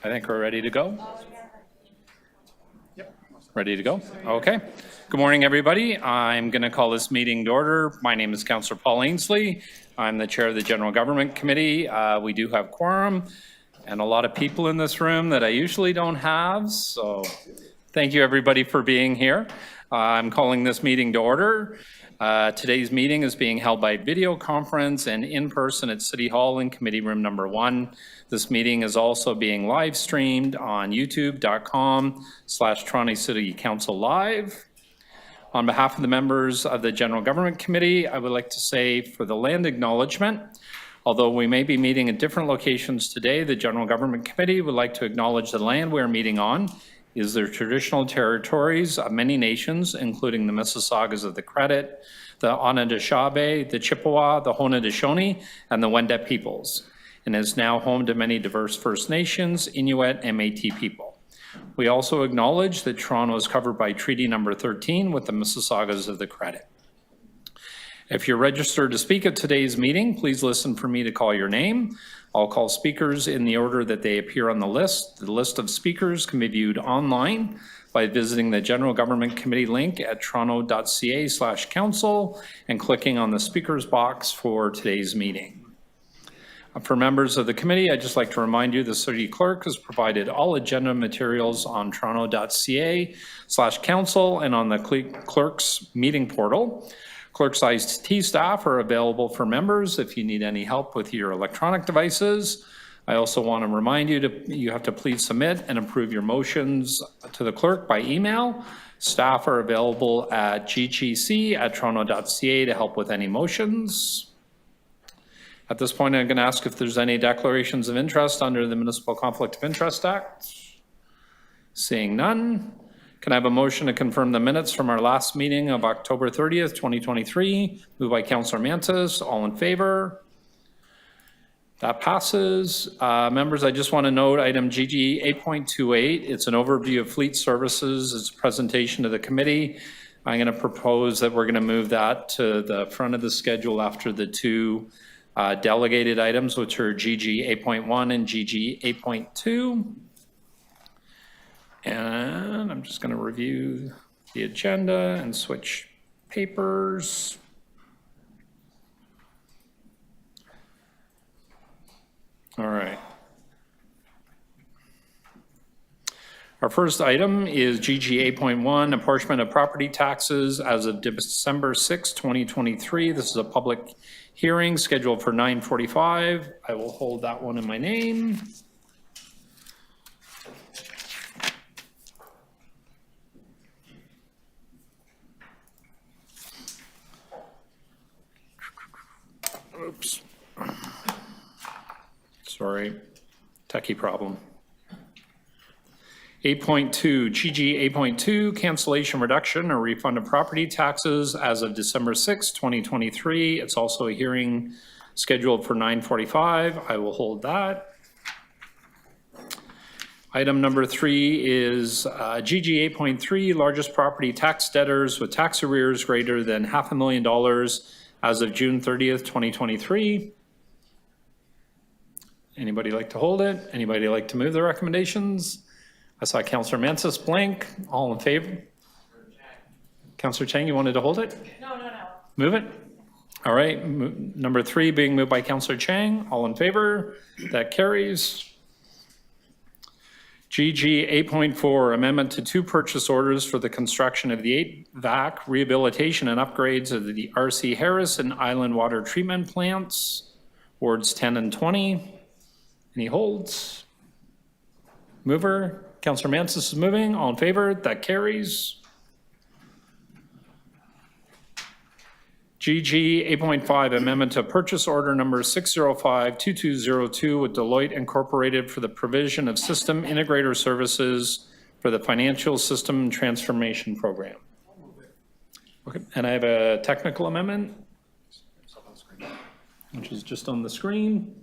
I think we're ready to go. Ready to go? Okay. Good morning, everybody. I'm going to call this meeting to order. My name is Councillor Paul Ainsley. I'm the chair of the General Government Committee. We do have quorum and a lot of people in this room that I usually don't have. So thank you, everybody, for being here. I'm calling this meeting to order. Today's meeting is being held by video conference and in person at City Hall in Committee Room Number 1. This meeting is also being live streamed on youtube.com/Toronto City Council Live. On behalf of the members of the General Government Committee, I would like to say for the land acknowledgement, although we may be meeting at different locations today, the General Government Committee would like to acknowledge the land we're meeting on is the traditional territories of many nations, including the Mississaugas of the Credit, the Anishinaabe, the Chippewa, the Haudenosaunee, and the Wendat peoples, and is now home to many diverse First Nations, Inuit, and Métis people. We also acknowledge that Toronto is covered by Treaty Number 13 with the Mississaugas of the Credit. If you're registered to speak at today's meeting, please listen for me to call your name. I'll call speakers in the order that they appear on the list. The list of speakers can be viewed online by visiting the General Government Committee link at toronto.ca/council and clicking on the speakers box for today's meeting. For members of the committee, I'd just like to remind you the City Clerk has provided all agenda materials on toronto.ca/council and on the Clerk's meeting portal. Clerk's IT staff are available for members if you need any help with your electronic devices. I also want to remind you you have to please submit and approve your motions to the clerk by email. Staff are available at ggc@toronto.ca to help with any motions. At this point, I'm going to ask if there's any declarations of interest under the Municipal Conflict of Interest Act. Seeing none. Can I have a motion to confirm the minutes from our last meeting of October 30th, 2023? Moved by Councillor Mantis. All in favor? That passes. Members, I just want to note item GG 8.28. It's an overview of fleet services. It's a presentation to the committee. I'm going to propose that we're going to move that to the front of the schedule after the two delegated items, which are GG 8.1 and GG 8.2. And I'm just going to review the agenda and switch papers. All right. Our first item is GG 8.1, apportionment of property taxes as of December 6, 2023. This is a public hearing scheduled for 9:45. I will hold that one in my name. Oops. Sorry, techie problem. 8.2, GG 8.2, cancellation reduction or refund of property taxes as of December 6, 2023. It's also a hearing scheduled for 9:45. I will hold that. Item number 3 is GG 8.3, largest property tax debtors with tax arrears greater than $500,000 as of June 30th, 2023. Anybody like to hold it? Anybody like to move the recommendations? I saw Councillor Mansis blank. All in favor? Councillor Chang, you wanted to hold it? No. Move it? All right. Number 3 being moved by Councillor Chang. All in favor? That carries. GG 8.4, amendment to 2 purchase orders for the construction of the HVAC rehabilitation and upgrades of the RC Harris and Island water treatment plants, wards 10 and 20. Any holds? Mover? Councillor Mansis is moving. All in favor? That carries. GG 8.5, amendment to purchase order number 605-2202 with Deloitte Incorporated for the provision of system integrator services for the financial system transformation program. Okay, and I have a technical amendment, which is just on the screen.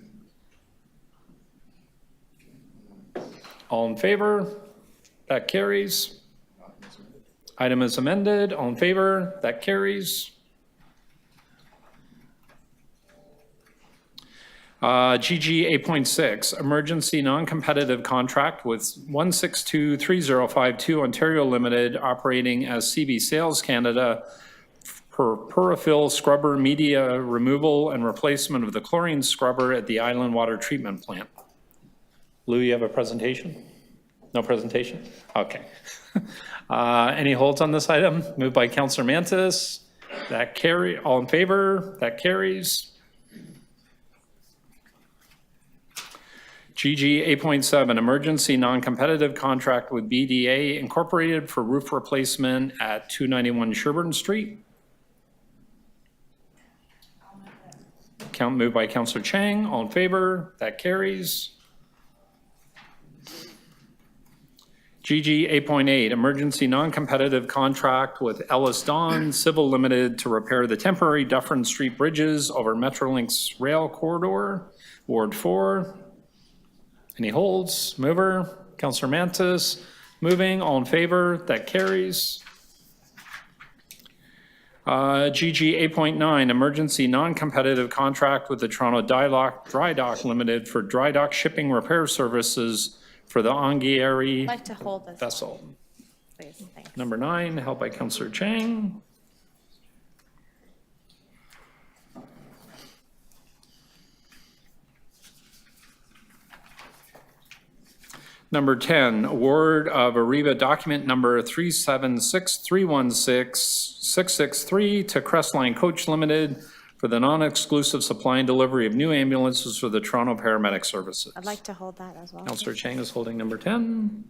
All in favor? That carries. Item is amended. All in favor? That carries. GG 8.6, emergency non-competitive contract with 1623052 Ontario Limited operating as CB Sales Canada for Purafil scrubber media removal and replacement of the chlorine scrubber at the Island Water Treatment Plant. Lou, you have a presentation? No presentation? Okay. Any holds on this item? Moved by Councillor Mantis. That carry, all in favor? That carries. GG 8.7, emergency non-competitive contract with BDA Incorporated for roof replacement at 291 Sherbourne Street. Moved by Councillor Chang. All in favor? That carries. GG 8.8, emergency non-competitive contract with EllisDon Civil Limited to repair the temporary Dufferin Street bridges over Metrolinx rail corridor, Ward 4. Any holds? Mover? Councillor Mantis. Moving. All in favor? That carries. GG 8.9, emergency non-competitive contract with the Toronto Dry Dock Limited for dry dock shipping repair services for the Ongieri vessel. Please, thanks. Number 9, held by Councillor Chang. Number 10, award of Ariba document number 376316-663 to Crestline Coach Limited for the non-exclusive supply and delivery of new ambulances for the Toronto Paramedic Services. I'd like to hold that as well. Councillor Chang is holding number 10.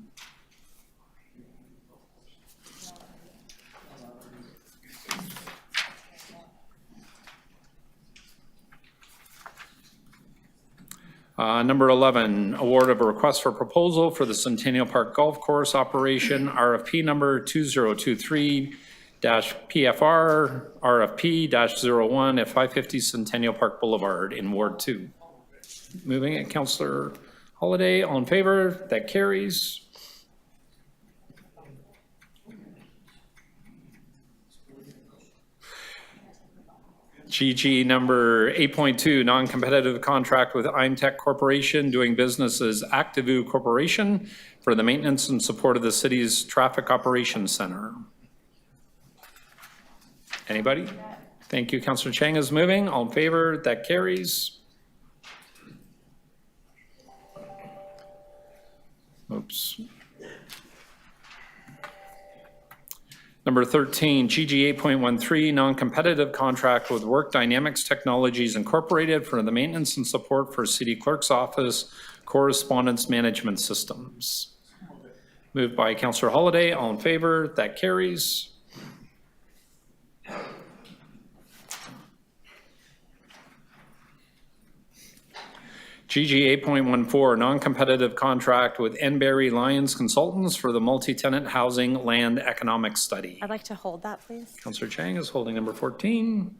Number 11, award of a request for proposal for the Centennial Park Golf Course operation, RFP number 2023-PFR, RFP-01 at 550 Centennial Park Boulevard in Ward 2. Moving it, Councillor Holiday. All in favor? That carries. GG number 8.2, non-competitive contract with Imtech Corporation doing business as Activu Corporation for the maintenance and support of the city's traffic operations center. Anybody? Thank you. Councillor Chang is moving. All in favor? That carries. Oops. Number 13, GG 8.13, non-competitive contract with WorkDynamics Technologies Incorporated for the maintenance and support for City Clerk's Office correspondence management systems. Moved by Councillor Holiday. All in favor? That carries. GG 8.14, non-competitive contract with Enberry Lyons Consultants for the multi-tenant housing land economic study. I'd like to hold that, please. Councillor Chang is holding number 14.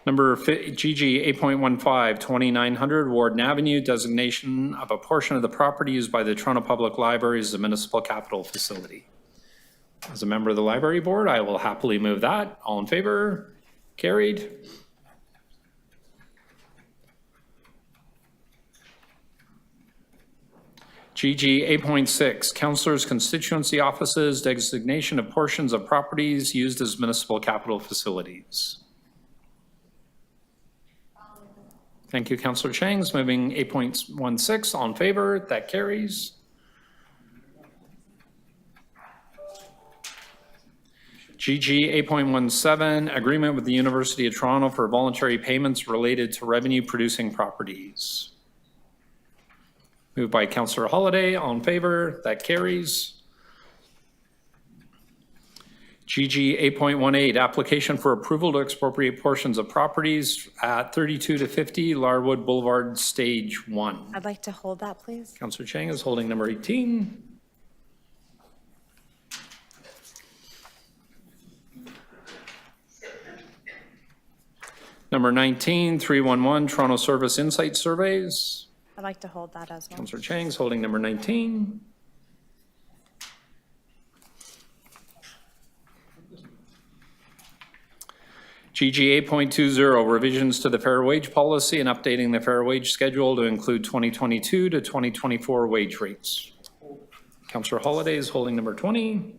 Number GG 8.15, 2900 Warden Avenue, designation of a portion of the property used by the Toronto Public Library as a municipal capital facility. As a member of the library board, I will happily move that. All in favor? Carried. GG 8.6, Councillors' Constituency Offices, designation of portions of properties used as municipal capital facilities. Thank you, Councillor Chang's moving 8.16. All in favor? That carries. GG 8.17, agreement with the University of Toronto for voluntary payments related to revenue producing properties. Moved by Councillor Holiday. All in favor? That carries. GG 8.18, application for approval to expropriate portions of properties at 32 to 50 Larwood Boulevard, Stage 1. I'd like to hold that, please. Councillor Chang is holding number 18. Number 19, 311 Toronto Service Insight Surveys. I'd like to hold that as well. Councillor Chang's holding number 19. GG 8.20, revisions to the fair wage policy and updating the fair wage schedule to include 2022 to 2024 wage rates. Councillor Holyday is holding number 20.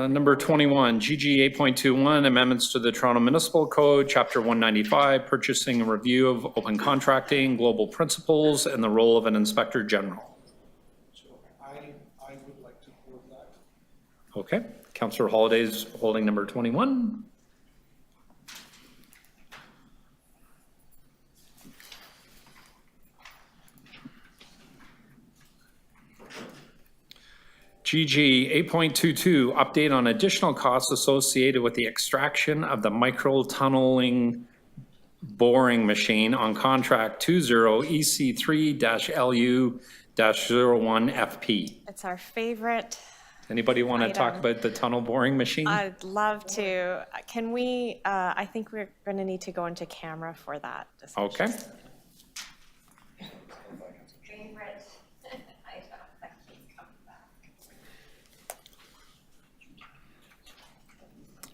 Number 21, GG 8.21, amendments to the Toronto Municipal Code, Chapter 195, purchasing and review of open contracting, global principles, and the role of an inspector general. So I would like to hold that. Okay, Councillor Holyday is holding number 21. GG 8.22, update on additional costs associated with the extraction of the micro-tunneling boring machine on contract 20 EC3-LU-01FP. It's our favorite. Anybody want to talk Item. about the tunnel boring machine? I'd love to. Can we, I think we're going to need to go into camera for that discussion. Okay. Favorite item that keeps coming back.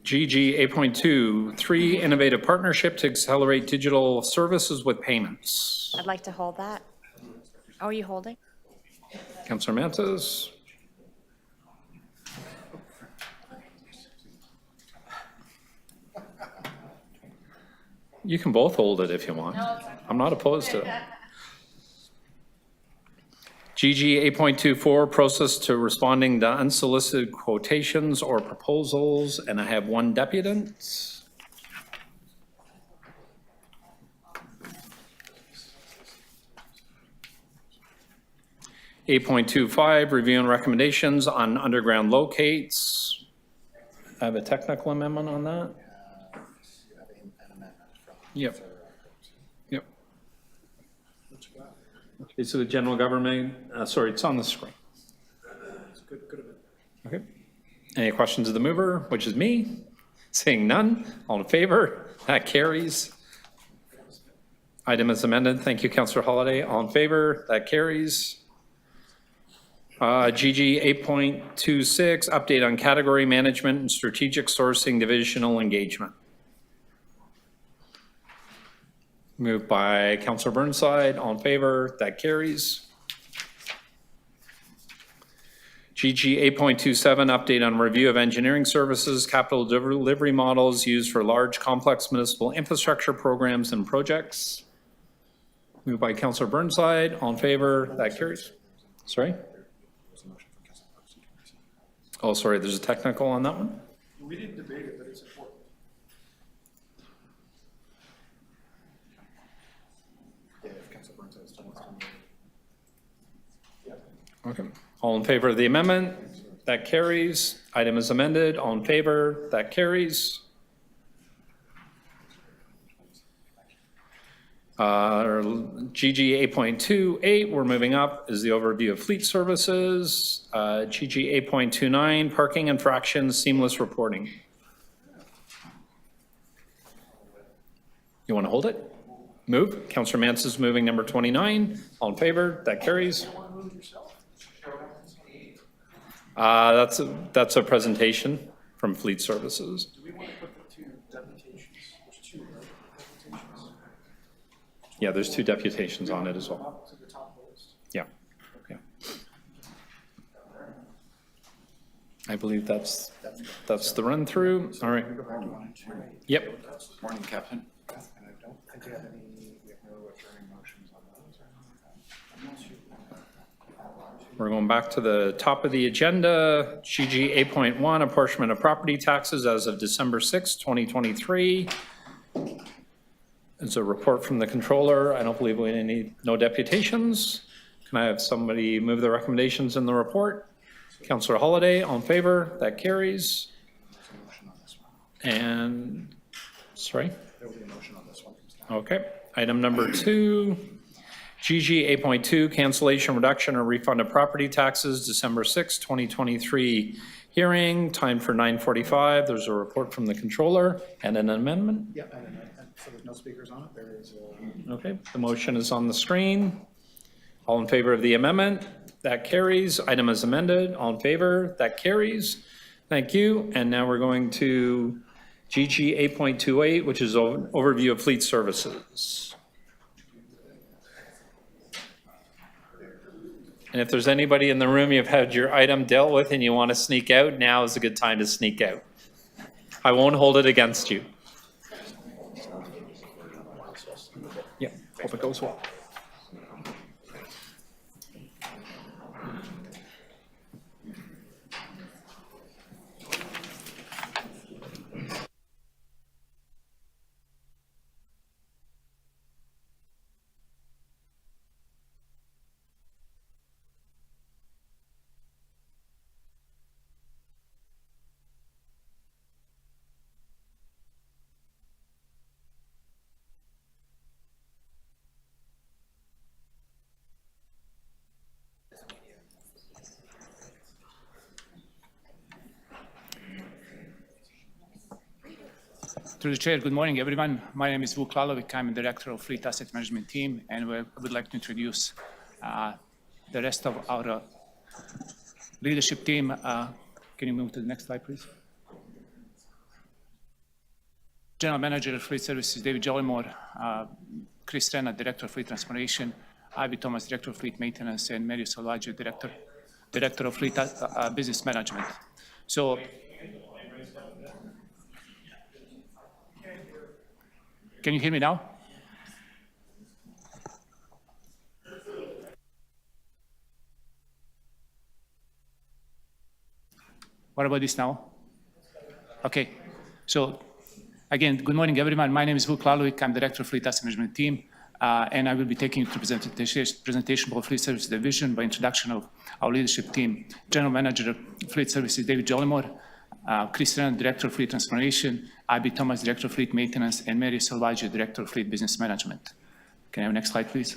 GG 8.2, 3 innovative partnership to accelerate digital services with payments. I'd like to hold that. Oh, are you holding? Councillor Mantas. You can both hold it if you want. I'm not opposed to it. GG 8.24, process to responding to unsolicited quotations or proposals, and I have one deputant. 8.25, review and recommendations on underground locates. I have a technical amendment on that. Yep. Yep. Okay, so the general government, sorry, it's on the screen. Okay. Any questions of the mover, which is me? Seeing none, all in favor? That carries. Item is amended. Thank you, Councillor Holyday. All in favor? That carries. GG 8.26, update on category management and strategic sourcing divisional engagement. Moved by Councillor Burnside. All in favor? That carries. GG 8.27, update on review of engineering services, capital delivery models used for large complex municipal infrastructure programs and projects. Moved by Councillor Burnside. All in favor? That carries. Sorry? Oh, sorry, there's a technical on that one? We didn't debate it, but it's important. Okay. All in favor of the amendment? That carries. Item is amended. All in favor? That carries. GG 8.28, we're moving up, is the overview of fleet services. GG 8.29, parking infractions, seamless reporting. You want to hold it? Move. Councillor Mance is moving number 29. All in favor? That carries. That's a presentation from fleet services. Do we want to put the two deputations? There's two, right? Deputations. Yeah, there's 2 deputations on it as well. Up to the top list. Yeah. Yeah. I believe that's the run through. All right. Yep. Morning, Captain. And I don't think we have any, we have no adjourning motions on those. We're going back to the top of the agenda. GG 8.1, apportionment of property taxes as of December 6, 2023. It's a report from the controller. I don't believe we need no deputations. Can I have somebody move the recommendations in the report? Councillor Holyday, all in favor? That carries. And, sorry? There will be a motion on this one. Okay. Item number 2, GG 8.2, cancellation, reduction, or refund of property taxes, December 6, 2023. hearing. Time for 9:45. There's a report from the controller and an amendment. Yeah, and so there's no speakers on it, there is Okay, the motion is on the screen. All in favor of the amendment? That carries. Item is amended. All in favor? That carries. Thank you. And now we're going to GG 8.28, which is an overview of fleet services. And if there's anybody in the room you've had your item dealt with and you want to sneak out, now is a good time to sneak out. I won't hold it against you. Yeah, hope it goes well. Through the chair, good morning, everyone. My name is Vuk Lalovic. I'm the Director of Fleet Asset Management Team, and we would like to introduce the rest of our leadership team. Can you move to the next slide, please? General Manager of Fleet Services, David Jollimore, Chris Renna, Director of Fleet Transformation, Ivy Thomas, Director of Fleet Maintenance, and Mario Salvaggio, Director of Fleet Business Management. So, can you hear me now? What about this now? Okay. So, again, good morning, everyone. My name is Vuk Lalovic. I'm Director of Fleet Asset Management Team, and I will be taking you through presentation of Fleet Services Division by introduction of our leadership team. General Manager of Fleet Services, David Jollimore, Chris Renna, Director of Fleet Transformation, I.B. Thomas, Director of Fleet Maintenance, and Mary Salvaggio, Director of Fleet Business Management. Can I have next slide, please?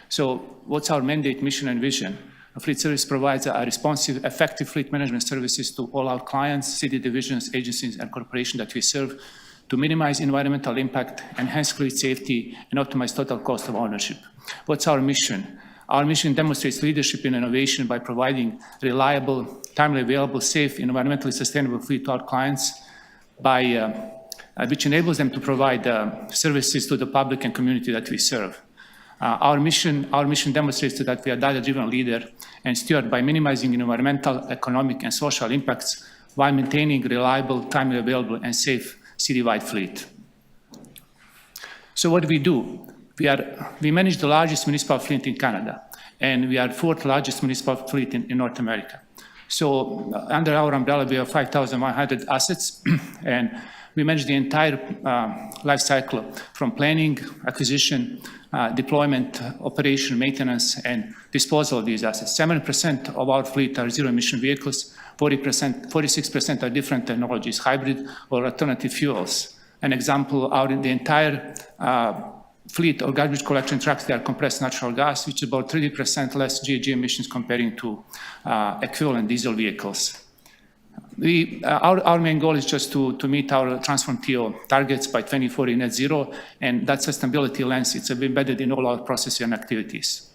So what's our mandate, mission, and vision? Fleet Service provides a responsive, effective fleet management services to all our clients, city divisions, agencies, and corporations that we serve to minimize environmental impact, enhance fleet safety, and optimize total cost of ownership. What's our mission? Our mission demonstrates leadership in innovation by providing reliable, timely available, safe, environmentally sustainable fleet to our clients, which enables them to provide services to the public and community that we serve. Our mission demonstrates that we are a data-driven leader and steward by minimizing environmental, economic, and social impacts while maintaining reliable, timely available, and safe citywide fleet. So what do? We manage the largest municipal fleet in Canada, and we are the fourth largest municipal fleet in North America. So under our umbrella, we have 5,100 assets, and we manage the entire life cycle from planning, acquisition, deployment, operation, maintenance, and disposal of these assets. 70% of our fleet are zero-emission vehicles, 46% are different technologies, hybrid or alternative fuels. An example, the entire fleet of garbage collection trucks, they are compressed natural gas, which is about 30% less GHG emissions comparing to equivalent diesel vehicles. Our main goal is just to meet our Transform TO targets by 2040 net zero, and that sustainability lens, it's embedded in all our processes and activities.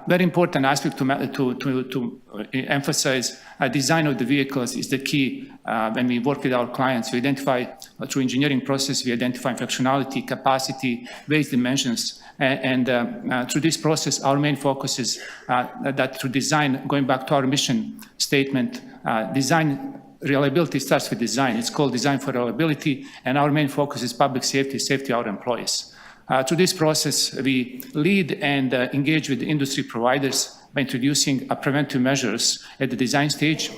Very important aspect to emphasize, design of the vehicles is the key. When we work with our clients, we identify, through engineering process, we identify functionality, capacity, weight dimensions, and through this process, our main focus is that through design, going back to our mission statement, design reliability starts with design. It's called Design for Reliability, and our main focus is public safety, safety of our employees. Through this process, we lead and engage with industry providers by introducing preventive measures at the design stage.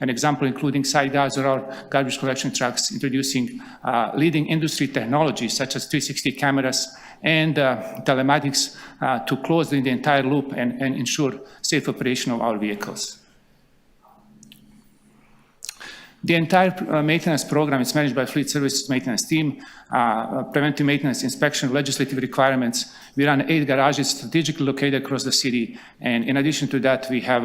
An example including side guards or our garbage collection trucks, introducing leading industry technologies such as 360 cameras and telematics to close the entire loop and ensure safe operation of our vehicles. The entire maintenance program is managed by Fleet Services Maintenance Team, preventive maintenance, inspection, legislative requirements. We run 8 garages strategically located across the city. And in addition to that, we have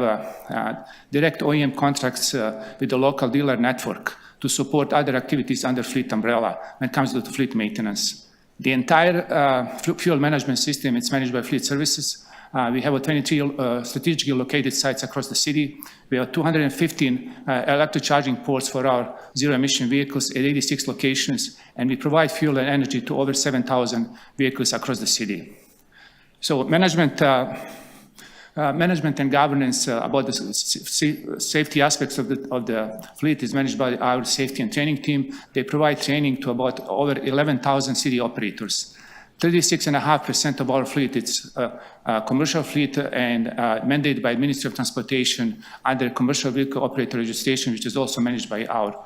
direct OEM contracts with the local dealer network to support other activities under fleet umbrella when it comes to fleet maintenance. The entire fuel management system is managed by Fleet Services. We have 23 strategically located sites across the city. We have 215 electric charging ports for our zero-emission vehicles at 86 locations, and we provide fuel and energy to over 7,000 vehicles across the city. So management and governance about the safety aspects of the fleet is managed by our safety and training team. They provide training to about over 11,000 city operators. 36.5% of our fleet is commercial fleet and mandated by Ministry of Transportation under commercial vehicle operator registration, which is also managed by our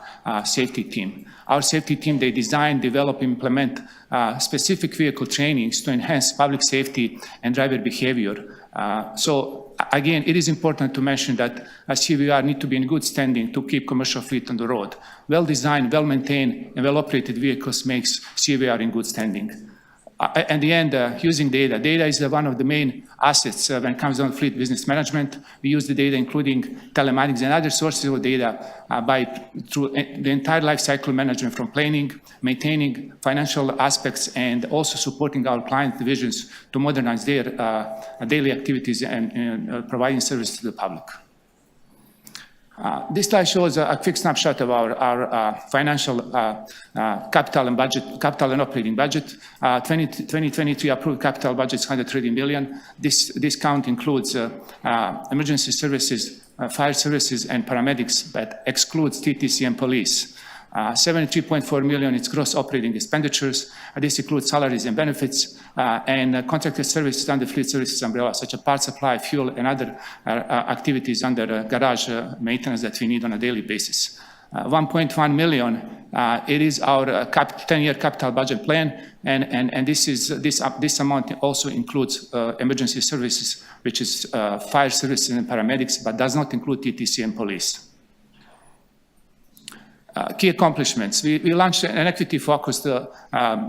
safety team. Our safety team, they design, develop, implement specific vehicle trainings to enhance public safety and driver behavior. So again, it is important to mention that CVR need to be in good standing to keep commercial fleet on the road. Well-designed, well-maintained, and well-operated vehicles makes CVR in good standing. At the end, using data. Data is one of the main assets when it comes down to fleet business management. We use the data, including telematics and other sources of data, through the entire life cycle management, from planning, maintaining financial aspects, and also supporting our client divisions to modernize their daily activities and providing service to the public. This slide shows a quick snapshot of our financial capital and operating budget. 2023 approved capital budget is 130 million. This count includes emergency services, fire services, and paramedics, but excludes TTC and police. 73.4 million is gross operating expenditures. This includes salaries and benefits and contracted services under Fleet Services umbrella, such as parts supply, fuel, and other activities under garage maintenance that we need on a daily basis. 1.1 million, it is our 10-year capital budget plan, and this amount also includes emergency services, which is fire services and paramedics, but does not include TTC and police. Key accomplishments. We launched an equity-focused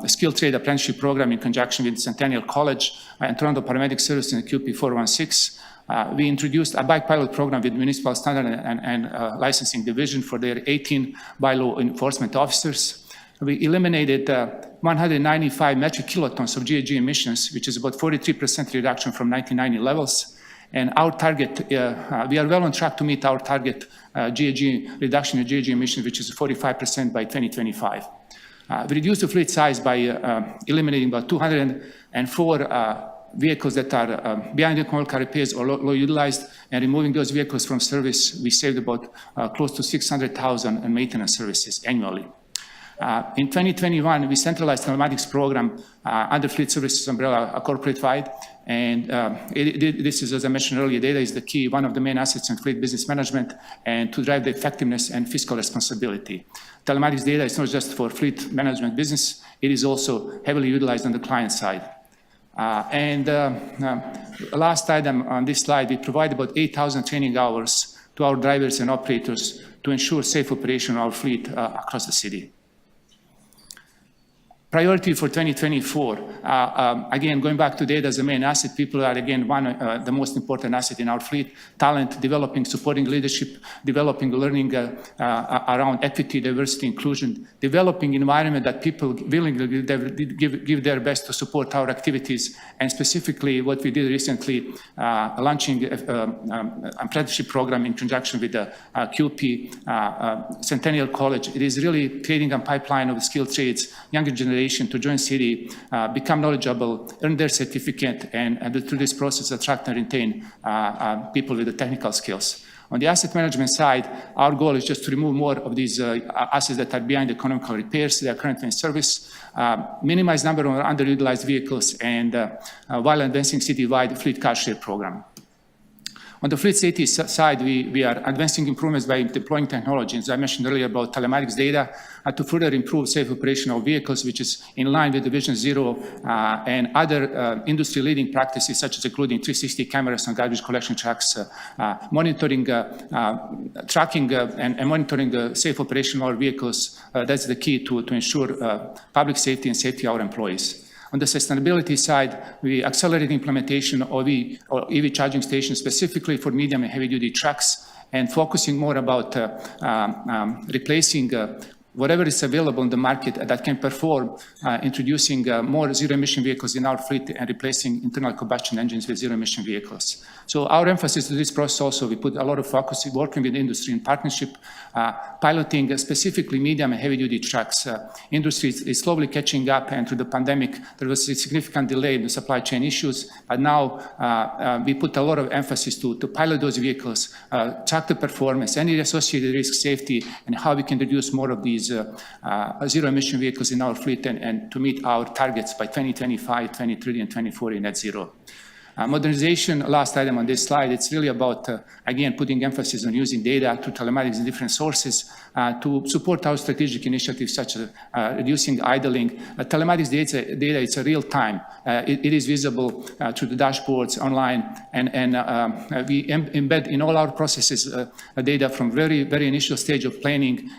skilled trade apprenticeship program in conjunction with Centennial College and Toronto Paramedic Service and QP 416. We introduced a bike pilot program with Municipal Standard and Licensing Division for their 18 bylaw enforcement officers. We eliminated 195 metric kilotons of GHG emissions, which is about 43% reduction from 1990 levels. And our target, we are well on track to meet our target GHG reduction in GHG emissions, which is 45% by 2025. We reduced the fleet size by eliminating about 204 vehicles that are behind the car repairs or low utilized, and removing those vehicles from service. We saved about close to 600,000 in maintenance services annually. In 2021, we centralized telematics program under Fleet Services umbrella, corporate-wide, and this is, as I mentioned earlier, data is the key, one of the main assets in fleet business management, and to drive the effectiveness and fiscal responsibility. Telematics data is not just for fleet management business, it is also heavily utilized on the client side. Last item on this slide, we provide about 8,000 training hours to our drivers and operators to ensure safe operation of our fleet across the city. Priority for 2024, again, going back to data as the main asset, people are, again, the most important asset in our fleet. Talent, developing, supporting leadership, developing learning around equity, diversity, inclusion, developing environment that people willingly give their best to support our activities, and specifically what we did recently, launching an apprenticeship program in conjunction with the QP, Centennial College. It is really creating a pipeline of skilled trades, younger generation, to join city, become knowledgeable, earn their certificate, and through this process attract and retain people with the technical skills. On the asset management side, our goal is just to remove more of these assets that are behind economical repairs that are currently in service, minimize number of underutilized vehicles, and while advancing citywide fleet car share program. On the fleet safety side, we are advancing improvements by deploying technology, as I mentioned earlier, about telematics data to further improve safe operation of vehicles, which is in line with Division 0 and other industry-leading practices, such as including 360 cameras on garbage collection trucks, monitoring, tracking and monitoring the safe operation of our vehicles. That's the key to ensure public safety and safety of our employees. On the sustainability side, we accelerate implementation of EV charging stations specifically for medium and heavy-duty trucks, and focusing more about replacing whatever is available in the market that can perform, introducing more zero-emission vehicles in our fleet and replacing internal combustion engines with zero-emission vehicles. So our emphasis to this process also, we put a lot of focus working with industry in partnership, piloting specifically medium and heavy-duty trucks. Industry is slowly catching up, and through the pandemic, there was a significant delay in the supply chain issues. But now we put a lot of emphasis to pilot those vehicles, track the performance, any associated risk, safety, and how we can reduce more of these zero-emission vehicles in our fleet and to meet our targets by 2025, 2030, and 2040 net zero. Modernization, last item on this slide, it's really about, again, putting emphasis on using data through telematics and different sources to support our strategic initiatives such as reducing idling. Telematics data it's a real time. It is visible through the dashboards online, and we embed in all our processes data from very initial stage of planning,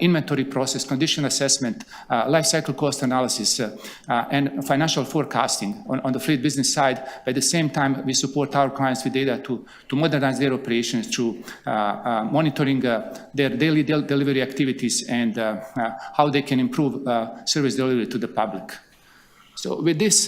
inventory process, condition assessment, life cycle cost analysis, and financial forecasting on the fleet business side. By the same time, we support our clients with data to modernize their operations through monitoring their daily delivery activities and how they can improve service delivery to the public. So with this,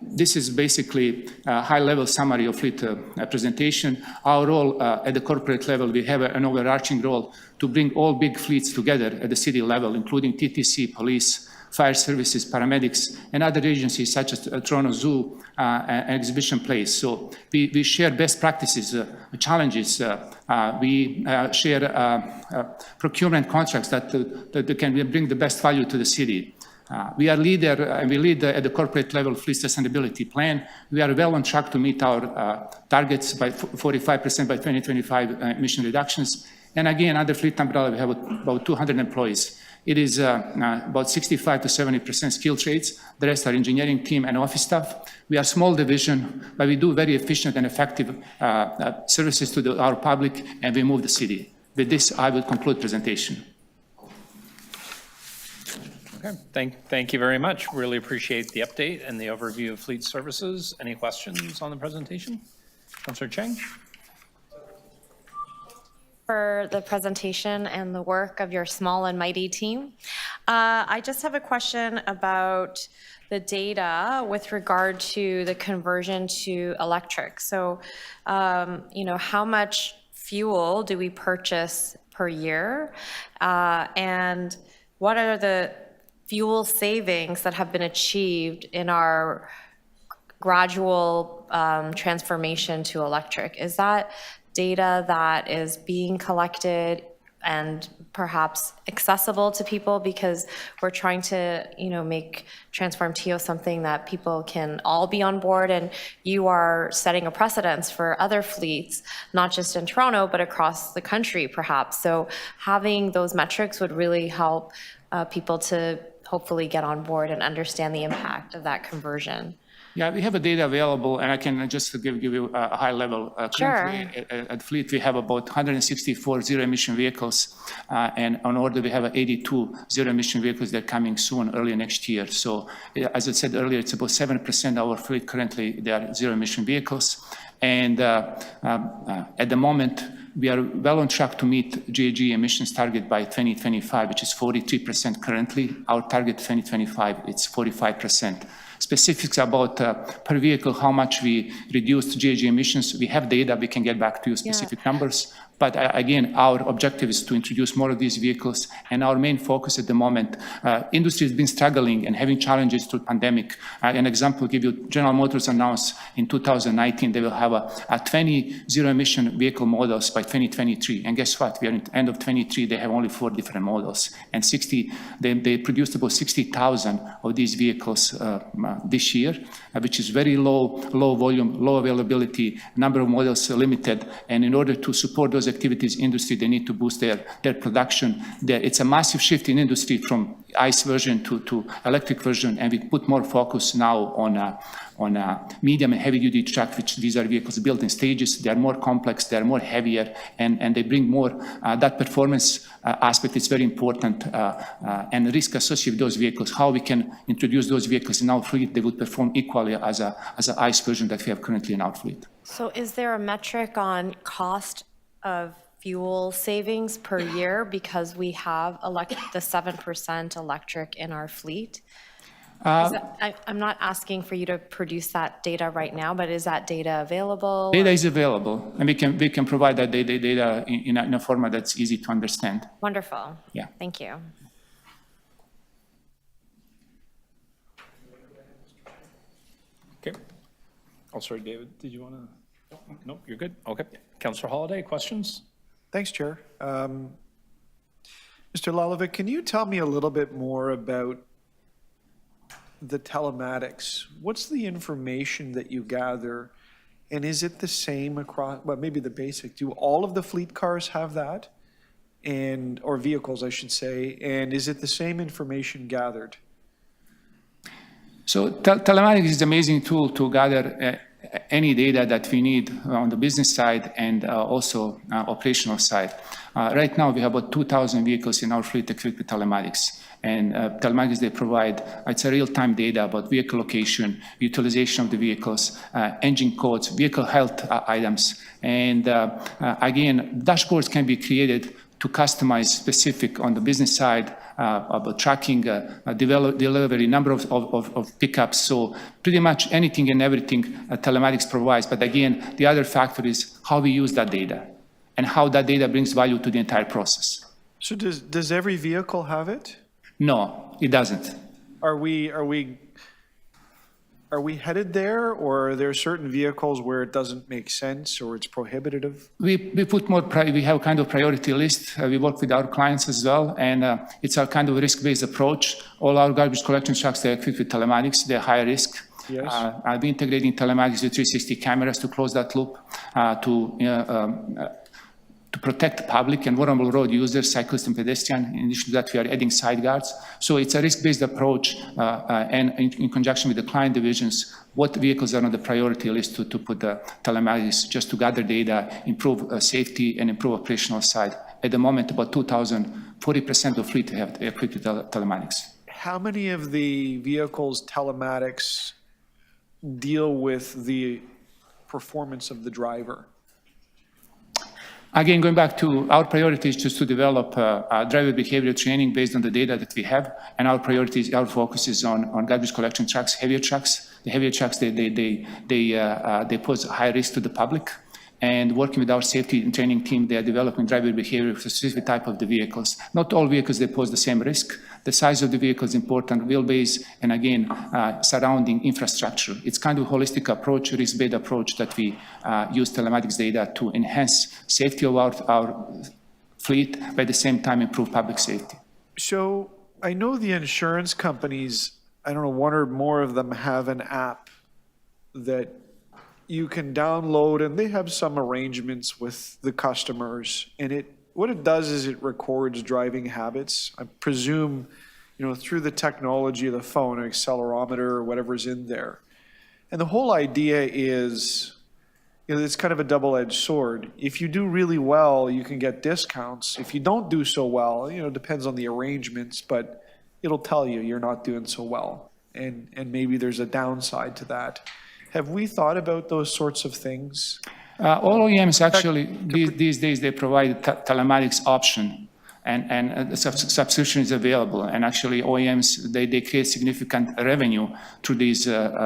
this is basically a high-level summary of fleet presentation. Our role at the corporate level, we have an overarching role to bring all big fleets together at the city level, including TTC, police, fire services, paramedics, and other agencies such as Toronto Zoo and Exhibition Place. So we share best practices, challenges. We share procurement contracts that can bring the best value to the city. We are leader, and we lead at the corporate level fleet sustainability plan. We are well on track to meet our targets by 45% by 2025 emission reductions. And again, under fleet umbrella, we have about 200 employees. It is about 65 to 70% skilled trades. The rest are engineering team and office staff. We are a small division, but we do very efficient and effective services to our public, and we move the city. With this, I will conclude presentation. Okay, thank you very much. Really appreciate the update and the overview of fleet services. Any questions on the presentation? Councillor Cheng? For the presentation and the work of your small and mighty team. I just have a question about the data with regard to the conversion to electric. So, you know, how much fuel do we purchase per year? And what are the fuel savings that have been achieved in our gradual transformation to electric? Is that data that is being collected and perhaps accessible to people, because we're trying to, you know, make Transform TO something that people can all be on board, and you are setting a precedence for other fleets, not just in Toronto, but across the country perhaps. So having those metrics would really help people to hopefully get on board and understand the impact of that conversion. Yeah, we have a data available, and I can just give you a high level. Currently, at Fleet, we have about 164 zero-emission vehicles, and on order, we have 82 zero-emission vehicles that are coming soon, early next year. So, as I said earlier, it's about 7% of our fleet currently, they are zero-emission vehicles. And at the moment, we are well on track to meet GHG emissions target by 2025, which is 43% currently. Our target 2025, it's 45%. Specifics about per vehicle, how much we reduced GHG emissions. We have data, we can get back to you specific numbers. But again, our objective is to introduce more of these vehicles, and our main focus at the moment, industry has been struggling and having challenges through pandemic. An example, give you, General Motors announced in 2019 they will have a 20 zero-emission vehicle models by 2023, and guess what? We are at the end of 23, they have only 4 different models, and they produced about 60,000 of these vehicles this year, which is very low volume, low availability, number of models limited, and in order to support those activities, industry, they need to boost their production. It's a massive shift in industry from ICE version to electric version, and we put more focus now on medium and heavy duty truck, which these are vehicles built in stages. They are more complex, they are more heavier, and they bring more, that performance aspect is very important, and the risk associated with those vehicles, how we can introduce those vehicles in our fleet, they would perform equally as an ICE version that we have currently in our fleet. So is there a metric on cost of fuel savings per year because we have the 7% electric in our fleet? I'm not asking for you to produce that data right now, but is that data available? Data is available, and we can provide that data in a format that's easy to understand. Wonderful. Yeah. Thank you. Okay. Oh, sorry, David, did you want to? No, you're good. Okay. Councillor Holiday, questions? Thanks, Chair. Mr. Lalovic, can you tell me a little bit more about the telematics? What's the information that you gather, and is it the same across, well, maybe the basic, do all of the fleet cars have that? Or vehicles, I should say, and is it the same information gathered? So telematics is an amazing tool to gather any data that we need on the business side and also operational side. Right now, we have about 2,000 vehicles in our fleet equipped with telematics. And telematics, they provide, it's a real-time data about vehicle location, utilization of the vehicles, engine codes, vehicle health items. And again, dashboards can be created to customize specific on the business side about tracking, delivery, number of pickups. So pretty much anything and everything telematics provides. But again, the other factor is how we use that data and how that data brings value to the entire process. So does every vehicle have it? No, it doesn't. Are we headed there, or are there certain vehicles where it doesn't make sense or it's prohibitive? We put more, we have kind of priority list. We work with our clients as well, and it's a kind of risk-based approach. All our garbage collection trucks, they're equipped with telematics, they're high risk. Yes. I'll be integrating telematics with 360 cameras to close that loop, to protect the public and vulnerable road users, cyclists and pedestrians. In addition to that, we are adding side guards. So it's a risk-based approach, and in conjunction with the client divisions, what vehicles are on the priority list to put the telematics, just to gather data, improve safety and improve operational side. At the moment, about 2,000, 40% of fleet have equipped with telematics. How many of the vehicles' telematics deal with the performance of the driver? Again, going back to our priority is just to develop driver behavior training based on the data that we have, and our priorities, our focus is on garbage collection trucks, heavier trucks. The heavier trucks, they pose high risk to the public. And working with our safety and training team, they are developing driver behavior for specific type of the vehicles. Not all vehicles, they pose the same risk. The size of the vehicle is important, wheelbase, and again, surrounding infrastructure. It's kind of a holistic approach, risk-based approach that we use telematics data to enhance safety of our fleet, but at the same time improve public safety. So I know the insurance companies, I don't know, one or more of them have an app that you can download, and they have some arrangements with the customers, and what it does is it records driving habits. I presume, through the technology of the phone, an accelerometer or whatever's in there. And the whole idea is, it's kind of a double-edged sword. If you do really well, you can get discounts. If you don't do so well, it depends on the arrangements, but it'll tell you you're not doing so well. And maybe there's a downside to that. Have we thought about those sorts of things? All OEMs actually, these days, they provide telematics option. and the subscription is available. And actually OEMs, they create significant revenue through these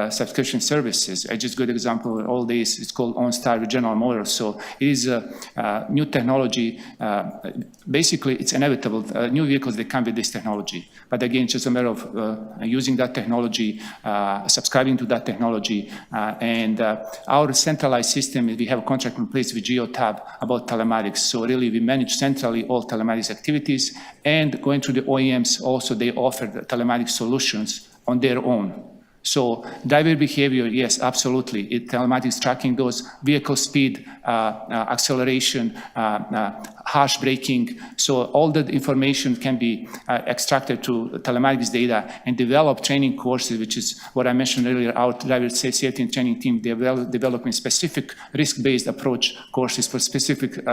subscription services. I just got an example of all these, it's called OnStar with General Motors. So it is a new technology. Basically, it's inevitable. New vehicles, they come with this technology. But again, it's just a matter of using that technology, subscribing to that technology. And our centralized system, we have a contract in place with GeoTab about telematics. So really, we manage centrally all telematics activities. And going to the OEMs, also, they offer the telematics solutions on their own. So driver behavior, yes, absolutely. Telematics tracking those vehicle speed, acceleration, harsh braking. So all that information can be extracted to telematics data and develop training courses, which is what I mentioned earlier. Our driver safety and training team developing specific risk-based approach courses for specific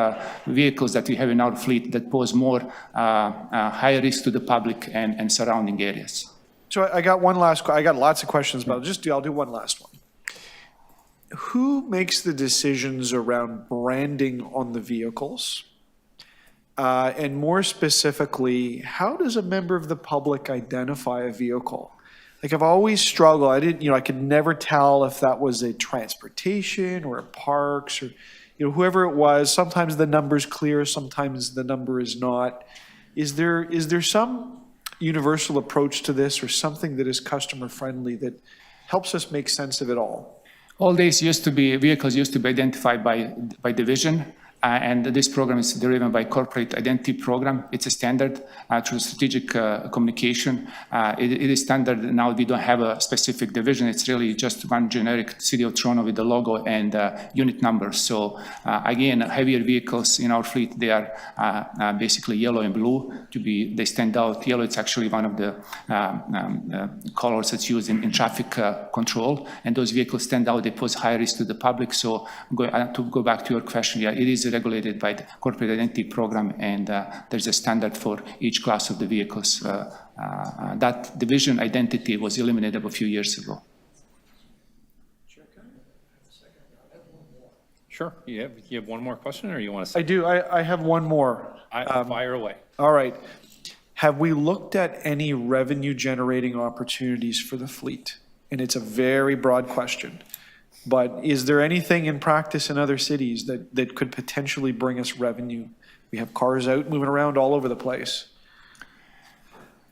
vehicles that we have in our fleet that pose more higher risk to the public and surrounding areas. So I got one last, I got lots of questions, but I'll do one last one. Who makes the decisions around branding on the vehicles? And more specifically, how does a member of the public identify a vehicle? Like I've always struggled, I could never tell if that was a transportation or a parks or, whoever it was. Sometimes the number's clear, sometimes the number is not. Is there some universal approach to this or something that is customer friendly that helps us make sense of it all? All these vehicles used to be identified by division. And this program is driven by Corporate Identity Program. It's a standard through strategic communication. It is standard now. We don't have a specific division. It's really just one generic City of Toronto with the logo and unit numbers. So again, heavier vehicles in our fleet, they are basically yellow and blue. They stand out. Yellow, it's actually one of the colors that's used in traffic control. And those vehicles stand out. They pose high risk to the public. So to go back to your question, yeah, it is regulated by the Corporate Identity Program, and there's a standard for each class of the vehicles. That division identity was eliminated a few years ago. Sure. You have one more question, or you want to say? I do. I have one more. Fire away. All right. Have we looked at any revenue generating opportunities for the fleet? And it's a very broad question. But is there anything in practice in other cities that could potentially bring us revenue? We have cars out moving around all over the place.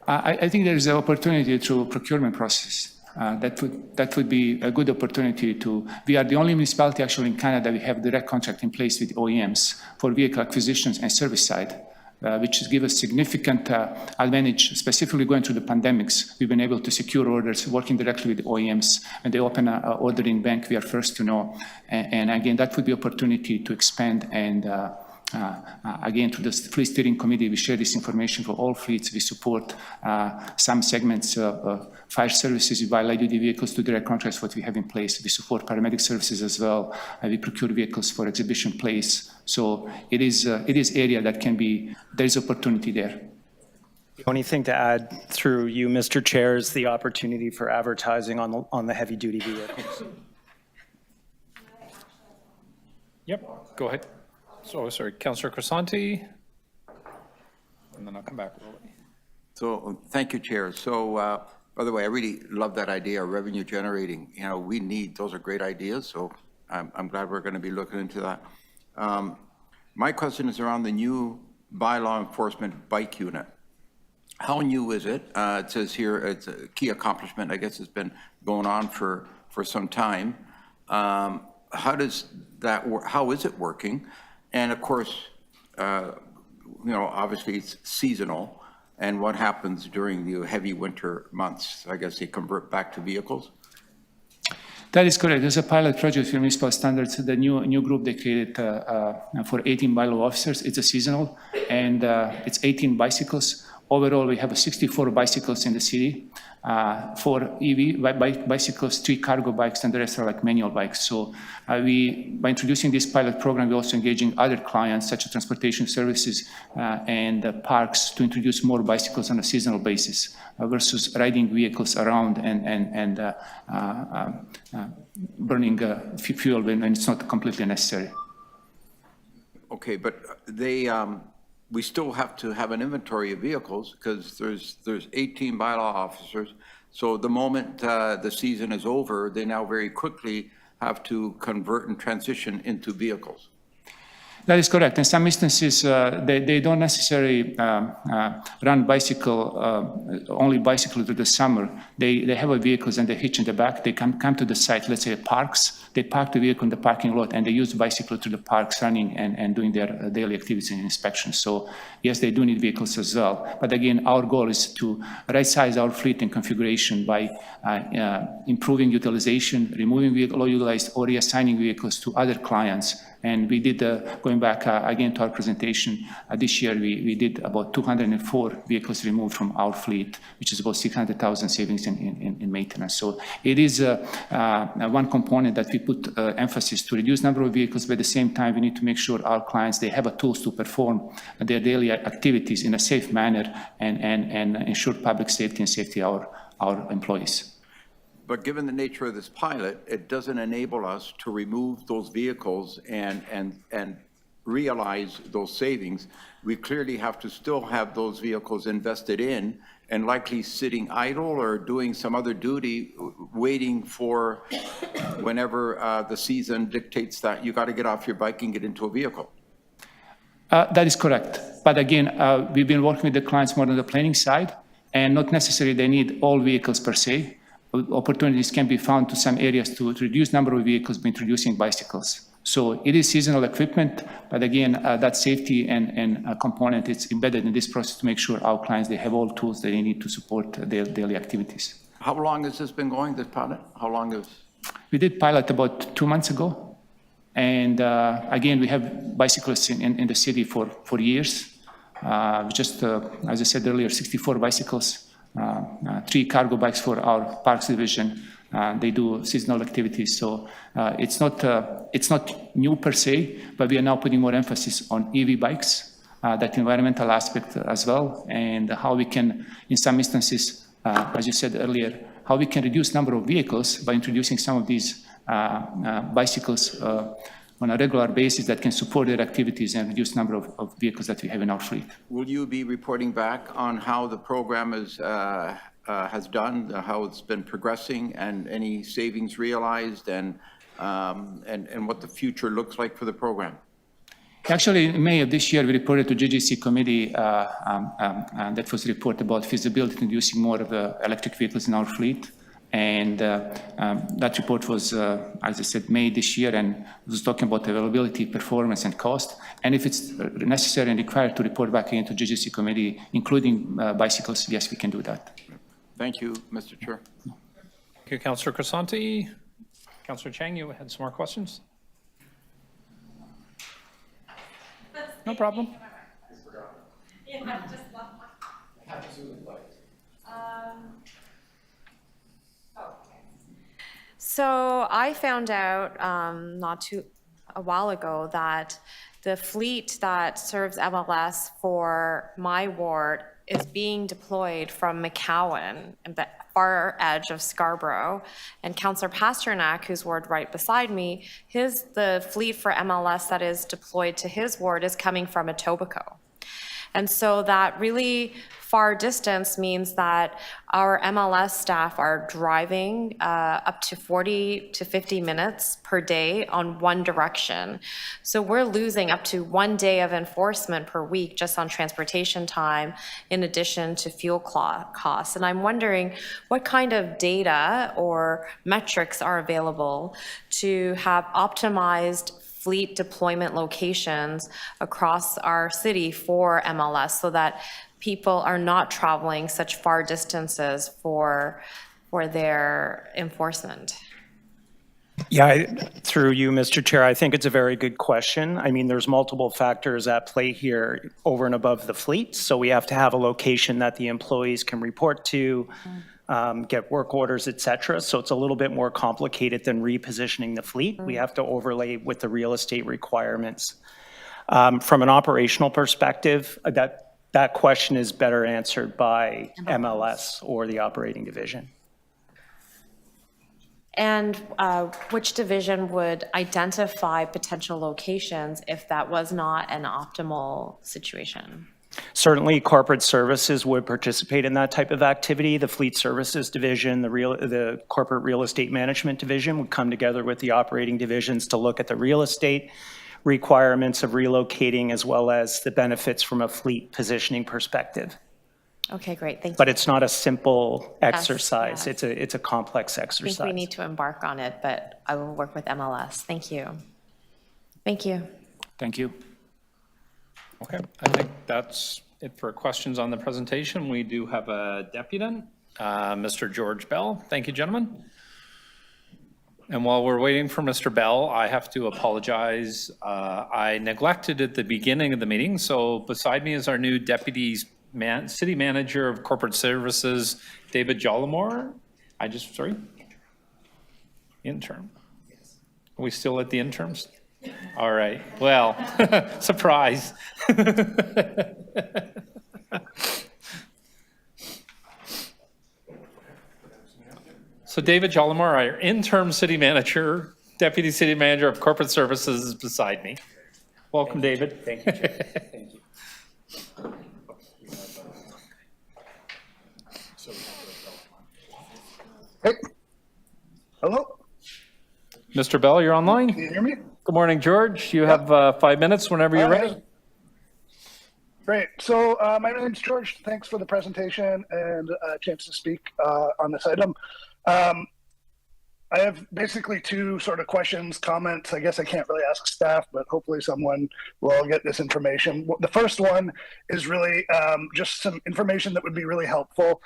I think there is an opportunity through procurement process. That would be a good opportunity we are the only municipality actually in Canada, we have direct contract in place with OEMs for vehicle acquisitions and service side. Which gives us significant advantage, specifically going through the pandemics. We've been able to secure orders working directly with OEMs. When they open an ordering bank, we are first to know. And again, that would be opportunity to expand. And again, to the Fleet Steering Committee, we share this information for all fleets. We support some segments of fire services. We buy light-duty vehicles to direct contracts, what we have in place. We support paramedic services as well. We procure vehicles for exhibition place. So it is area that can be, there's opportunity there. The only thing to add through you, Mr. Chair, is the opportunity for advertising on the heavy-duty vehicles. Yep, go ahead. So, sorry, Councillor Crisanti, and then I'll come back. So, thank you, Chair. So, by the way, I really love that idea of revenue generating. Those are great ideas, so I'm glad we're going to be looking into that. My question is around the new bylaw enforcement bike unit. How new is it? It says here it's a key accomplishment. I guess it's been going on for some time. How does that work? How is it working? And of course, obviously it's seasonal. And what happens during the heavy winter months? I guess they convert back to vehicles? That is correct. There's a pilot project for municipal standards. The new group they created for 18 bylaw officers. It's a seasonal, and it's 18 bicycles. Overall, we have 64 bicycles in the city, 4 EV bicycles, 3 cargo bikes, and the rest are like manual bikes. So by introducing this pilot program, we're also engaging other clients, such as transportation services and parks, to introduce more bicycles on a seasonal basis versus riding vehicles around and burning fuel when it's not completely necessary. Okay, but they we still have to have an inventory of vehicles because there's 18 bylaw officers. So the moment the season is over, they now very quickly have to convert and transition into vehicles. That is correct. In some instances, they don't necessarily run only bicycle through the summer. They have a vehicles and they hitch in the back. They come to the site, let's say parks. They park the vehicle in the parking lot and they use the bicycle to the parks running and doing their daily activities and inspections. So yes, they do need vehicles as well. But again, our goal is to right-size our fleet and configuration by improving utilization, removing low utilized or reassigning vehicles to other clients. And we did, going back again to our presentation, this year we did about 204 vehicles removed from our fleet, which is about 600,000 savings in maintenance. So it is one component that we put emphasis to reduce number of vehicles, but at the same time we need to make sure our clients, they have a tools to perform their daily activities in a safe manner and ensure public safety and safety of our employees. But given the nature of this pilot, it doesn't enable us to remove those vehicles and realize those savings. We clearly have to still have those vehicles invested in and likely sitting idle or doing some other duty, waiting for whenever the season dictates that you got to get off your bike and get into a vehicle. That is correct. But again, we've been working with the clients more on the planning side, and not necessarily they need all vehicles per se. Opportunities can be found to some areas to reduce number of vehicles by introducing bicycles. So it is seasonal equipment, but again, that safety and component is embedded in this process to make sure our clients, they have all tools that they need to support their daily activities. How long has this been going, this pilot? How long is? We did pilot about 2 months ago. And again, we have bicyclists in the city for years. Just, as I said earlier, 64 bicycles. 3 cargo bikes for our parks division. They do seasonal activities, so it's not new per se, but we are now putting more emphasis on EV bikes, that environmental aspect as well, and how we can, in some instances, as you said earlier, how we can reduce number of vehicles by introducing some of these bicycles on a regular basis that can support their activities and reduce number of vehicles that we have in our fleet. Will you be reporting back on how the program has done, how it's been progressing, and any savings realized, and what the future looks like for the program? Actually, in May of this year, we reported to GGC committee that was a report about feasibility in introducing more of electric vehicles in our fleet. And that report was, as I said, May this year, and was talking about availability, performance, and cost. And if it's necessary and required to report back into GGC committee, including bicycles, yes, we can do that. Thank you, Mr. Chair. Thank you, Councillor Crisanti. Councillor Chang, you had some more questions? No problem. So I found out a while ago that the fleet that serves MLS for my ward is being deployed from McCowan, the far edge of Scarborough, and Councillor Pasternak, whose ward right beside me, the fleet for MLS that is deployed to his ward is coming from Etobicoke. And so that really far distance means that our MLS staff are driving up to 40 to 50 minutes per day on one direction. So we're losing up to 1 day of enforcement per week just on transportation time, in addition to fuel costs. And I'm wondering what kind of data or metrics are available to have optimized fleet deployment locations across our city for MLS so that people are not traveling such far distances for their enforcement. Yeah, through you, Mr. Chair, I think it's a very good question. I mean, there's multiple factors at play here over and above the fleet. So we have to have a location that the employees can report to, get work orders, et cetera. So it's a little bit more complicated than repositioning the fleet. We have to overlay with the real estate requirements. From an operational perspective, that question is better answered by MLS or the operating division. And which division would identify potential locations if that was not an optimal situation? Certainly, corporate services would participate in that type of activity. The fleet services division, the corporate real estate management division would come together with the operating divisions to look at the real estate requirements of relocating as well as the benefits from a fleet positioning perspective. Okay, great, thank you. But it's not a simple exercise. yes. It's a complex I exercise. think we need to embark on it, but I will work with MLS. Thank you. Thank you. Thank you. Okay, I think that's it for questions on the presentation. We do have a deputant, Mr. George Bell. Thank you, gentlemen. And while we're waiting for Mr. Bell, I have to apologize. I neglected at the beginning of the meeting. So beside me is our new City Manager of Corporate Services, David Jollimore. Interim. Are we still at the interims? All right, well, surprise. So David Jollimore, our interim city manager, deputy city manager of corporate services, is beside me. Welcome, David. Thank you, Chair. Thank you. Hey, hello, Mr. Bell, you're online? can you hear me? Good morning, George. You have 5 minutes whenever you're ready. Great, so my name's George, thanks for the presentation and a chance to speak on this item. I have basically two sort of questions, comments. I guess I can't really ask staff, but hopefully someone will get this information. The first one is really just some information that would be really helpful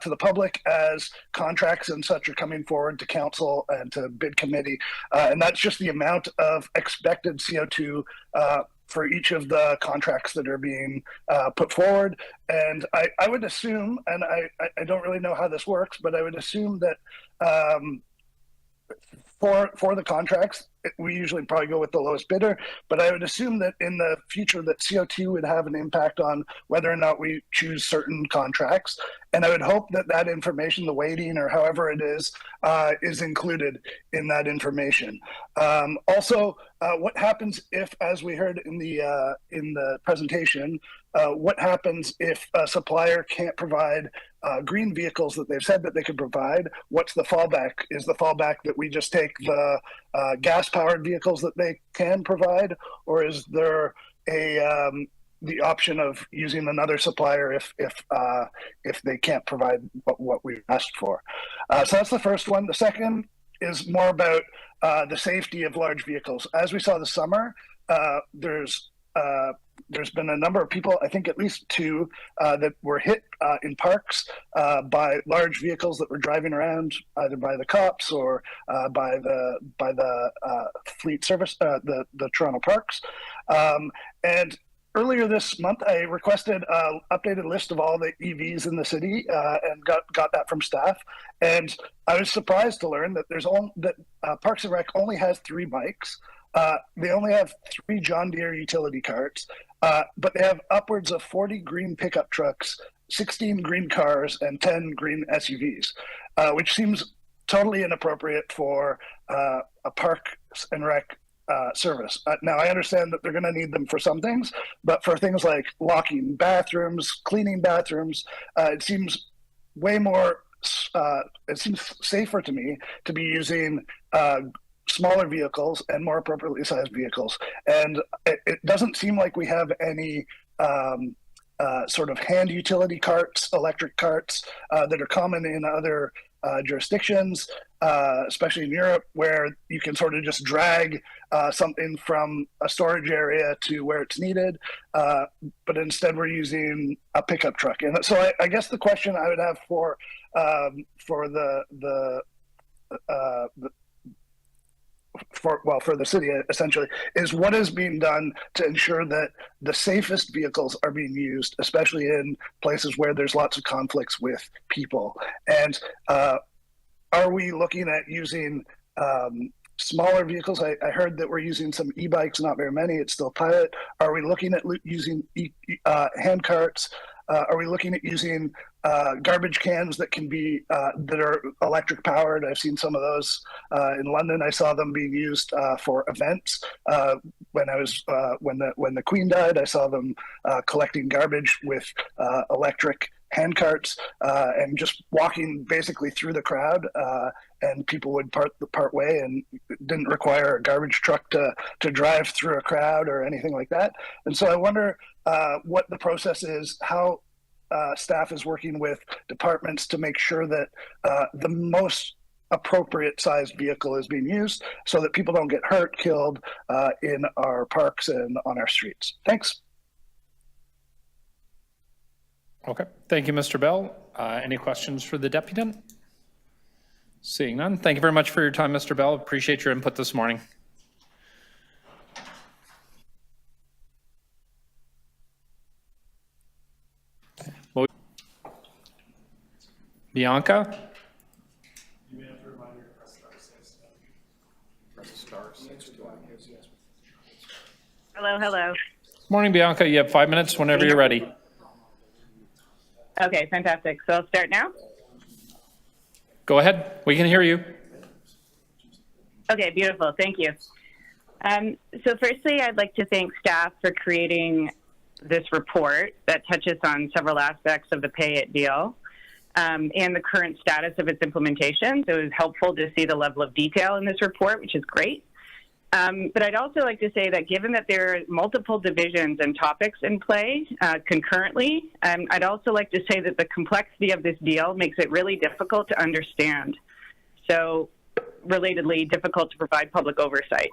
to the public as contracts and such are coming forward to council and to bid committee. And that's just the amount of expected CO2 for each of the contracts that are being put forward. And I would assume, and I don't really know how this works, but I would assume that for the contracts, we usually probably go with the lowest bidder, but I would assume that in the future that CO2 would have an impact on whether or not we choose certain contracts. And I would hope that that information, the weighting or however it is included in that information. Also, what happens if, as we heard in the presentation, what happens if a supplier can't provide green vehicles that they've said that they could provide? What's the fallback? Is the fallback that we just take the gas-powered vehicles that they can provide, or is there the option of using another supplier if they can't provide what we asked for? So that's the first one. The second is more about the safety of large vehicles. As we saw this summer, there's been a number of people, I think at least two, that were hit in parks by large vehicles that were driving around, either by the cops or by the fleet service, the Toronto parks. And earlier this month, I requested an updated list of all the EVs in the city and got that from staff. And I was surprised to learn that Parks and Rec only has 3 bikes. They only have 3 John Deere utility carts, but they have upwards of 40 green pickup trucks, 16 green cars, and 10 green SUVs, which seems totally inappropriate for a Parks and Rec service. Now, I understand that they're going to need them for some things, but for things like locking bathrooms, cleaning bathrooms, it seems way more, it seems safer to me to be using smaller vehicles and more appropriately sized vehicles. And it doesn't seem like we have any sort of hand utility carts, electric carts that are common in other jurisdictions, especially in Europe, where you can sort of just drag something from a storage area to where it's needed. But instead we're using a pickup truck. And so I guess the question I would have for the city essentially is what is being done to ensure that the safest vehicles are being used, especially in places where there's lots of conflicts with people. And are we looking at using smaller vehicles? I heard that we're using some e-bikes, not very many, it's still pilot. Are we looking at using hand carts? Are we looking at using garbage cans that can be that are electric powered. I've seen some of those in London. I saw them being used for events. When I was when the Queen died, I saw them collecting garbage with electric hand carts and just walking basically through the crowd. And people would part way, and it didn't require a garbage truck to drive through a crowd or anything like that. And so I wonder what the process is, how staff is working with departments to make sure that the most appropriate sized vehicle is being used so that people don't get hurt, killed in our parks and on our streets. Thanks. Okay, thank you, Mr. Bell. Any questions for the deputant? Seeing none, thank you very much for your time, Mr. Bell. Appreciate your input this morning. Bianca? Hello, hello. Morning, Bianca. You have 5 minutes whenever you're ready. Okay, fantastic. So I'll start now. Go ahead. We can hear you. Okay, beautiful. Thank you. So firstly, I'd like to thank staff for creating this report that touches on several aspects of the Pay It deal and the current status of its implementation. So it was helpful to see the level of detail in this report, which is great. But I'd also like to say that given that there are multiple divisions and topics in play concurrently, I'd also like to say that the complexity of this deal makes it really difficult to understand. So relatedly, difficult to provide public oversight.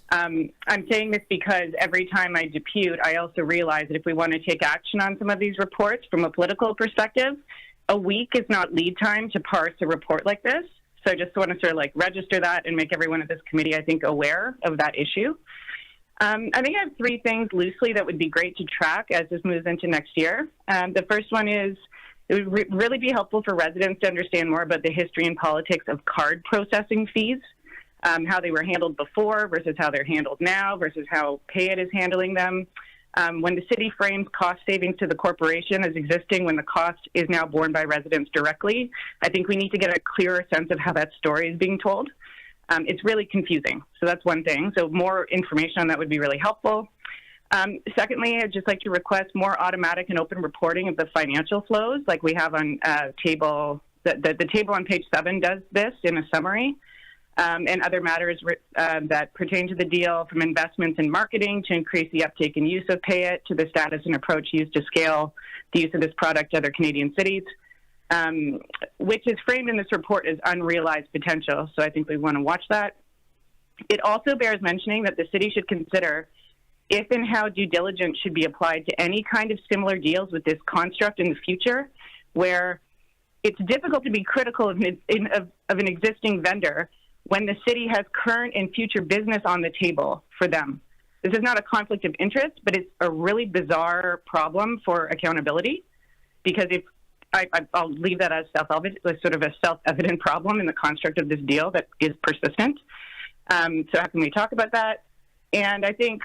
I'm saying this because every time I depute, I also realize that if we want to take action on some of these reports from a political perspective, a week is not lead time to parse a report like this. So I just want to sort of like register that and make everyone at this committee, I think, aware of that issue. I think I have 3 things loosely that would be great to track as this moves into next year. The first one is it would really be helpful for residents to understand more about the history and politics of card processing fees, how they were handled before versus how they're handled now versus how Pay It is handling them. When the city frames cost savings to the corporation as existing when the cost is now borne by residents directly, I think we need to get a clearer sense of how that story is being told. It's really confusing. So that's one thing. So more information on that would be really helpful. Secondly, I'd just like to request more automatic and open reporting of the financial flows like we have on table, the table on page 7 does this in a summary. And other matters that pertain to the deal, from investments in marketing to increase the uptake and use of Pay It, to the status and approach used to scale the use of this product to other Canadian cities, which is framed in this report as unrealized potential. So I think we want to watch that. It also bears mentioning that the city should consider if and how due diligence should be applied to any kind of similar deals with this construct in the future, where it's difficult to be critical of an existing vendor when the city has current and future business on the table for them. This is not a conflict of interest, but it's a really bizarre problem for accountability, because if I'll leave that as sort of a self-evident problem in the construct of this deal that is persistent. So how can we talk about that? And I think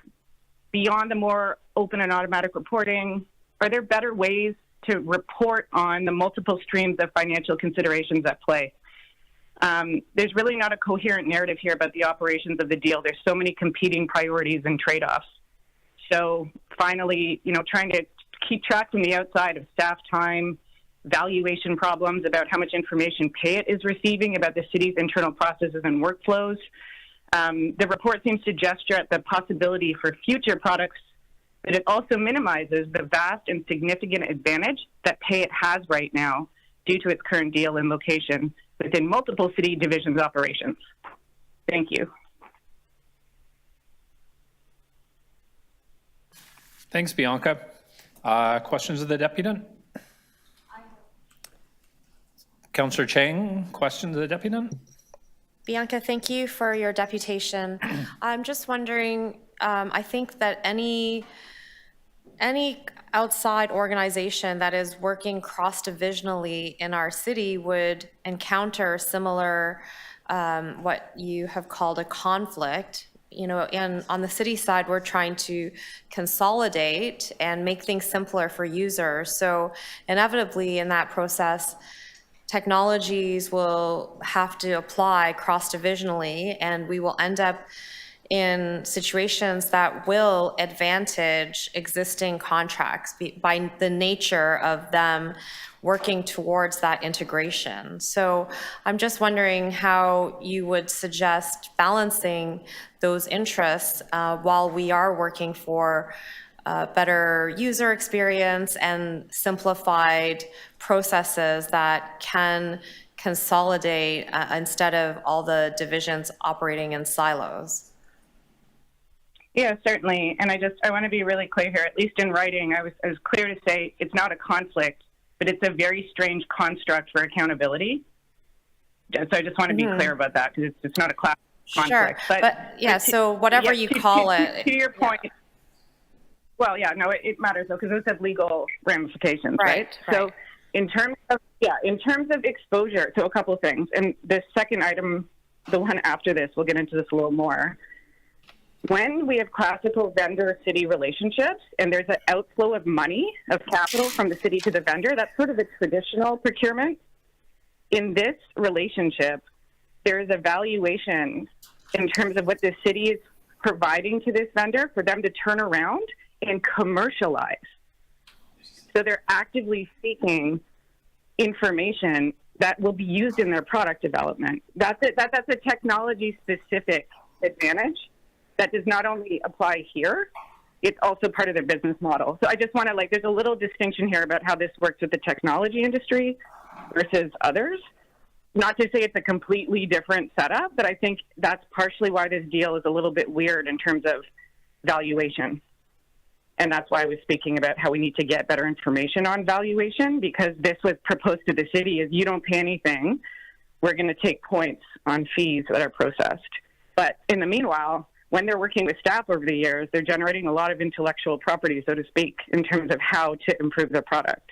beyond the more open and automatic reporting, are there better ways to report on the multiple streams of financial considerations at play? There's really not a coherent narrative here about the operations of the deal. There's so many competing priorities and trade-offs. So finally, trying to keep track from the outside of staff time, valuation problems about how much information Pay It is receiving about the city's internal processes and workflows. The report seems to gesture at the possibility for future products, but it also minimizes the vast and significant advantage that Pay It has right now due to its current deal and location within multiple city divisions operations. Thank you. Thanks, Bianca. Questions of the deputant? Councillor Chang, questions of the deputant? Bianca, thank you for your deputation. I'm just wondering, I think that any outside organization that is working cross-divisionally in our city would encounter similar, what you have called a conflict and on the city side, we're trying to consolidate and make things simpler for users. So inevitably in that process, technologies will have to apply cross-divisionally, and we will end up in situations that will advantage existing contracts by the nature of them working towards that integration. So I'm just wondering how you would suggest balancing those interests while we are working for better user experience and simplified processes that can consolidate instead of all the divisions operating in silos. Yeah, certainly. And I want to be really clear here, at least in writing, I was clear to say it's not a conflict, but it's a very strange construct for accountability. So I just want to be clear about that, because it's not a class conflict. Sure, but yeah, so whatever you call it. To your point, well, yeah, no, it matters though, because those have legal ramifications, right? So in terms of exposure, so a couple of things. And the second item, the one after this, we'll get into this a little more. When we have classical vendor-city relationships and there's an outflow of money, of capital from the city to the vendor, that's sort of a traditional procurement. In this relationship, there is a valuation in terms of what the city is providing to this vendor for them to turn around and commercialize. So they're actively seeking information that will be used in their product development. That's a technology-specific advantage that does not only apply here, it's also part of their business model. So I just want to, there's a little distinction here about how this works with the technology industry versus others. Not to say it's a completely different setup, but I think that's partially why this deal is a little bit weird in terms of valuation. And that's why I was speaking about how we need to get better information on valuation, because this was proposed to the city as you don't pay anything, we're going to take points on fees that are processed. But in the meanwhile, when they're working with staff over the years, they're generating a lot of intellectual property, so to speak, in terms of how to improve their product.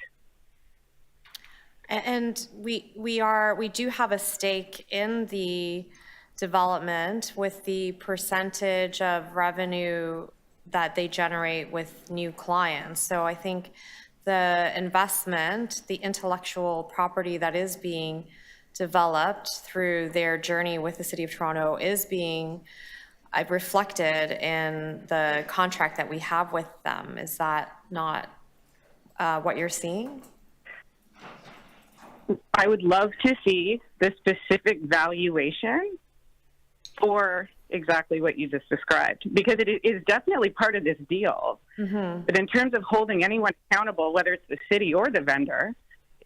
And we do have a stake in the development with the percentage of revenue that they generate with new clients. So I think the investment, the intellectual property that is being developed through their journey with the City of Toronto is being reflected in the contract that we have with them. Is that not what you're seeing? I would love to see the specific valuation for exactly what you just described, because it is definitely part of this deal. Mm-hmm. But in terms of holding anyone accountable, whether it's the city or the vendor,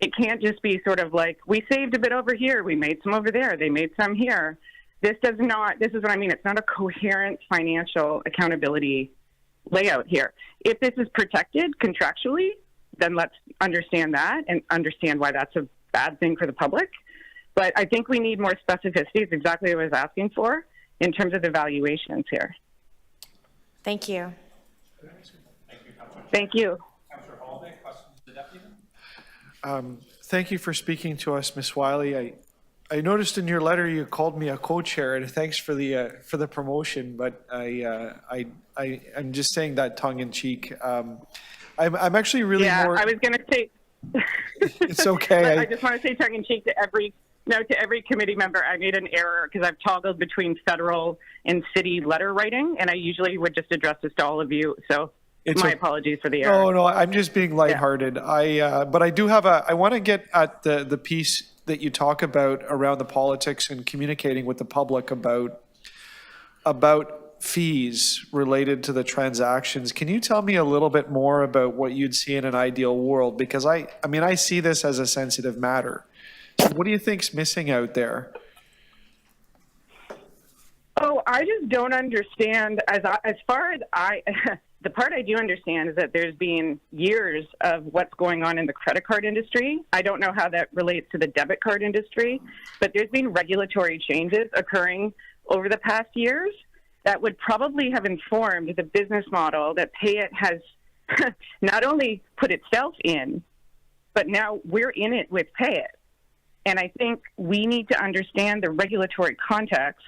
it can't just be sort of like, we saved a bit over here, we made some over there, they made some here. This is what I mean, it's not a coherent financial accountability layout here. If this is protected contractually, then let's understand that and understand why that's a bad thing for the public. But I think we need more specificity. It's exactly what I was asking for in terms of the valuations here. Thank you. Thank you. Councillor Holiday, questions to the deputy? Thank you for speaking to us, Ms. Wiley. I noticed in your letter you called me a co-chair, and thanks for the promotion. But I'm just saying that tongue in cheek. I'm actually really more. I was going to say. It's okay. I just want to say tongue in cheek to every committee member. I made an error because I've toggled between federal and city letter writing, and I usually would just address this to all of you. So my apologies for the error. No, I'm just being lighthearted. Yeah. But I do have I want to get at the piece that you talk about around the politics and communicating with the public about fees related to the transactions. Can you tell me a little bit more about what you'd see in an ideal world? Because I see this as a sensitive matter. So what do you think's missing out there? Oh, I just don't understand. As far as the part I do understand is that there's been years of what's going on in the credit card industry. I don't know how that relates to the debit card industry, but there's been regulatory changes occurring over the past years that would probably have informed the business model that Payit has not only put itself in, but now we're in it with Payit. And I think we need to understand the regulatory context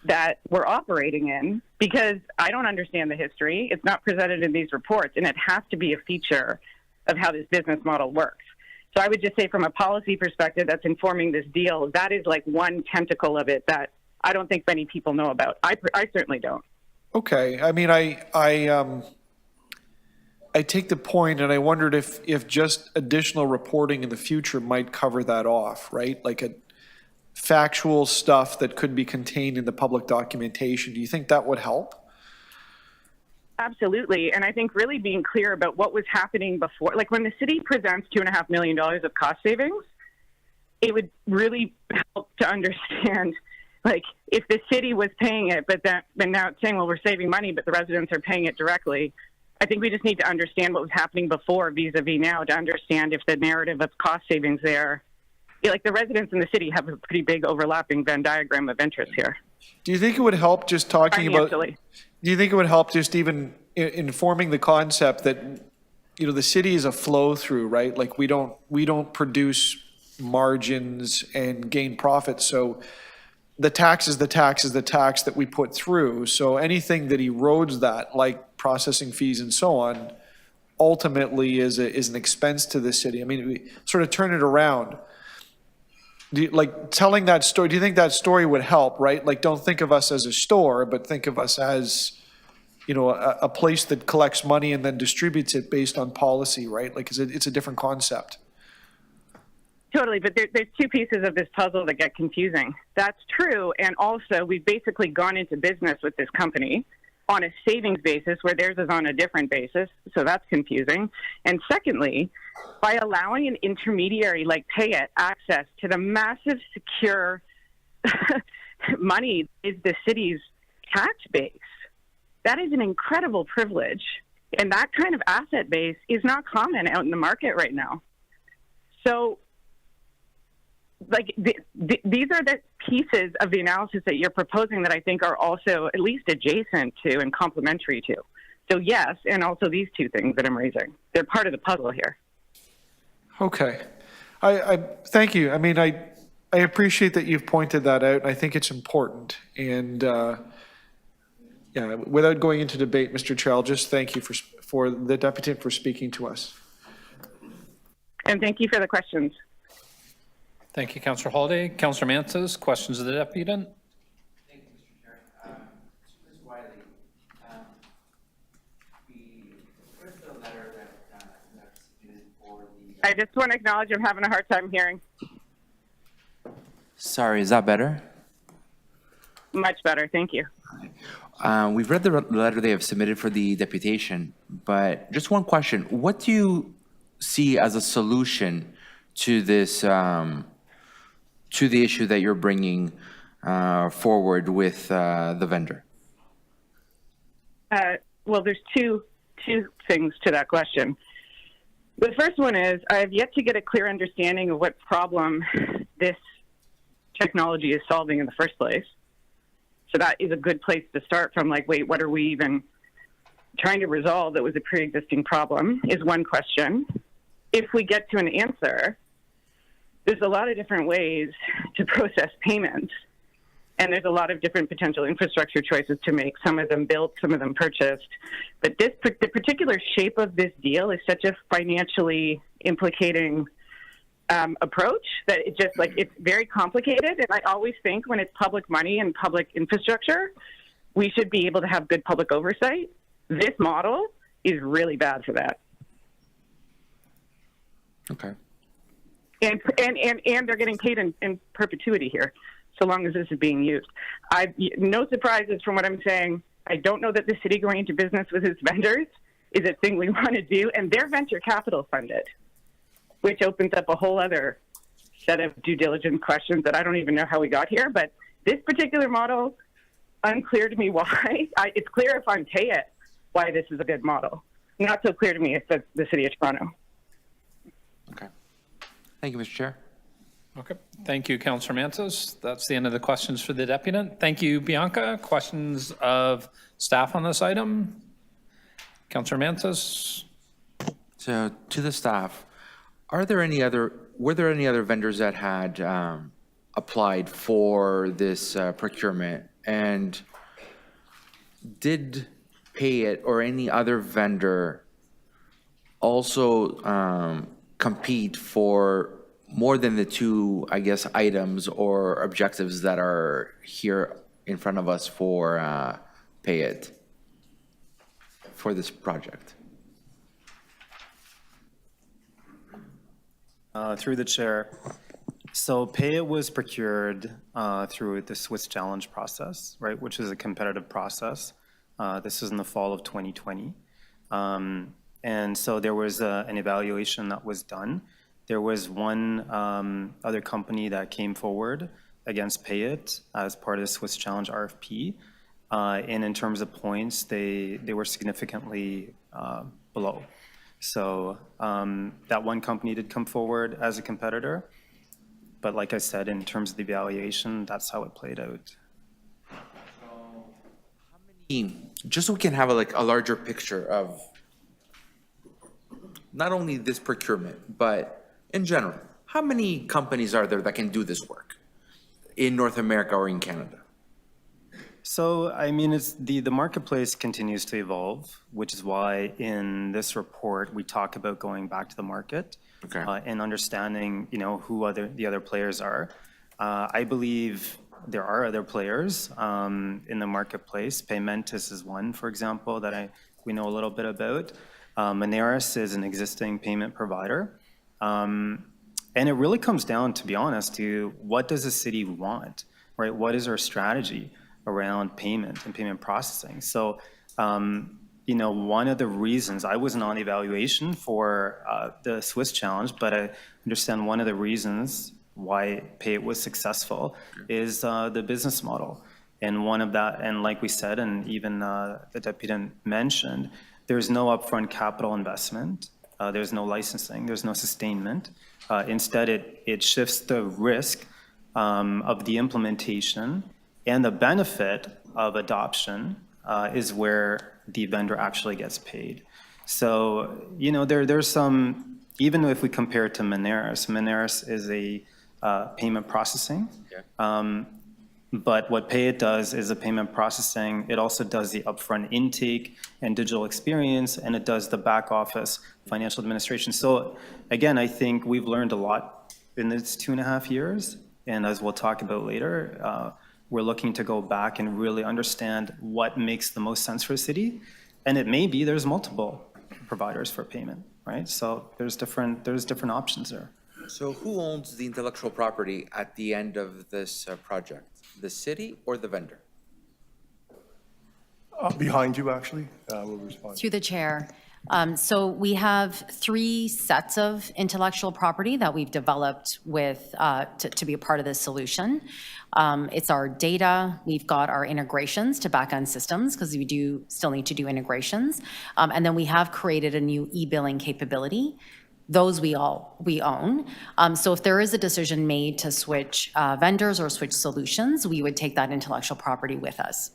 that we're operating in, because I don't understand the history. It's not presented in these reports, and it has to be a feature of how this business model works. So I would just say from a policy perspective that's informing this deal, that is like one tentacle of it that I don't think many people know about. I certainly don't. Okay, I mean, I take the point, and I wondered if just additional reporting in the future might cover that off, right? Like a factual stuff that could be contained in the public documentation. Do you think that would help? Absolutely. And I think really being clear about what was happening before, like when the city presents $2.5 million of cost savings, it would really help to understand, like, if the city was paying it, but now it's saying, well, we're saving money, but the residents are paying it directly. I think we just need to understand what was happening before vis-a-vis now to understand if the narrative of cost savings there, like the residents in the city have a pretty big overlapping Venn diagram of interest here. Do you think it would help just talking about, Financially. do you think it would help just even informing the concept that, you know, the city is a flow through, right? Like we don't produce margins and gain profits. So the tax is the tax is the tax that we put through. So anything that erodes that, like processing fees and so on, ultimately is an expense to the city. I mean, we sort of turn it around. Do you, like telling that story, do you think that story would help, right? Like, don't think of us as a store, but think of us as, you know, a place that collects money and then distributes it based on policy, right? Like, it's a different concept. Totally, but there's two pieces of this puzzle that get confusing. That's true, and also we've basically gone into business with this company on a savings basis where theirs is on a different basis, so that's confusing. And secondly, by allowing an intermediary like Payet access to the massive secure money is the city's tax base, that is an incredible privilege. And that kind of asset base is not common out in the market right now. So, like, these are the pieces of the analysis that you're proposing that I think are also at least adjacent to and complementary to. So yes, and also these two things that I'm raising. They're part of the puzzle here. Okay. I thank you. I mean, I appreciate that you've pointed that out. I think it's important. And yeah, without going into debate, Mr. Chair, I'll just thank you for the deputy for speaking to us. And thank you for the questions. Thank you, Councillor Holiday. Councillor Mantas, questions of the deputy? Thank you, Mr. Chair. Ms. Wiley, where's the letter that's submitted for the... I just want to acknowledge I'm having a hard time hearing. Sorry, is that better? Much better, thank you. We've read the letter they have submitted for the deputation, but just one question. What do you see as a solution to this, to the issue that you're bringing forward with the vendor? Well, there's two things to that question. The first one is I have yet to get a clear understanding of what problem this technology is solving in the first place. So that is a good place to start from, like, wait, what are we even trying to resolve that was a pre-existing problem is one question. If we get to an answer, there's a lot of different ways to process payments, and there's a lot of different potential infrastructure choices to make, some of them built, some of them purchased. But the particular shape of this deal is such a financially implicating approach that it just, like, it's very complicated. And I always think when it's public money and public infrastructure, we should be able to have good public oversight. This model is really bad for that. Okay. And they're getting paid in perpetuity here, so long as this is being used. No surprises from what I'm saying. I don't know that the city going into business with its vendors is a thing we want to do, and they're venture capital funded, which opens up a whole other set of due diligence questions that I don't even know how we got here. But this particular model, unclear to me why. It's clear if I'm Payet why this is a good model. Not so clear to me if it's the city of Toronto. Okay. Thank you, Mr. Chair. Okay. Thank you, Councillor Mantas. That's the end of the questions for the deputy. Thank you, Bianca. Questions of staff on this item? Councillor Mantas? So to the staff, were there any other vendors that had applied for this procurement And did Pay It or any other vendor also compete for more than the two, I guess, items or objectives that are here in front of us for Pay It for this project? Through the chair. So Pay It was procured through the Swiss Challenge process, right, which is a competitive process. This is in the fall of 2020. And so there was an evaluation that was done. There was one other company that came forward against Pay It as part of the Swiss Challenge RFP. And in terms of points, they were significantly below. So that one company did come forward as a competitor. But like I said, in terms of the evaluation, that's how it played out. Just so we can have a larger picture of not only this procurement, but in general, how many companies are there that can do this work in North America or in Canada? So, I mean, it's the marketplace continues to evolve, which is why in this report, we talk about going back to the market. Okay. And understanding, who the other players are. I believe there are other players in the marketplace. Paymentus is one, for example, that we know a little bit about. Moneris is an existing payment provider. And it really comes down, to be honest, to what does the city want, right? What is our strategy around payment and payment processing? So, one of the reasons, I wasn't on evaluation for the Swiss Challenge, but I understand one of the reasons why Pay It was successful is the business model. And one of that, and like we said, and even the deputy mentioned, there's no upfront capital investment. There's no licensing. There's no sustainment. Instead, it shifts the risk of the implementation, and the benefit of adoption is where the vendor actually gets paid. So, there's some, even if we compare it to Moneris is a payment processing. Yeah. But what Pay It does is a payment processing. It also does the upfront intake and digital experience, and it does the back office financial administration. So again, I think we've learned a lot in this 2.5 years. And as we'll talk about later, we're looking to go back and really understand what makes the most sense for the city. And it may be there's multiple providers for payment, right? So there's different options there. So who owns the intellectual property at the end of this project? The city or the vendor? Behind you, actually, will respond. Through the chair. So we have 3 sets of intellectual property that we've developed with to be a part of this solution. It's our data. We've got our integrations to back-end systems because we do still need to do integrations. And then we have created a new e-billing capability. Those we own. So if there is a decision made to switch vendors or switch solutions, we would take that intellectual property with us.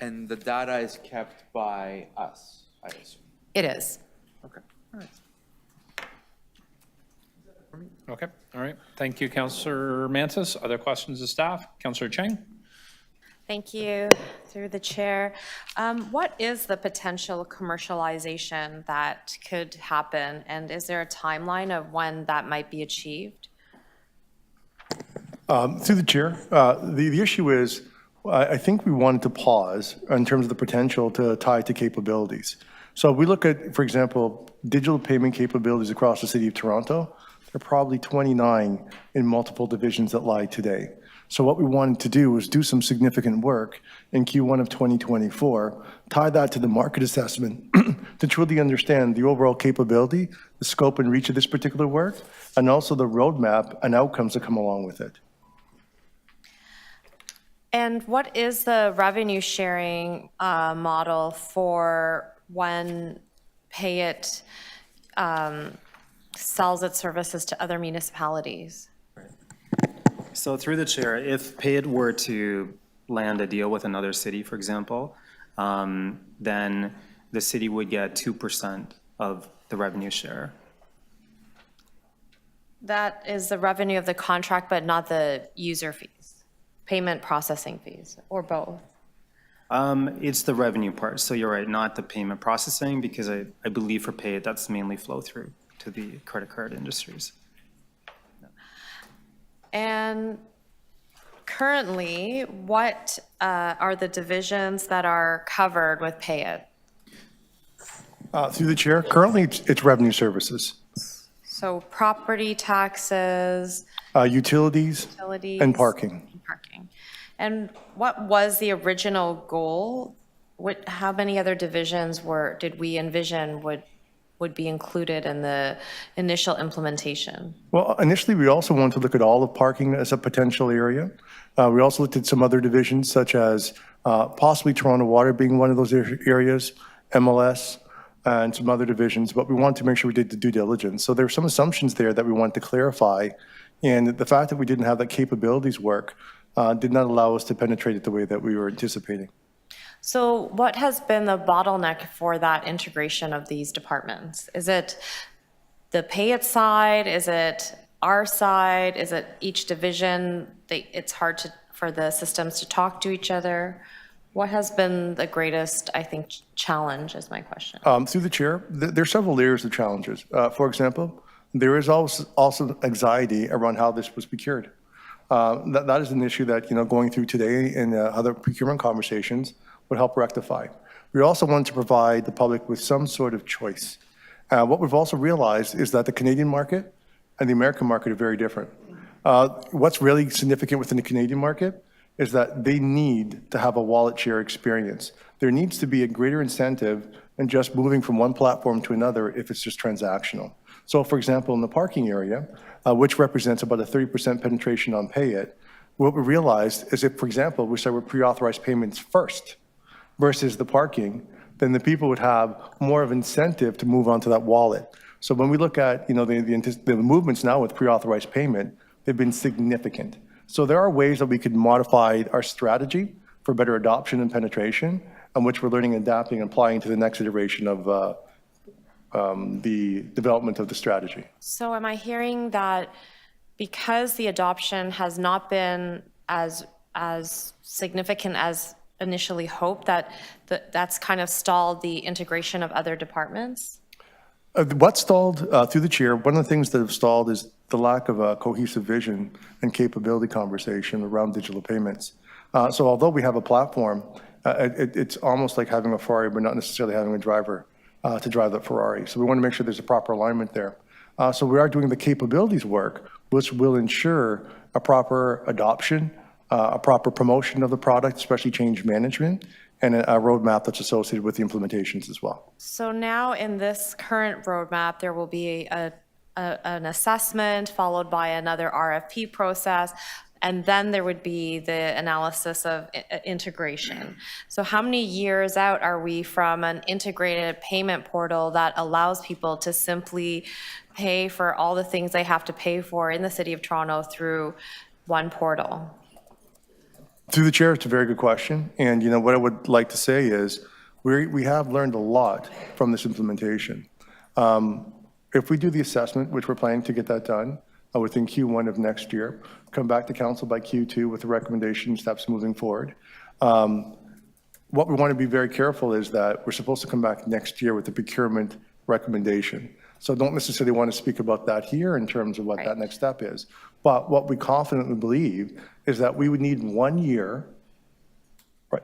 And the data is kept by us, I assume. It is. Okay, all right. Okay, all right. Thank you, Councillor Mantis. Other questions of staff? Councillor Cheng? Thank you, through the chair. What is the potential commercialization that could happen, and is there a timeline of when that might be achieved? Through the chair, the issue is, I think we wanted to pause in terms of the potential to tie to capabilities. So we look at, for example, digital payment capabilities across the city of Toronto. There are probably 29 in multiple divisions that lie today. So what we wanted to do was do some significant work in Q1 of 2024, tie that to the market assessment to truly understand the overall capability, the scope and reach of this particular work, and also the roadmap and outcomes that come along with it. And what is the revenue sharing model for when Pay It sells its services to other municipalities? So through the chair, if Pay It were to land a deal with another city, for example, then the city would get 2% of the revenue share. That is the revenue of the contract, but not the user fees. payment processing fees, or both? It's the revenue part, so you're right, not the payment processing, because I believe for Pay It, that's mainly flow through to the credit card industries. And currently, what are the divisions that are covered with Pay It? Through the chair, currently it's revenue services, So property taxes, utilities, utilities. and parking. Parking. And what was the original goal? How many other divisions did we envision would be included in the initial implementation? Well, initially, we also wanted to look at all of parking as a potential area. We also looked at some other divisions, such as possibly Toronto Water being one of those areas, MLS, and some other divisions, but we wanted to make sure we did the due diligence. So there were some assumptions there that we wanted to clarify, and the fact that we didn't have that capabilities work did not allow us to penetrate it the way that we were anticipating. So what has been the bottleneck for that integration of these departments? Is it the Pay It side? Is it our side? Is it each division? It's hard for the systems to talk to each other. What has been the greatest, I think, challenge is my question. Through the chair, there are several layers of challenges. For example, there is also anxiety around how this was procured. That is an issue that, going through today in other procurement conversations would help rectify. We also want to provide the public with some sort of choice. What we've also realized is that the Canadian market and the American market are very different. What's really significant within the Canadian market is that they need to have a wallet share experience. There needs to be a greater incentive than just moving from one platform to another if it's just transactional. So for example, in the parking area, which represents about a 30% penetration on Pay It, what we realized is if, for example, we start with pre-authorized payments first versus the parking, then the people would have more of incentive to move on to that wallet. So when we look at the movements now with pre-authorized payment, they've been significant. So there are ways that we could modify our strategy for better adoption and penetration, on which we're learning, adapting, and applying to the next iteration of the development of the strategy. So am I hearing that because the adoption has not been as significant as initially hoped, that's kind of stalled the integration of other departments? What stalled, through the chair, one of the things that have stalled is the lack of a cohesive vision and capability conversation around digital payments. So although we have a platform, it's almost like having a Ferrari, but not necessarily having a driver to drive that Ferrari. So we want to make sure there's a proper alignment there. So we are doing the capabilities work, which will ensure a proper adoption, a proper promotion of the product, especially change management, and a roadmap that's associated with the implementations as well. So now in this current roadmap, there will be an assessment followed by another RFP process, and then there would be the analysis of integration. So how many years out are we from an integrated payment portal that allows people to simply pay for all the things they have to pay for in the City of Toronto through one portal? Through the chair, it's a very good question. And what I would like to say is we have learned a lot from this implementation. If we do the assessment, which we're planning to get that done within Q1 of next year, come back to council by Q2 with the recommendation steps moving forward. What we want to be very careful is that we're supposed to come back next year with the procurement recommendation. So don't necessarily want to speak about that here in terms of what that next step is. But what we confidently believe is that we would need 1 year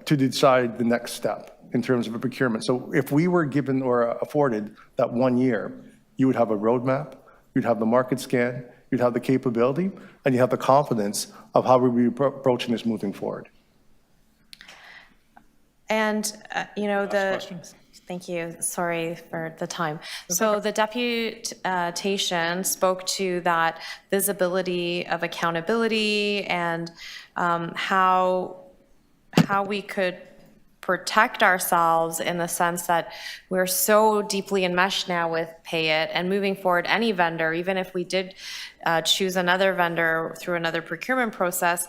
to decide the next step in terms of a procurement. So if we were given or afforded that 1 year, you would have a roadmap, you'd have the market scan, you'd have the capability, and you have the confidence of how we'll be approaching this moving forward. And, thank you, sorry for the time. So the deputation spoke to that visibility of accountability and how we could protect ourselves in the sense that we're so deeply enmeshed now with Pay It, and moving forward, any vendor, even if we did choose another vendor through another procurement process,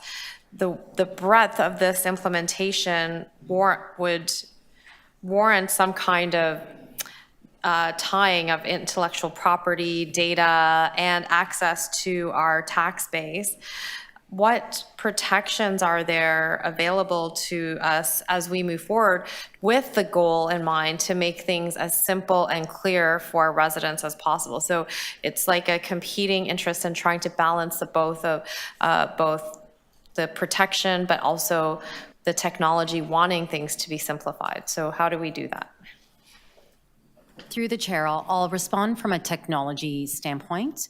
the breadth of this implementation would warrant some kind of tying of intellectual property, data, and access to our tax base. what protections are there available to us as we move forward with the goal in mind to make things as simple and clear for our residents as possible? So it's like a competing interest in trying to balance the both the protection, but also the technology wanting things to be simplified. So how do we do that? Through the chair, I'll respond from a technology standpoint.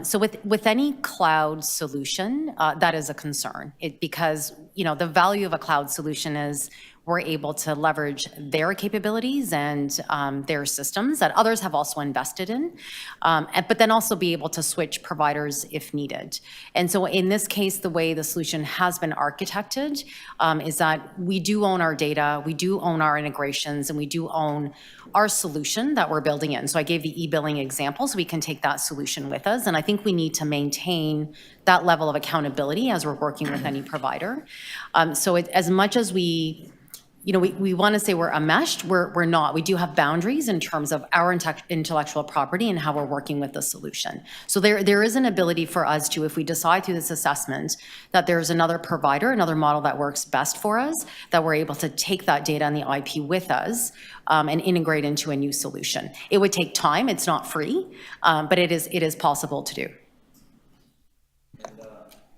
So with any cloud solution, that is a concern. Because, the value of a cloud solution is we're able to leverage their capabilities and their systems that others have also invested in, but then also be able to switch providers if needed. And so in this case, the way the solution has been architected is that we do own our data, we do own our integrations, and we do own our solution that we're building in. So I gave the e-billing example, so we can take that solution with us. And I think we need to maintain that level of accountability as we're working with any provider. So as much as we want to say we're enmeshed, we're not. We do have boundaries in terms of our intellectual property and how we're working with the solution. So there is an ability for us to, if we decide through this assessment that there's another provider, another model that works best for us, that we're able to take that data and the IP with us and integrate into a new solution. It would take time. It's not free, but it is possible to do.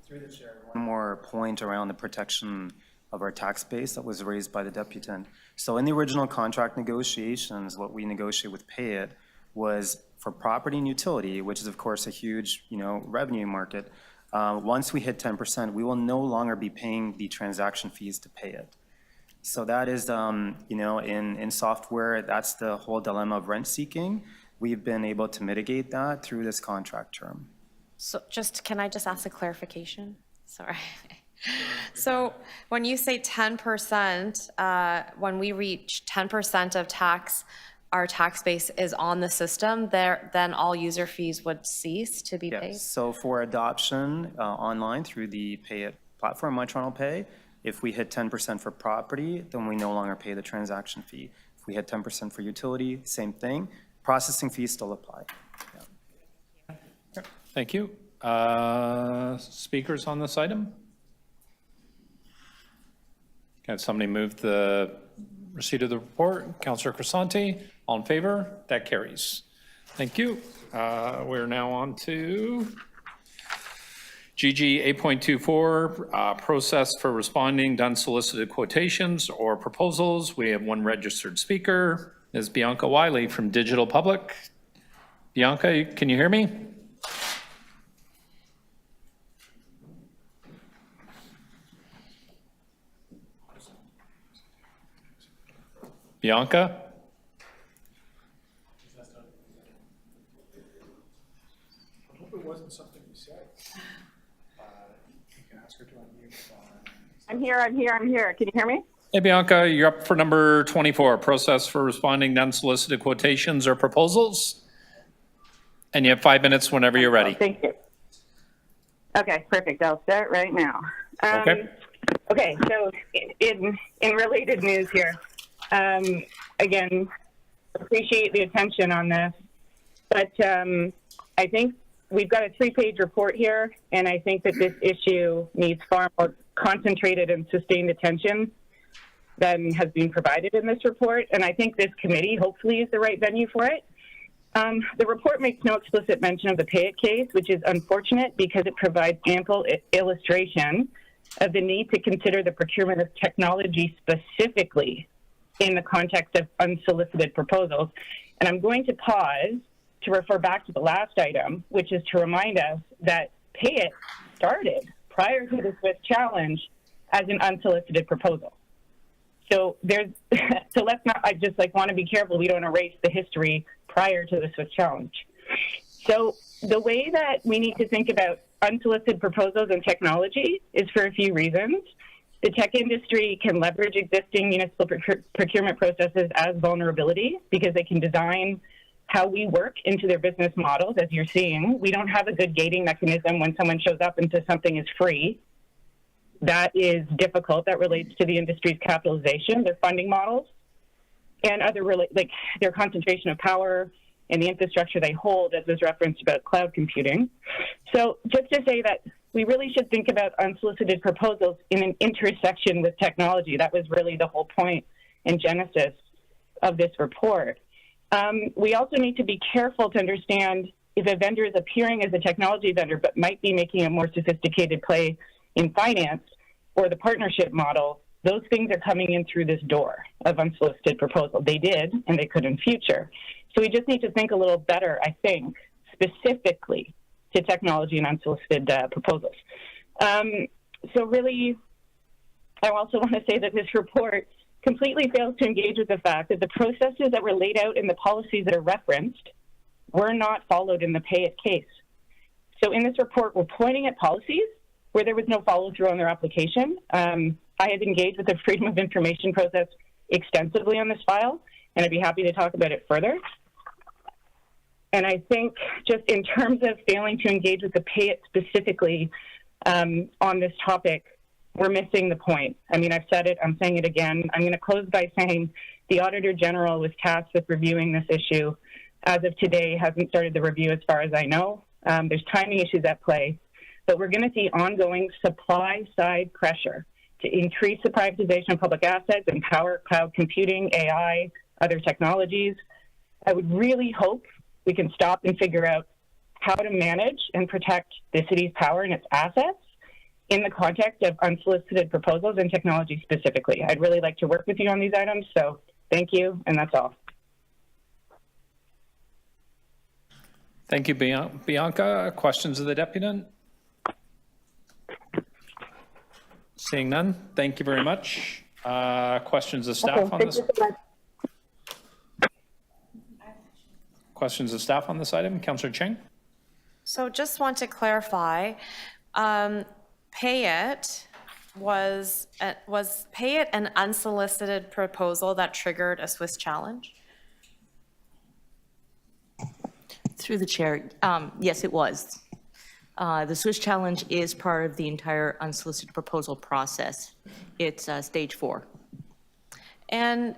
Through the chair, one more point around the protection of our tax base that was raised by the deputant. So in the original contract negotiations, what we negotiated with Payit was for property and utility, which is of course a huge, revenue market. Once we hit 10%, we will no longer be paying the transaction fees to Payit. So that is, in software, that's the whole dilemma of rent seeking. We've been able to mitigate that through this contract term. So can I just ask a clarification? Sorry. So when you say 10%, when we reach 10% of our tax base is on the system, then all user fees would cease to be paid? Yes. So for adoption online through the Payit platform, Montreal Pay, if we hit 10% for property, then we no longer pay the transaction fee. If we hit 10% for utility, same thing. Processing fees still apply. Yeah. Thank you. Speakers on this item? Can somebody move the receipt of the report? Councillor Crisanti, all in favor? That carries. Thank you. We're now on to GG 8.24, process for responding to unsolicited quotations or proposals. We have one registered speaker, Ms. Bianca Wiley from Digital Public. Bianca, can you hear me? Bianca? I hope it wasn't something you said. You can ask her to unmute. I'm here. Can you hear me? Hey, Bianca, you're up for number 24, process for responding to unsolicited quotations or proposals. And you have 5 minutes whenever you're ready. Thank you. Okay, perfect. I'll start right now. Okay, so in related news here, again, appreciate the attention on this, but I think we've got a 3-page report here, and I think that this issue needs far more concentrated and sustained attention than has been provided in this report, and I think this committee hopefully is the right venue for it. The report makes no explicit mention of the Payit case, which is unfortunate because it provides ample illustration of the need to consider the procurement of technology specifically in the context of unsolicited proposals. And I'm going to pause to refer back to the last item, which is to remind us that Payit started prior to the Swift challenge as an unsolicited proposal. So let's not, I just want to be careful we don't erase the history prior to the Swift challenge. So the way that we need to think about unsolicited proposals and technology is for a few reasons. The tech industry can leverage existing municipal procurement processes as vulnerability because they can design how we work into their business models. As you're seeing, we don't have a good gating mechanism when someone shows up and says something is free. That is difficult. That relates to the industry's capitalization, their funding models, and other their concentration of power and the infrastructure they hold, as was referenced about cloud computing. So just to say that we really should think about unsolicited proposals in an intersection with technology. That was really the whole point and genesis of this report. We also need to be careful to understand if a vendor is appearing as a technology vendor but might be making a more sophisticated play in finance or the partnership model, those things are coming in through this door of unsolicited proposal. They did, and they could in future. So we just need to think a little better, I think, specifically to technology and unsolicited proposals. So really, I also want to say that this report completely fails to engage with the fact that the processes that were laid out in the policies that are referenced were not followed in the pay it case. So in this report, we're pointing at policies where there was no follow through on their application. I had engaged with the Freedom of Information process extensively on this file, and I'd be happy to talk about it further. And I think just in terms of failing to engage with the pay it specifically on this topic, we're missing the point. I mean, I've said it, I'm saying it again. I'm going to close by saying the Auditor General was tasked with reviewing this issue. As of today, hasn't started the review as far as I know. There's timing issues at play, but we're going to see ongoing supply side pressure to increase the privatization of public assets, empower cloud computing, AI, other technologies. I would really hope we can stop and figure out how to manage and protect the city's power and its assets in the context of unsolicited proposals and technology specifically. I'd really like to work with you on these items, so thank you, and that's all. Thank you, Bianca. Questions of the deputant? Seeing none, thank you very much. Questions of staff on this? Questions of staff on this item? Councillor Cheng? So just want to clarify, pay it was pay it an unsolicited proposal that triggered a Swiss challenge? Through the chair, yes, it was. The Swiss challenge is part of the entire unsolicited proposal process. It's stage 4. And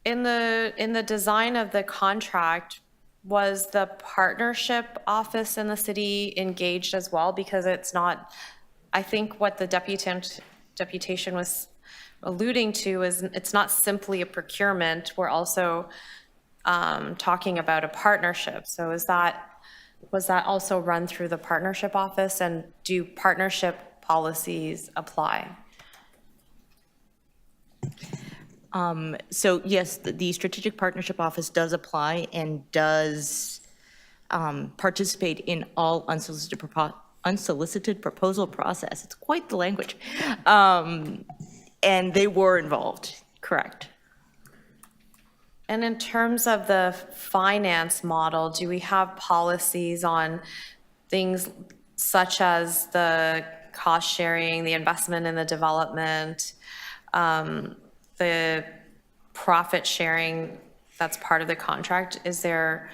in the design of the contract, was the partnership office in the city engaged as well? Because it's not, I think what the deputation was alluding to is it's not simply a procurement. We're also talking about a partnership. So was that also run through the partnership office, and do partnership policies apply? So yes, the Strategic Partnership Office does apply and does participate in all unsolicited proposal process. It's quite the language. And they were involved, correct. And in terms of the finance model, do we have policies on things such as the cost sharing, the investment in the development, the profit sharing that's part of the contract? Is there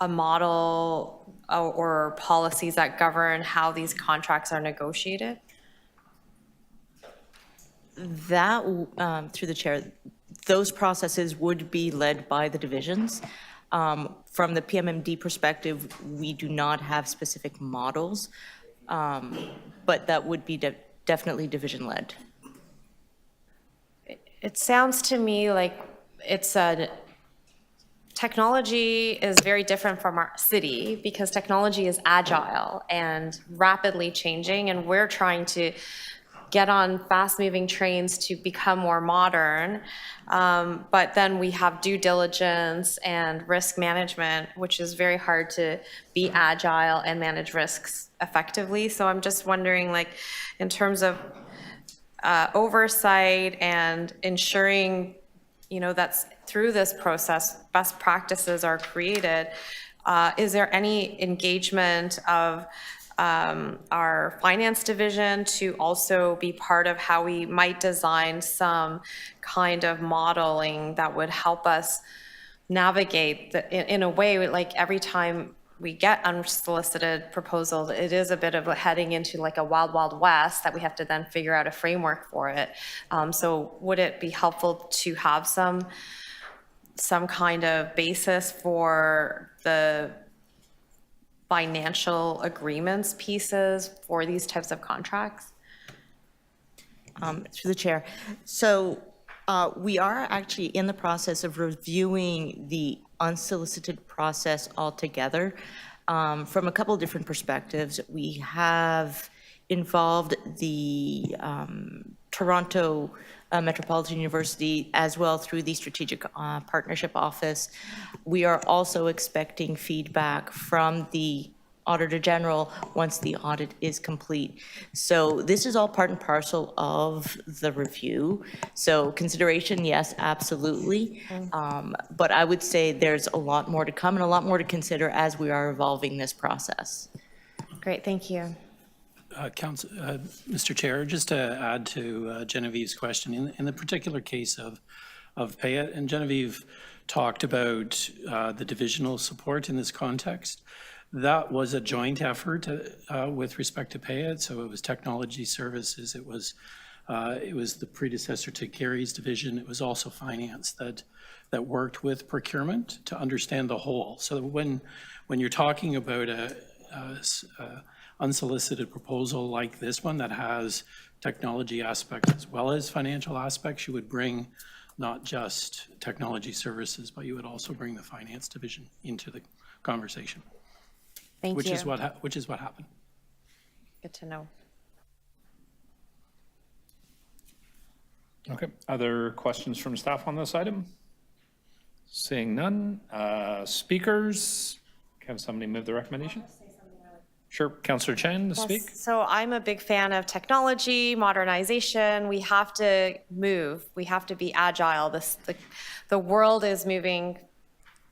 a model or policies that govern how these contracts are negotiated? That, through the chair, those processes would be led by the divisions. From the PMMD perspective, we do not have specific models, but that would be definitely division-led. It sounds to me like technology is very different from our city, because technology is agile and rapidly changing, and we're trying to get on fast-moving trains to become more modern. But then we have due diligence and risk management, which is very hard to be agile and manage risks effectively. So I'm just wondering, like, in terms of oversight and ensuring, that's through this process, best practices are created. Is there any engagement of our finance division to also be part of how we might design some kind of modeling that would help us navigate in a way, like every time we get unsolicited proposals, it is a bit of heading into like a wild, wild west that we have to then figure out a framework for it. So would it be helpful to have some kind of basis for the financial agreements pieces for these types of contracts? Through the chair. So we are actually in the process of reviewing the unsolicited process altogether from a couple of different perspectives. We have involved the Toronto Metropolitan University as well through the Strategic Partnership Office. We are also expecting feedback from the Auditor General once the audit is complete. So this is all part and parcel of the review. So consideration, yes, absolutely. But I would say there's a lot more to come and a lot more to consider as we are evolving this process. Great, thank you. Mr. Chair, just to add to Genevieve's question, in the particular case of Payette, and Genevieve talked about the divisional support in this context, that was a joint effort with respect to Payette. So it was technology services, it was the predecessor to Gary's division, it was also finance that worked with procurement to understand the whole. So when you're talking about a unsolicited proposal like this one that has technology aspects as well as financial aspects, you would bring not just technology services, but you would also bring the finance division into the conversation. Thank you. Which is what happened. Good to know. Okay, other questions from staff on this item? Seeing none. Speakers, can somebody move the recommendation? Sure, Councillor Chen to speak. So I'm a big fan of technology, modernization. We have to move. We have to be agile. The world is moving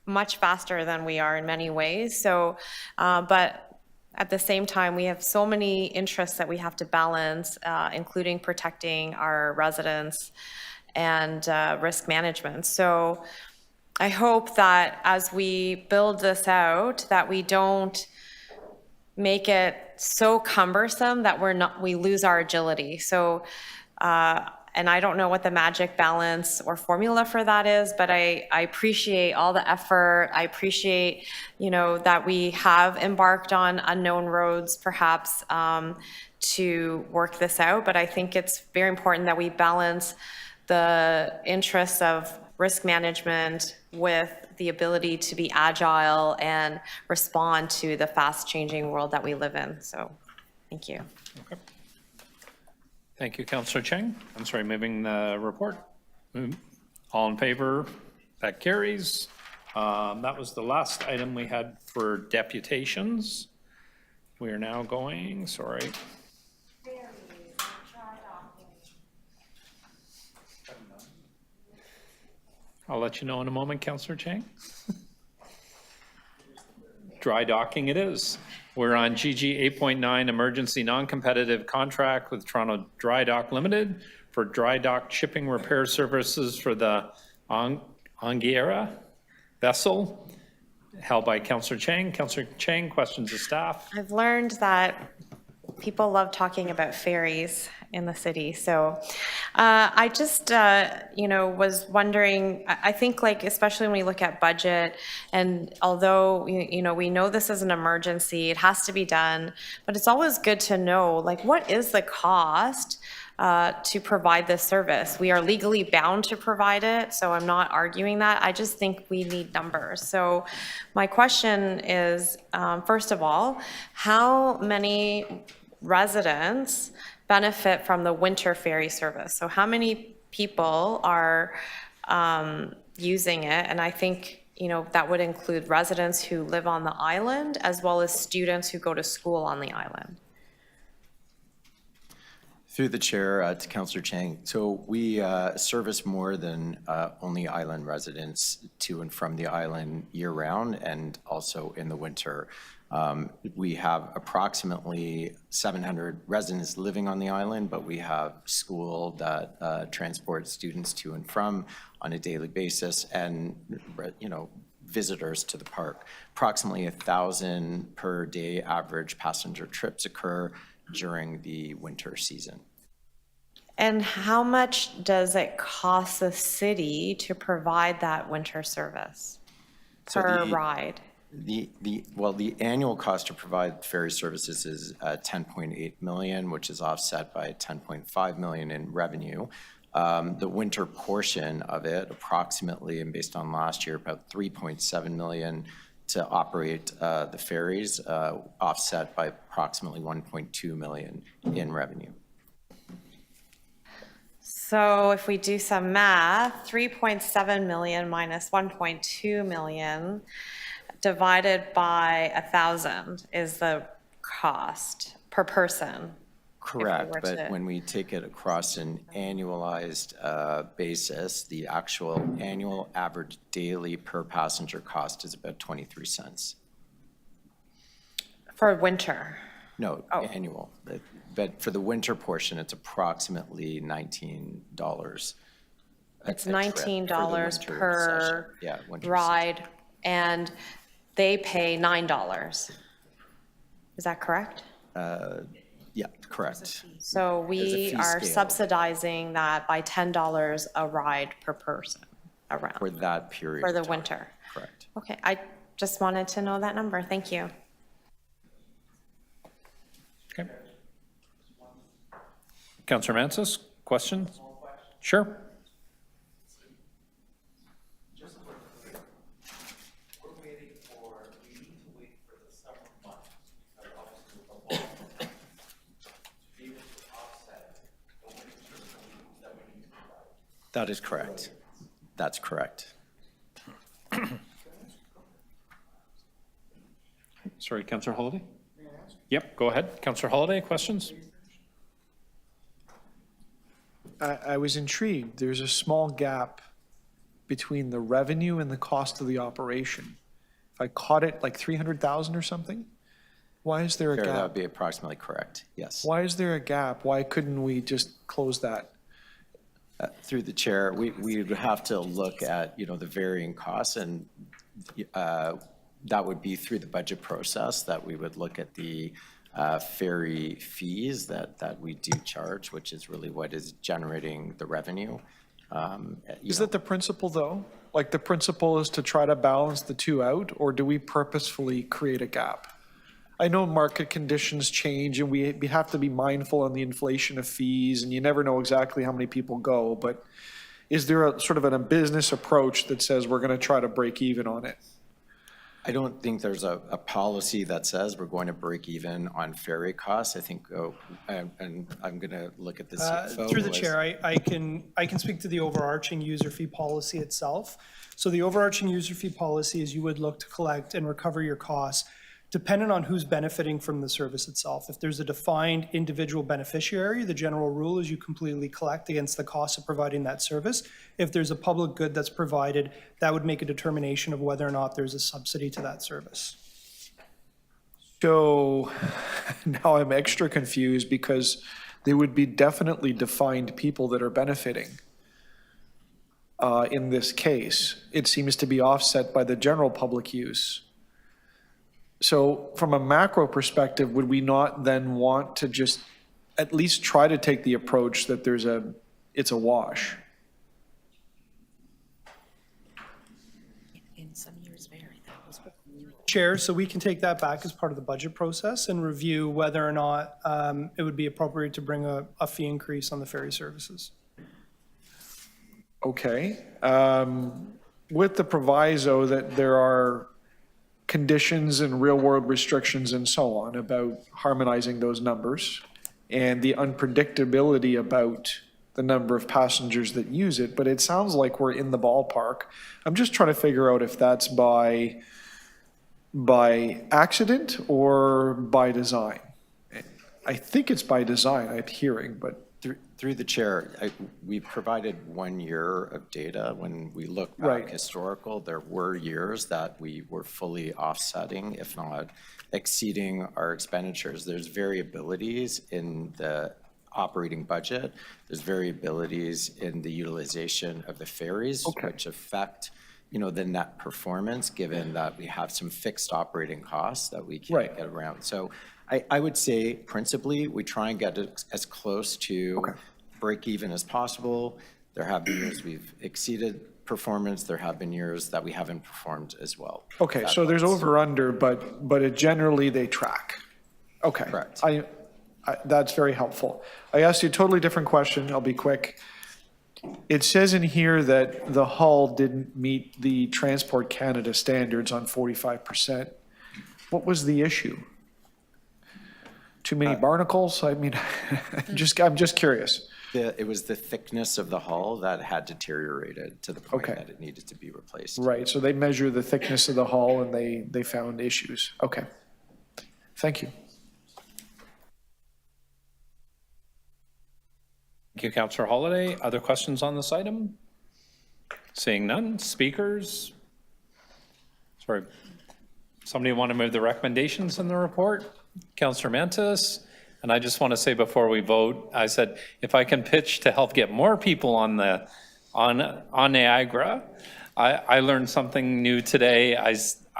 much faster than we are in many ways. So, but at the same time, we have so many interests that we have to balance, including protecting our residents and risk management. So I hope that as we build this out, that we don't make it so cumbersome that we lose our agility. So, and I don't know what the magic balance or formula for that is, but I appreciate all the effort. I appreciate, that we have embarked on unknown roads, perhaps, to work this out. But I think it's very important that we balance the interests of risk management with the ability to be agile and respond to the fast-changing world that we live in. So, thank you. Okay. Thank you, Councillor Cheng. I'm sorry, moving the report. All in favor? That carries. That was the last item we had for deputations. We are now going, sorry. I'll let you know in a moment, Councillor Cheng. Dry docking it is. We're on GG 8.9, emergency non-competitive contract with Toronto Dry Dock Limited for dry dock shipping repair services for the Anghiera vessel, held by Councillor Cheng. Councillor Cheng, questions of staff? I've learned that people love talking about ferries in the city. So I just, was wondering, I think especially when we look at budget, and although, we know this is an emergency, it has to be done, but it's always good to know, what is the cost to provide this service? We are legally bound to provide it, so I'm not arguing that. I just think we need numbers. So my question is, first of all, how many residents benefit from the winter ferry service? So how many people are using it? And I think, that would include residents who live on the island as well as students who go to school on the island. Through the chair to Councillor Cheng. So we service more than only island residents to and from the island year-round and also in the winter. We have approximately 700 residents living on the island, but we have school that transports students to and from on a daily basis, and visitors to the park. Approximately 1,000 per day average passenger trips occur during the winter season. And how much does it cost the city to provide that winter service per ride? The annual cost to provide ferry services is 10.8 million, which is offset by 10.5 million in revenue. The winter portion of it, approximately, and based on last year, about 3.7 million to operate the ferries, offset by approximately 1.2 million in revenue. So if we do some math, 3.7 million minus 1.2 million divided by 1,000 is the cost per person. Correct, but when we take it across an annualized basis, the actual annual average daily per passenger cost is about 23 cents. For winter? No, annual. But for the winter portion, it's approximately $19. It's $19 per winter ride, session. and they pay $9. Is that correct? Yeah, correct. So we are scale. subsidizing that by $10 a ride per person around. For that period. For the of time. winter. Correct. Okay, I just wanted to know that number. Thank you. Okay. Councillor Mansis, questions? Sure. That is correct. That's correct. Sorry, Councillor Holiday? Yep, go ahead. Councillor Holiday, questions? I was intrigued. There's a small gap between the revenue and the cost of the operation. If I caught it like 300,000 or something? Why is there a Sure, that gap? would be approximately correct, yes. Why is there a gap? Why couldn't we just close that? Through the chair, we would have to look at, the varying costs, and that would be through the budget process that we would look at the ferry fees that we do charge, which is really what is generating the revenue. Is that the principle, though? Like, the principle is to try to balance the two out, or do we purposefully create a gap? I know market conditions change, and we have to be mindful on the inflation of fees, and you never know exactly how many people go, but is there a sort of a business approach that says we're going to try to break even on it? I don't think there's a policy that says we're going to break even on ferry costs. I think, and I'm going to look at the CFO. Through the chair, I can speak to the overarching user fee policy itself. So the overarching user fee policy is you would look to collect and recover your costs dependent on who's benefiting from the service itself. If there's a defined individual beneficiary, the general rule is you completely collect against the cost of providing that service. If there's a public good that's provided, that would make a determination of whether or not there's a subsidy to that service. So now I'm extra confused because there would be definitely defined people that are benefiting. In this case, it seems to be offset by the general public use. So from a macro perspective, would we not then want to just at least try to take the approach that it's a wash? In some years vary. Chair, so we can take that back as part of the budget process and review whether or not it would be appropriate to bring a fee increase on the ferry services. Okay. With the proviso that there are conditions and real world restrictions and so on about harmonizing those numbers and the unpredictability about the number of passengers that use it, but it sounds like we're in the ballpark. I'm just trying to figure out if that's by accident or by design. I think it's by design, I'm hearing, but. Through the chair, we provided 1 year of data. When we look back historical, there were years that we were fully offsetting, if not exceeding our expenditures. There's variabilities in the operating budget. There's variabilities in the utilization of the ferries, which affect, the net performance, given that we have some fixed operating costs that we can't get around. So I would say principally, we try and get it as close to break even as possible. There have been years we've exceeded performance. There have been years that we haven't performed as well. Okay, so there's over, under, but it generally they track. Okay. Correct. That's very helpful. I asked you a totally different question. I'll be quick. It says in here that the hull didn't meet the Transport Canada standards on 45%. What was the issue? Too many barnacles? I mean, I'm just curious. It was the thickness of the hull that had deteriorated to the point that it needed to be replaced. Right, so they measure the thickness of the hull and they found issues. Okay. Thank you. Thank you, Councillor Holyday. Other questions on this item? Seeing none. Speakers? Sorry. Somebody want to move the recommendations in the report? Councillor Mantis? And I just want to say before we vote, I said, if I can pitch to help get more people on Niagara, I learned something new today.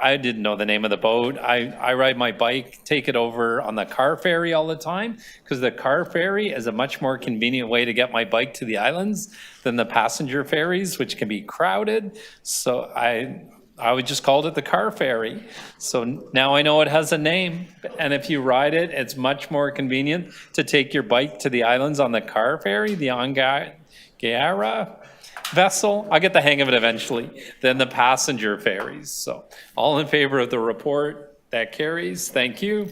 I didn't know the name of the boat. I ride my bike, take it over on the car ferry all the time, because the car ferry is a much more convenient way to get my bike to the islands than the passenger ferries, which can be crowded. So I would just call it the car ferry. So now I know it has a name, and if you ride it, it's much more convenient to take your bike to the islands on the car ferry, the Angara vessel. I'll get the hang of it eventually, than the passenger ferries. So all in favor of the report, that carries. Thank you.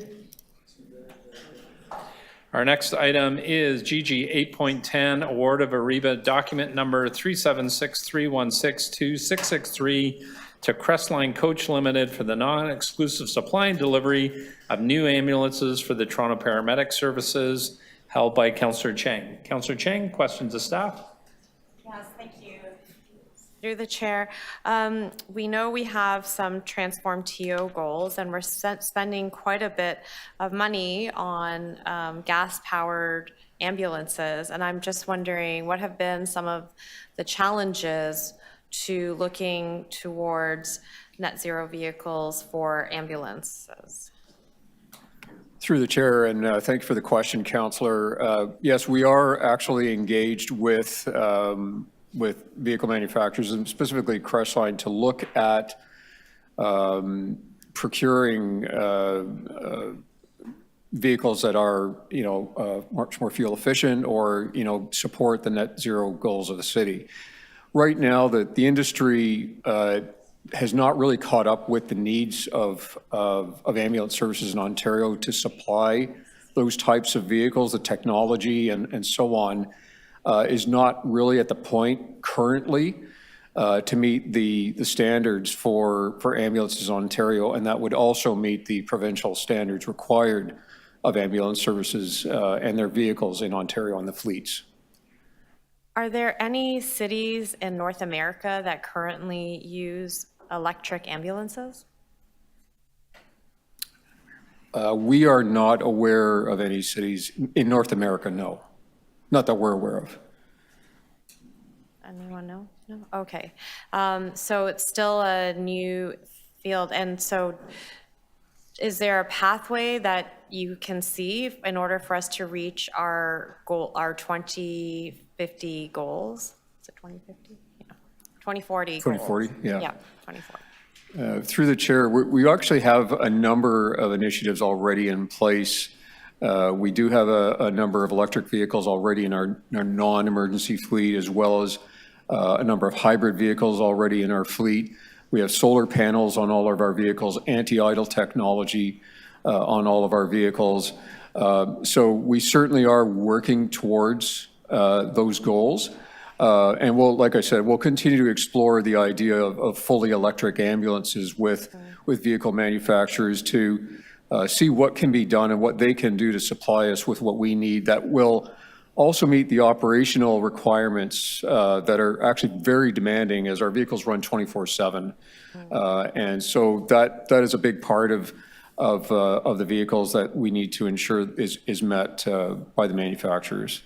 Our next item is GG 8.10, award of Ariba document number 37631626663 to Crestline Coach Limited for the non-exclusive supply and delivery of new ambulances for the Toronto Paramedic Services, held by Councillor Chang. Councillor Chang, questions of staff? Yes, thank you. Through the chair, we know we have some Transform TO goals, and we're spending quite a bit of money on gas-powered ambulances, and I'm just wondering what have been some of the challenges to looking towards net zero vehicles for ambulances? Through the chair, and thank you for the question, Councillor. Yes, we are actually engaged with vehicle manufacturers, and specifically Crestline, to look at procuring vehicles that are, much more fuel efficient, or, support the net zero goals of the city. Right now, the industry has not really caught up with the needs of ambulance services in Ontario to supply those types of vehicles. The technology and so on is not really at the point currently to meet the standards for ambulances in Ontario, and that would also meet the provincial standards required of ambulance services and their vehicles in Ontario on the fleets. Are there any cities in North America that currently use electric ambulances? We are not aware of any cities in North America, no. Not that we're aware of. Anyone know? No? Okay. So it's still a new field. And so is there a pathway that you can see in order for us to reach our goal, our 2050 goals? Is it 2050? Yeah. 2040 goals. 2040, yeah. Yeah, 2040. Through the chair, we actually have a number of initiatives already in place. We do have a number of electric vehicles already in our non-emergency fleet, as well as a number of hybrid vehicles already in our fleet. We have solar panels on all of our vehicles, anti-idle technology on all of our vehicles. So we certainly are working towards those goals. And we'll, like I said, we'll continue to explore the idea of fully electric ambulances with vehicle manufacturers to see what can be done and what they can do to supply us with what we need that will also meet the operational requirements that are actually very demanding, as our vehicles run 24/7. And so that is a big part of the vehicles that we need to ensure is met by the manufacturers.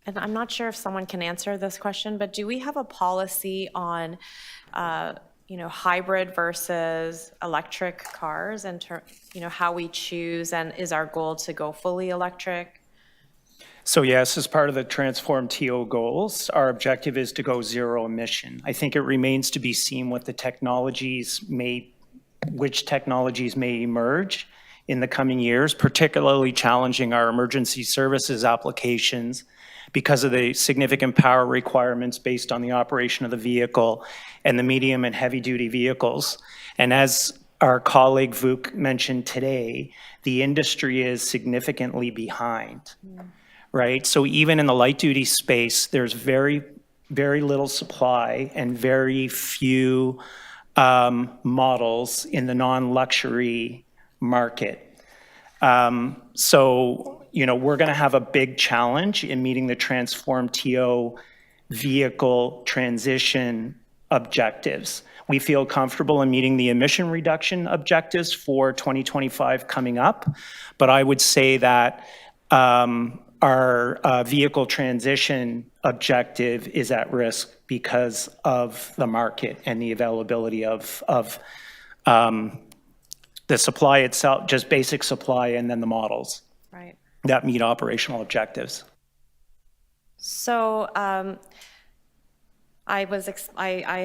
And I'm not sure if someone can answer this question, but do we have a policy on, hybrid versus electric cars, and how we choose, and is our goal to go fully electric? So yes, as part of the Transform TO goals, our objective is to go zero emission. I think it remains to be seen what the which technologies may emerge in the coming years, particularly challenging our emergency services applications because of the significant power requirements based on the operation of the vehicle and the medium and heavy duty vehicles. And as our colleague Vuk mentioned today, the industry is significantly behind, right? So even in the light duty space, there's very, very little supply and very few models in the non-luxury market. So, we're going to have a big challenge in meeting the Transform TO vehicle transition objectives. We feel comfortable in meeting the emission reduction objectives for 2025 coming up, but I would say that our vehicle transition objective is at risk because of the market and the availability of the supply itself, just basic supply, and then the models that meet operational objectives. So I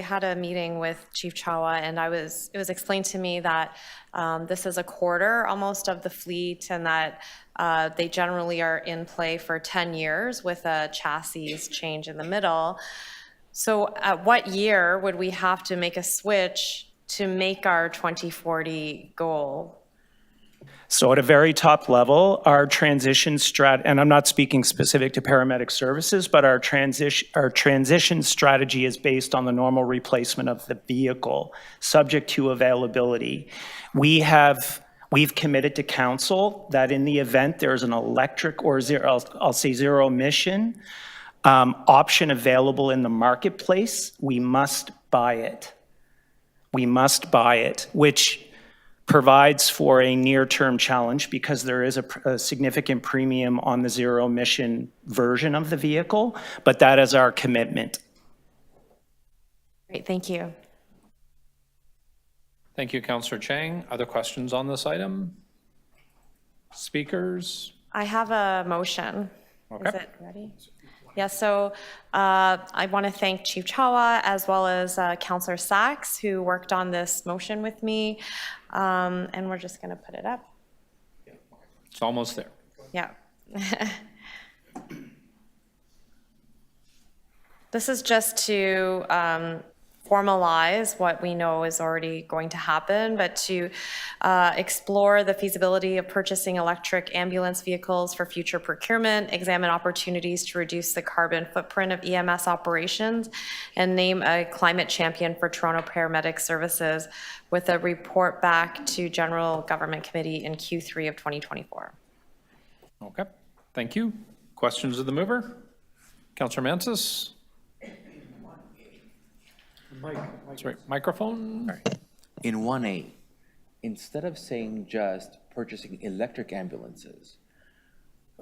had a meeting with Chief Chawa, and it was explained to me that this is a quarter almost of the fleet, and that they generally are in play for 10 years with a chassis change in the middle. So at what year would we have to make a switch to make our 2040 goal? So at a very top level, our transition and I'm not speaking specific to paramedic services, but our transition strategy is based on the normal replacement of the vehicle, subject to availability. We've committed to council that in the event there's an electric or zero emission option available in the marketplace, we must buy it. We must buy it, which provides for a near-term challenge because there is a significant premium on the zero-emission version of the vehicle, but that is our commitment. Great, thank you. Thank you, Councillor Chang. Other questions on this item? Speakers? I have a motion. Okay. Is it ready? Yeah, so I want to thank Chief Chawa as well as Councillor Sachs, who worked on this motion with me. And we're just going to put it up. It's almost there. Yeah. This is just to formalize what we know is already going to happen, but to explore the feasibility of purchasing electric ambulance vehicles for future procurement, examine opportunities to reduce the carbon footprint of EMS operations, and name a climate champion for Toronto Paramedic Services with a report back to General Government Committee in Q3 of 2024. Okay, thank you. Questions of the mover? Councillor Mansis? Sorry, microphone? In 1A, instead of saying just purchasing electric ambulances,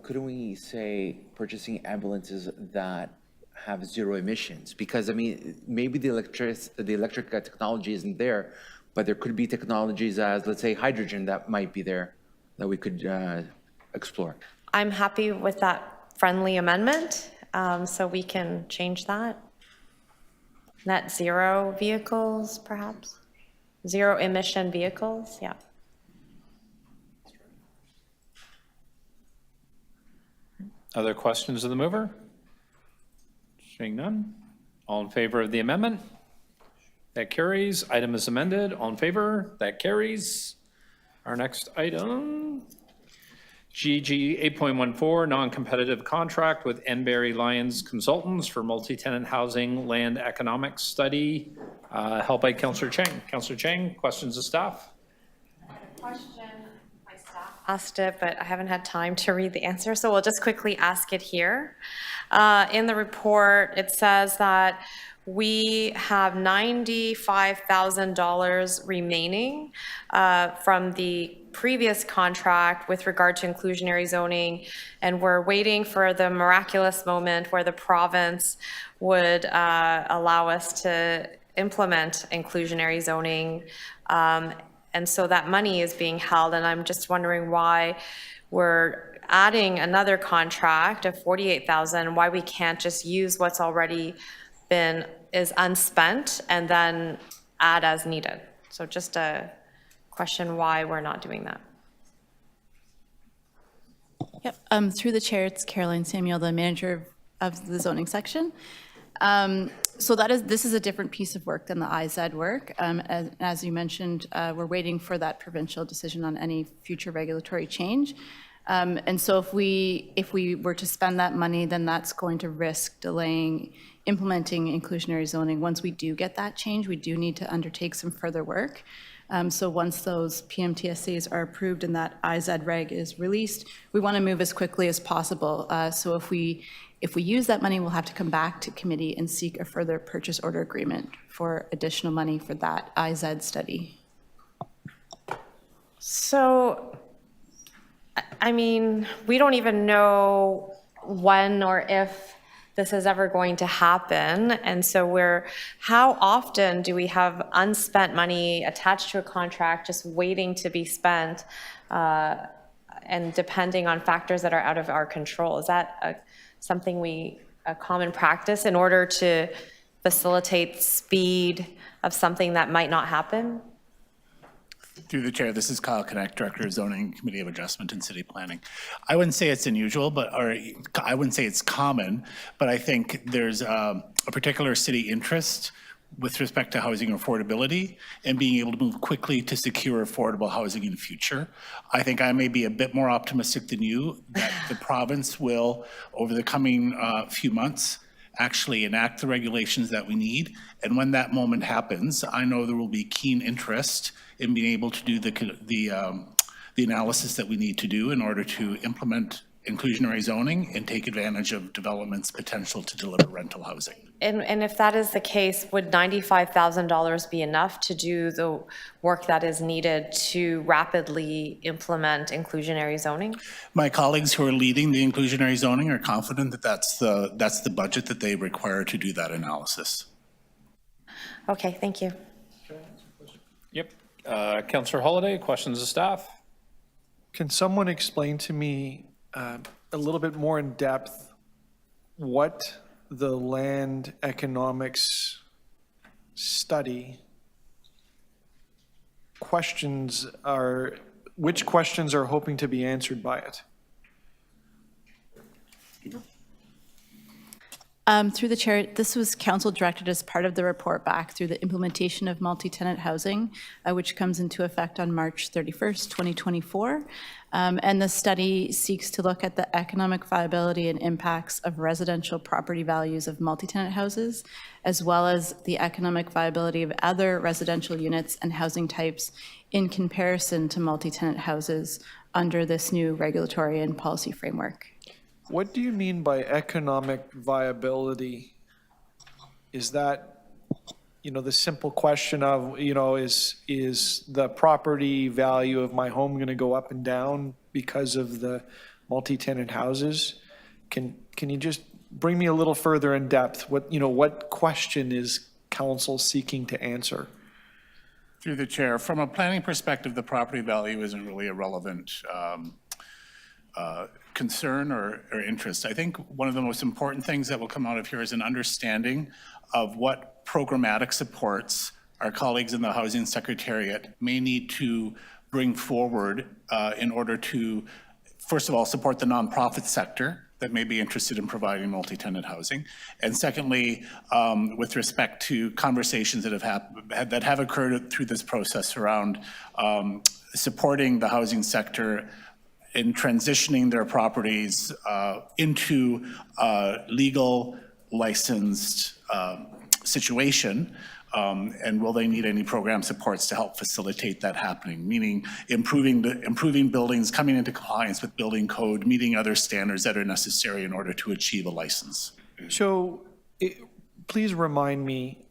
couldn't we say purchasing ambulances that have zero emissions? Because, I mean, maybe the electric technology isn't there, but there could be technologies as, let's say, hydrogen that might be there that we could explore. I'm happy with that friendly amendment, so we can change that. Net zero vehicles, perhaps? Zero emission vehicles, yeah. Other questions of the mover? Seeing none. All in favor of the amendment? That carries. Item is amended. All in favor? That carries. Our next item, GG 8.14, non-competitive contract with Enberry Lyons Consultants for multi-tenant housing land economics study, held by Councillor Chang. Councillor Chang, questions of staff? I had a question. My staff asked it, but I haven't had time to read the answer, so we'll just quickly ask it here. In the report, it says that we have $95,000 remaining from the previous contract with regard to inclusionary zoning, and we're waiting for the miraculous moment where the province would allow us to implement inclusionary zoning. And so that money is being held, and I'm just wondering why we're adding another contract of 48,000, why we can't just use what's already is unspent and then add as needed. So just a question why we're not doing that. Yep, through the chair, it's Caroline Samuel, the manager of the zoning section. So this is a different piece of work than the IZ work. As you mentioned, we're waiting for that provincial decision on any future regulatory change. And so if we were to spend that money, then that's going to risk delaying implementing inclusionary zoning. Once we do get that change, we do need to undertake some further work. So once those PMTSCs are approved and that IZ reg is released, we want to move as quickly as possible. So if we use that money, we'll have to come back to committee and seek a further purchase order agreement for additional money for that IZ study. So, I mean, we don't even know when or if this is ever going to happen. And so how often do we have unspent money attached to a contract just waiting to be spent and depending on factors that are out of our control? Is that something a common practice in order to facilitate speed of something that might not happen? Through the chair, this is Kyle Connect, Director of Zoning Committee of Adjustment and City Planning. I wouldn't say it's unusual, or I wouldn't say it's common, but I think there's a particular city interest with respect to housing affordability and being able to move quickly to secure affordable housing in the future. I think I may be a bit more optimistic than you that the province will, over the coming few months, actually enact the regulations that we need. And when that moment happens, I know there will be keen interest in being able to do the analysis that we need to do in order to implement inclusionary zoning and take advantage of development's potential to deliver rental housing. And if that is the case, would $95,000 be enough to do the work that is needed to rapidly implement inclusionary zoning? My colleagues who are leading the inclusionary zoning are confident that that's the budget that they require to do that analysis. Okay, thank you. Yep. Councillor Holyday, questions of staff? Can someone explain to me a little bit more in depth what the land economics study questions are, which questions are hoping to be answered by it? Through the chair, this was council directed as part of the report back through the implementation of multi-tenant housing, which comes into effect on March 31st, 2024. And the study seeks to look at the economic viability and impacts of residential property values of multi-tenant houses, as well as the economic viability of other residential units and housing types in comparison to multi-tenant houses under this new regulatory and policy framework. What do you mean by economic viability? Is that, the simple question of, is the property value of my home going to go up and down because of the multi-tenant houses? Can you just bring me a little further in depth? What question is council seeking to answer? Through the chair, from a planning perspective, the property value isn't really a relevant concern or interest. I think one of the most important things that will come out of here is an understanding of what programmatic supports our colleagues in the Housing Secretariat may need to bring forward in order to, first of all, support the nonprofit sector that may be interested in providing multi-tenant housing. And secondly, with respect to conversations that have occurred through this process around supporting the housing sector in transitioning their properties into a legal licensed situation, and will they need any program supports to help facilitate that happening, meaning improving buildings, coming into compliance with building code, meeting other standards that are necessary in order to achieve a license. So please remind me,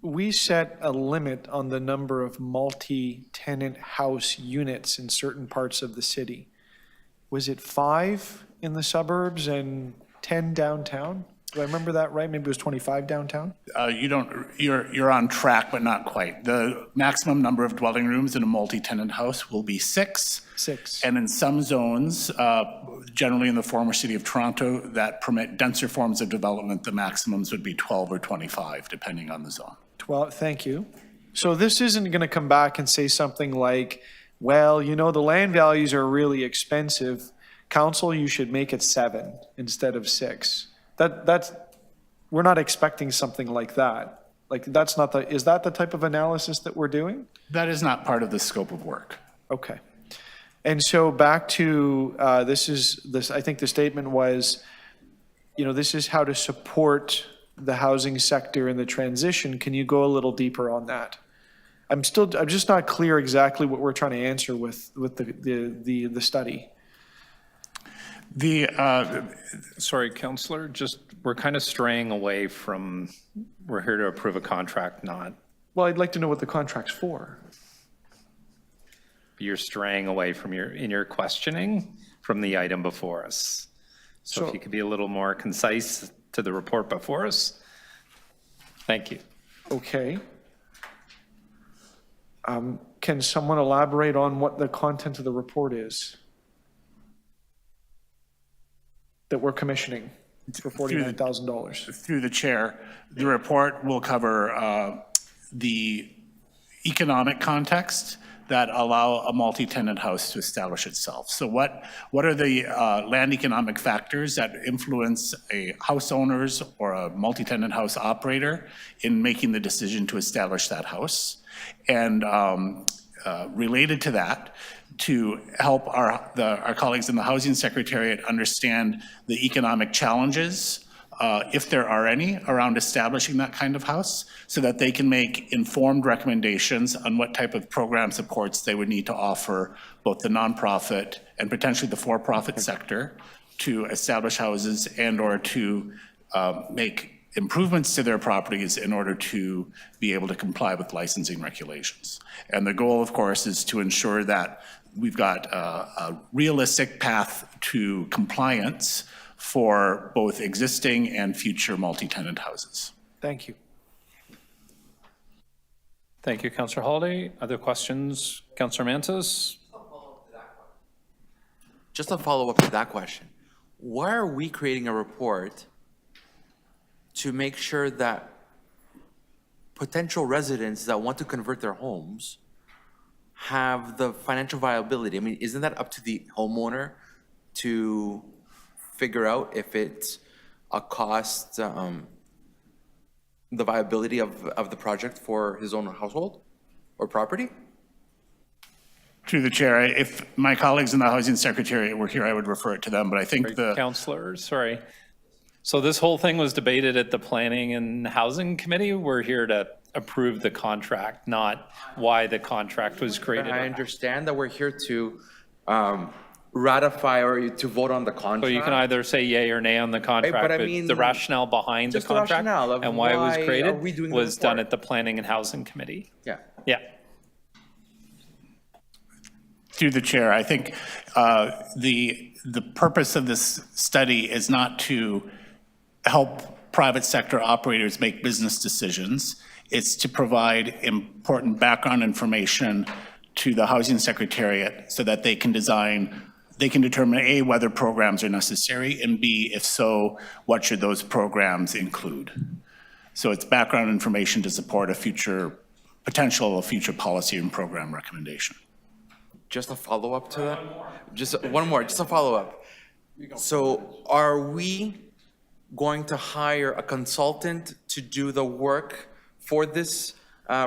we set a limit on the number of multi-tenant house units in certain parts of the city. Was it 5 in the suburbs and 10 downtown? Do I remember that right? Maybe it was 25 downtown? You're on track, but not quite. The maximum number of dwelling rooms in a multi-tenant house will be 6. 6. And in some zones, generally in the former city of Toronto, that permit denser forms of development, the maximums would be 12 or 25, depending on the zone. 12, thank you. So this isn't going to come back and say something like, well, you know, the land values are really expensive. Council, you should make it 7 instead of 6. We're not expecting something like that. Like, that's not is that the type of analysis that we're doing? That is not part of the scope of work. Okay. And so back to, I think the statement was, you know, this is how to support the housing sector in the transition. Can you go a little deeper on that? I'm just not clear exactly what we're trying to answer with the study. Sorry, Councillor, we're kind of straying away from, we're here to approve a contract, not. Well, I'd like to know what the contract's for. You're straying away from in your questioning from the item before us. So if you could be a little more concise to the report before us. Thank you. Okay. Can someone elaborate on what the content of the report is that we're commissioning for $49,000? Through the chair, the report will cover the economic context that allow a multi-tenant house to establish itself. So what are the land economic factors that influence a house owners or a multi-tenant house operator in making the decision to establish that house? And related to that, to help our colleagues in the Housing Secretariat understand the economic challenges, if there are any, around establishing that kind of house, so that they can make informed recommendations on what type of program supports they would need to offer both the nonprofit and potentially the for-profit sector to establish houses and or to make improvements to their properties in order to be able to comply with licensing regulations. And the goal, of course, is to ensure that we've got a realistic path to compliance for both existing and future multi-tenant houses. Thank you. Thank you, Councillor Holiday. Other questions? Councillor Mantas? Just a follow-up to that question. Why are we creating a report to make sure that potential residents that want to convert their homes have the financial viability? I mean, isn't that up to the homeowner to figure out if it's a cost, the viability of the project for his own household or property? Through the chair, if my colleagues in the Housing Secretariat were here, I would refer it to them, but I think Councillor, sorry. So this whole thing was debated at the Planning and Housing Committee. We're here to approve the contract, not why the contract was created. I understand that we're here to ratify or to vote on the contract. So you can either say yay or nay on the contract, but I but mean, the rationale behind the just the contract rationale of and why it was why are created we doing the was done report. at the Planning and Housing Committee. Yeah. Yeah. Through the chair, I think the purpose of this study is not to help private sector operators make business decisions. It's to provide important background information to the Housing Secretariat so that they can determine A, whether programs are necessary, and B, if so, what should those programs include. So it's background information to support a future policy and program recommendation. Just a follow-up to that? Just one more, just a follow-up. So are we going to hire a consultant to do the work for this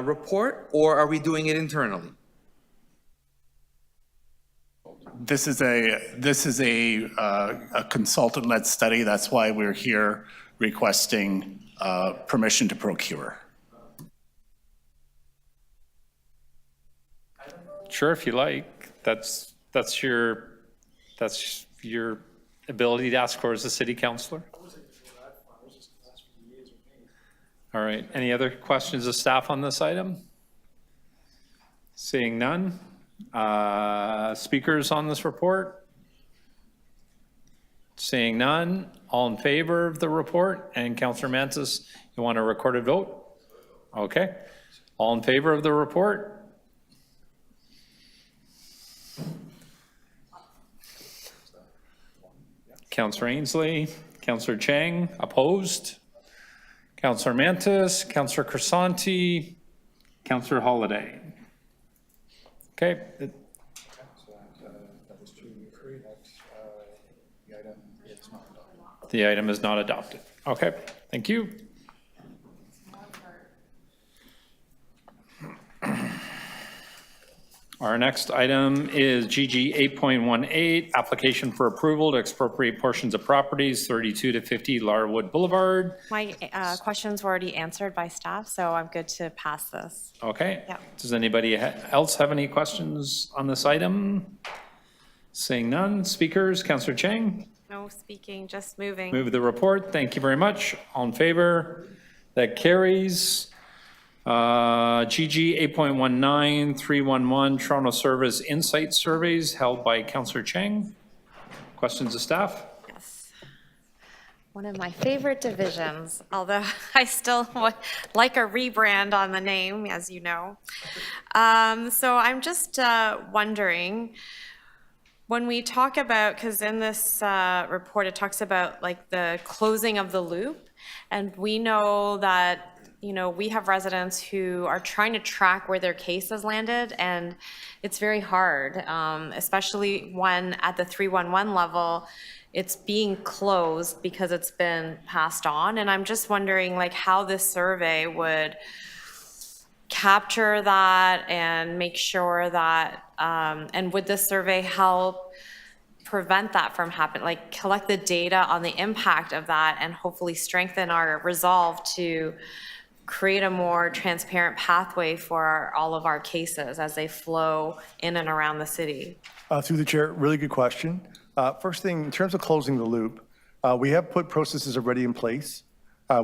report, or are we doing it internally? This is a consultant-led study. That's why we're here requesting permission to procure. Sure, if you like. That's your ability to ask for as a city councillor. All right, any other questions of staff on this item? Seeing none. Speakers on this report? Seeing none, all in favor of the report? And Councillor Mantis, you want a recorded vote? Okay. All in favor of the report? Councillor Ainsley, Councillor Chang, opposed? Councillor Mantis, Councillor Crisanti, Councillor Holiday. Okay. The item is not adopted. Okay, thank you. Our next item is GG 8.18, application for approval to expropriate portions of properties 32 to 50 Larwood Boulevard. My questions were already answered by staff, so I'm good to pass this. Okay. Yeah. Does anybody else have any questions on this item? Seeing none. Speakers, Councillor Chang? No speaking, just moving. Move the report. Thank you very much. All in favor? That carries. GG 8.19, 311 Toronto Service Insight Surveys held by Councillor Chang. Questions of staff? Yes. One of my favorite divisions, although I still like a rebrand on the name, as you know. So I'm just wondering, when we talk about, because in this report it talks about like the closing of the loop, and we know that we have residents who are trying to track where their case has landed, and it's very hard, especially when at the 311 level, it's being closed because it's been passed on. And I'm just wondering like how this survey would capture that and make sure that, and would this survey help prevent that from happening, like collect the data on the impact of that and hopefully strengthen our resolve to create a more transparent pathway for all of our cases as they flow in and around the city? Through the chair, really good question. First thing, in terms of closing the loop, we have put processes already in place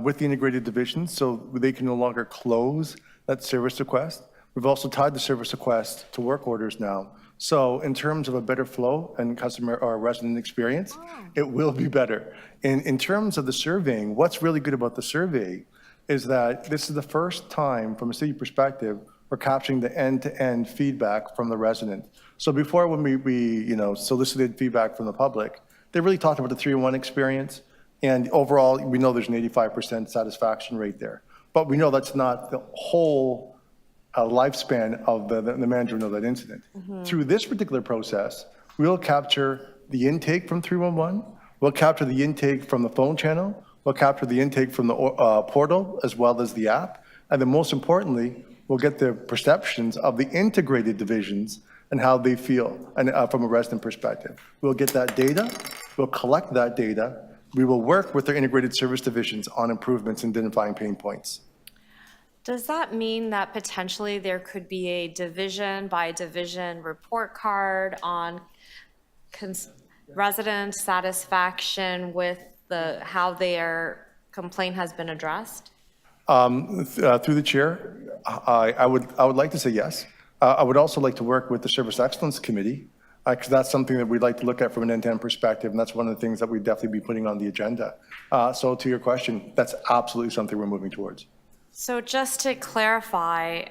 with the integrated divisions so they can no longer close that service request. We've also tied the service request to work orders now. So in terms of a better flow and customer or resident experience, it will be better. In terms of the surveying, what's really good about the survey is that this is the first time from a city perspective we're capturing the end-to-end feedback from the resident. So before when we solicited feedback from the public, they really talked about the 3-in-1 experience, and overall we know there's an 85% satisfaction rate there. But we know that's not the whole lifespan of the management of that incident. Through this particular process, we'll capture the intake from 311, we'll capture the intake from the phone channel, we'll capture the intake from the portal as well as the app, and then most importantly, we'll get the perceptions of the integrated divisions and how they feel and from a resident perspective. We'll get that data, we'll collect that data, we will work with their integrated service divisions on improvements and identifying pain points. Does that mean that potentially there could be a division by division report card on resident satisfaction with how their complaint has been addressed? Through the chair, I would like to say yes. I would also like to work with the Service Excellence Committee because that's something that we'd like to look at from an end-to-end perspective, and that's one of the things that we'd definitely be putting on the agenda. So to your question, that's absolutely something we're moving towards. So just to clarify,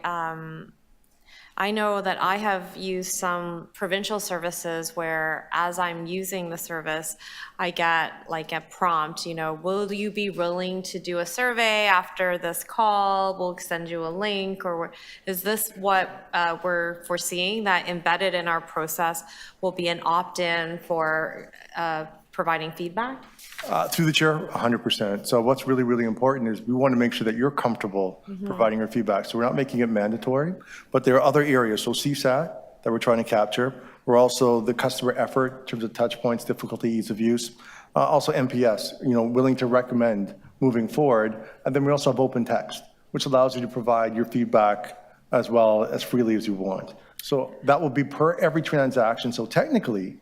I know that I have used some provincial services where as I'm using the service, I get like a prompt, will you be willing to do a survey after this call? We'll send you a link. Or is this what we're foreseeing, that embedded in our process will be an opt-in for providing feedback? Through the chair, 100%. So what's really, really important is we want to make sure that you're comfortable providing your feedback. So we're not making it mandatory, but there are other areas. So CSAT that we're trying to capture. We're also the customer effort in terms of touch points, difficulty, ease of use. Also NPS, willing to recommend moving forward. And then we also have open text, which allows you to provide your feedback as well as freely as you want. So that will be per every transaction. So technically,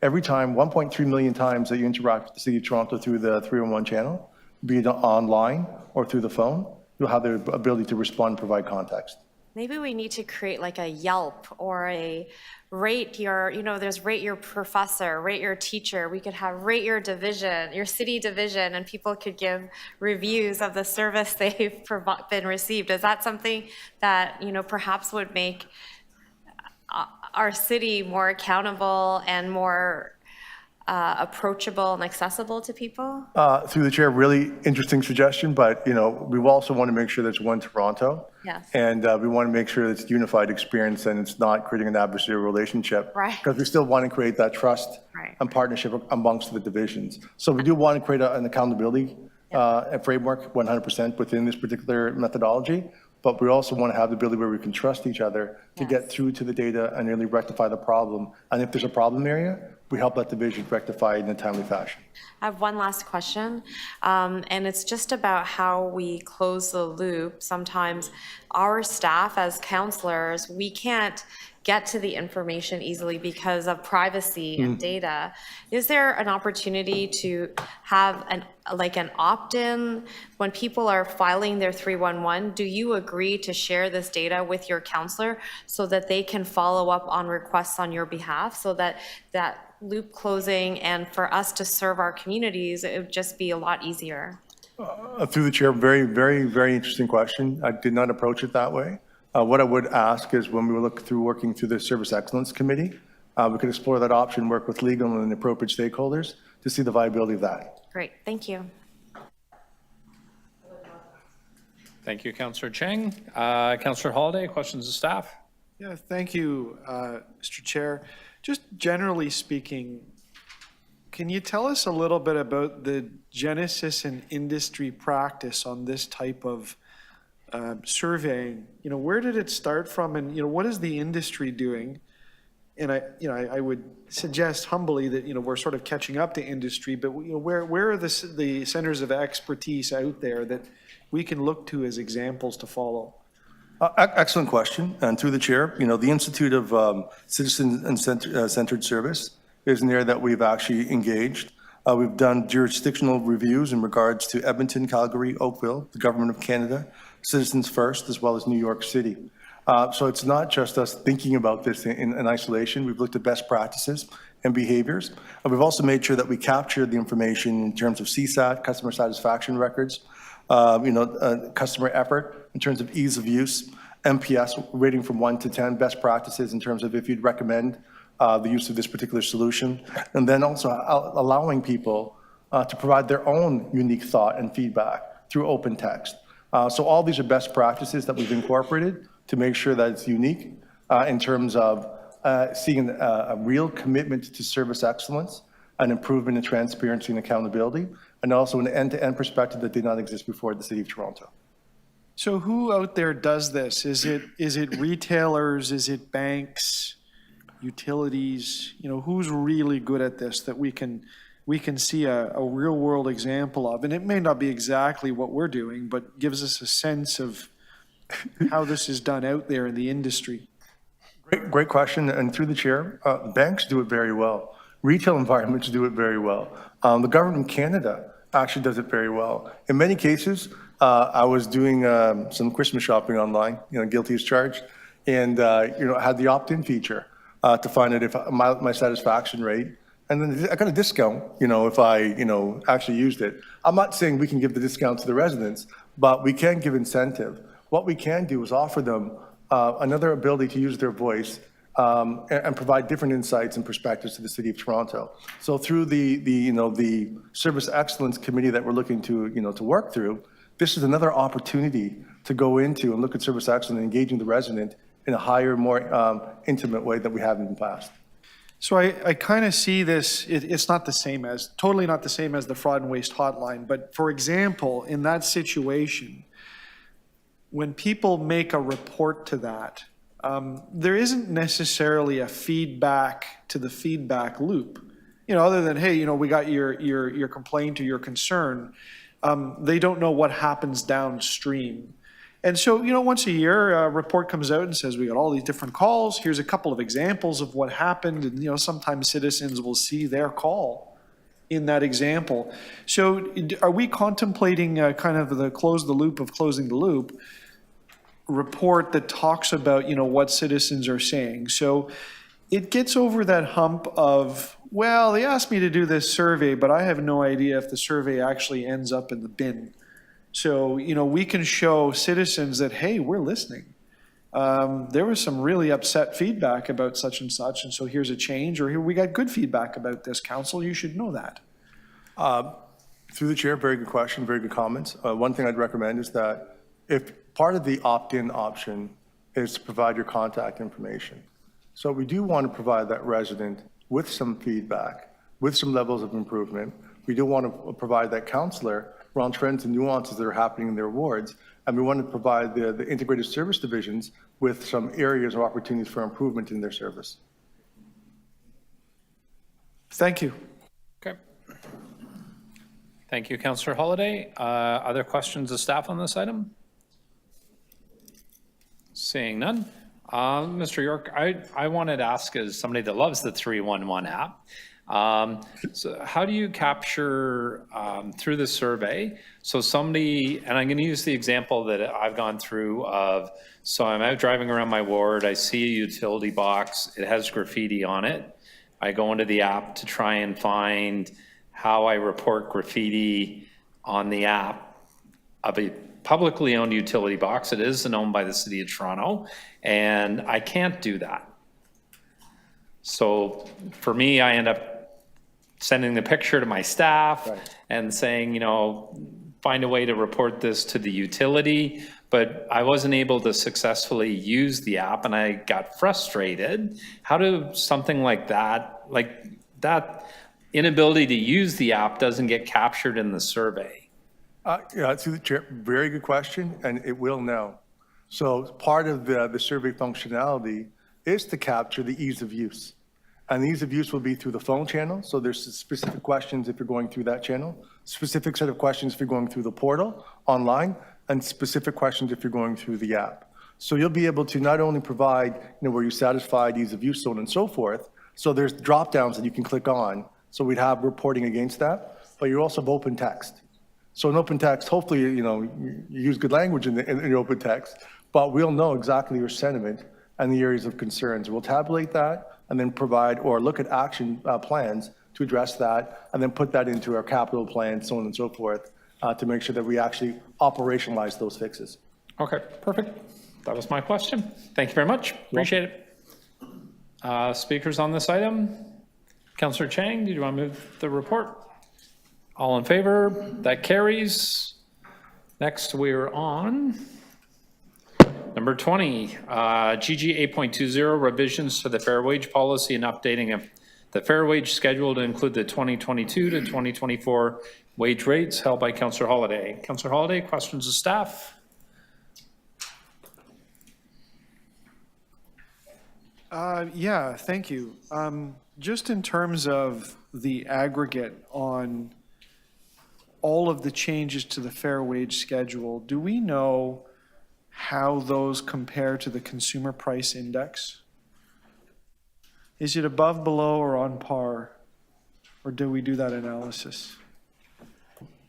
every time, 1.3 million times that you interact with the City of Toronto through the 311 channel, be it online or through the phone, you'll have the ability to respond and provide context. maybe we need to create like a Yelp or a rate your, there's rate your professor, rate your teacher. We could have rate your division, your city division, and people could give reviews of the service they've been received. Is that something that, perhaps would make our city more accountable and more approachable and accessible to people? Through the chair, really interesting suggestion, but, we also want to make sure there's one Toronto. Yes. And we want to make sure it's a unified experience and it's not creating an adversarial relationship. Right. Because we still want to create that trust and partnership amongst the divisions. So we do want to create an accountability framework 100% within this particular methodology. But we also want to have the ability where we can trust each other to get through to the data and really rectify the problem. And if there's a problem area, we help that division rectify it in a timely fashion. I have one last question, and it's just about how we close the loop. Sometimes our staff as counselors, we can't get to the information easily because of privacy and data. Is there an opportunity to have an opt-in when people are filing their 311? Do you agree to share this data with your counselor so that they can follow up on requests on your behalf, so that that loop closing and for us to serve our communities, it would just be a lot easier? Through the chair, very, very, very interesting question. I did not approach it that way. What I would ask is when we look through working through the Service Excellence Committee, we could explore that option, work with legal and appropriate stakeholders to see the viability of that. Great, thank you. Thank you, Councillor Cheng. Councillor Holiday, questions of staff? Yeah, thank you, Mr. Chair. Just generally speaking, can you tell us a little bit about the genesis and industry practice on this type of surveying? Where did it start from, and what is the industry doing? And I would suggest humbly that we're sort of catching up to industry, but where are the centers of expertise out there that we can look to as examples to follow? Excellent question. And through the chair, the Institute of Citizen and Centered Service is an area that we've actually engaged. We've done jurisdictional reviews in regards to Edmonton, Calgary, Oakville, the Government of Canada, Citizens First, as well as New York City. So it's not just us thinking about this in isolation. We've looked at best practices and behaviors. And we've also made sure that we capture the information in terms of CSAT, customer satisfaction records, customer effort in terms of ease of use, MPS rating from 1 to 10, best practices in terms of if you'd recommend the use of this particular solution, and then also allowing people to provide their own unique thought and feedback through open text. So all these are best practices that we've incorporated to make sure that it's unique in terms of seeing a real commitment to service excellence, an improvement in transparency and accountability, and also an end-to-end perspective that did not exist before at the City of Toronto. So who out there does this? Is it retailers? Is it banks? Utilities? Who's really good at this that we can see a real world example of? And it may not be exactly what we're doing, but gives us a sense of how this is done out there in the industry. Great question. And through the chair, banks do it very well. Retail environments do it very well. The Government of Canada actually does it very well. In many cases, I was doing some Christmas shopping online, guilty as charged, and had the opt-in feature to find out if my satisfaction rate, and then I got a discount, if I, actually used it. I'm not saying we can give the discount to the residents, but we can give incentive. What we can do is offer them another ability to use their voice and provide different insights and perspectives to the City of Toronto. So through the Service Excellence Committee that we're looking to, to work through, this is another opportunity to go into and look at service excellence and engaging the resident in a higher, more intimate way than we have in the past. So I kind of see this, it's not the same as, totally not the same as the fraud and waste hotline, but for example, in that situation, when people make a report to that, there isn't necessarily a feedback to the feedback loop, other than, hey, we got your complaint or your concern. They don't know what happens downstream. And so, once a year, a report comes out and says, we got all these different calls. Here's a couple of examples of what happened. And, sometimes citizens will see their call in that example. So are we contemplating kind of the close the loop of closing the loop report that talks about, what citizens are saying. So it gets over that hump of, well, they asked me to do this survey, but I have no idea if the survey actually ends up in the bin. So, we can show citizens that, hey, we're listening. There was some really upset feedback about such and such, and so here's a change, or here we got good feedback about this, council, you should know that. Through the chair, very good question, very good comments. One thing I'd recommend is that if part of the opt-in option is to provide your contact information. So we do want to provide that resident with some feedback, with some levels of improvement. We do want to provide that counselor around trends and nuances that are happening in their wards. And we want to provide the integrated service divisions with some areas or opportunities for improvement in their service. Thank you. Okay. Thank you, Councillor Holiday. Other questions of staff on this item? Seeing none. Mr. York, I wanted to ask, as somebody that loves the 311 app, so how do you capture through the survey? So somebody, and I'm going to use the example that I've gone through of, so I'm out driving around my ward, I see a utility box, it has graffiti on it. I go into the app to try and find how I report graffiti on the app of a publicly owned utility box. It is owned by the City of Toronto, and I can't do that. So for me, I end up sending the picture to my staff and saying, find a way to report this to the utility, but I wasn't able to successfully use the app and I got frustrated. How do something like that inability to use the app doesn't get captured in the survey? Yeah, through the chair, very good question, and it will now. So part of the survey functionality is to capture the ease of use. And the ease of use will be through the phone channel. So there's specific questions if you're going through that channel, specific set of questions if you're going through the portal online, and specific questions if you're going through the app. So you'll be able to not only provide, where you satisfied ease of use, so on and so forth. So there's drop downs that you can click on. So we'd have reporting against that, but you also have open text. So in open text, hopefully, you use good language in the open text, but we'll know exactly your sentiment and the areas of concerns. We'll tabulate that and then provide or look at action plans to address that, and then put that into our capital plan, so on and so forth, to make sure that we actually operationalize those fixes. Okay, perfect. That was my question. Thank you very much. Appreciate it. Speakers on this item? Councillor Chang, did you want to move the report? All in favor? That carries. Next, we're on number 20, GG 8.20, revisions to the fair wage policy and updating of the fair wage schedule to include the 2022 to 2024 wage rates, held by Councillor Holiday. Councillor Holiday, questions of staff? Yeah, thank you. Just in terms of the aggregate on all of the changes to the fair wage schedule, do we know how those compare to the consumer price index? Is it above, below, or on par? Or do we do that analysis?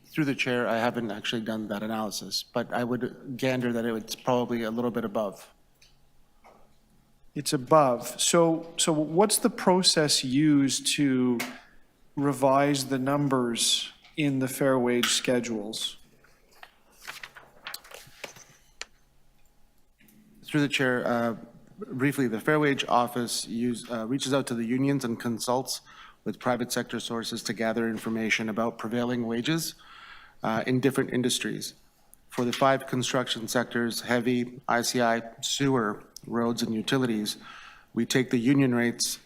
Through the chair, I haven't actually done that analysis, but I would gander that it's probably a little bit above. It's above. So what's the process used to revise the numbers in the fair wage schedules? Through the chair, briefly, the Fair Wage Office reaches out to the unions and consults with private sector sources to gather information about prevailing wages in different industries. For the 5 construction sectors, heavy, ICI, sewer, roads, and utilities, we take the union rates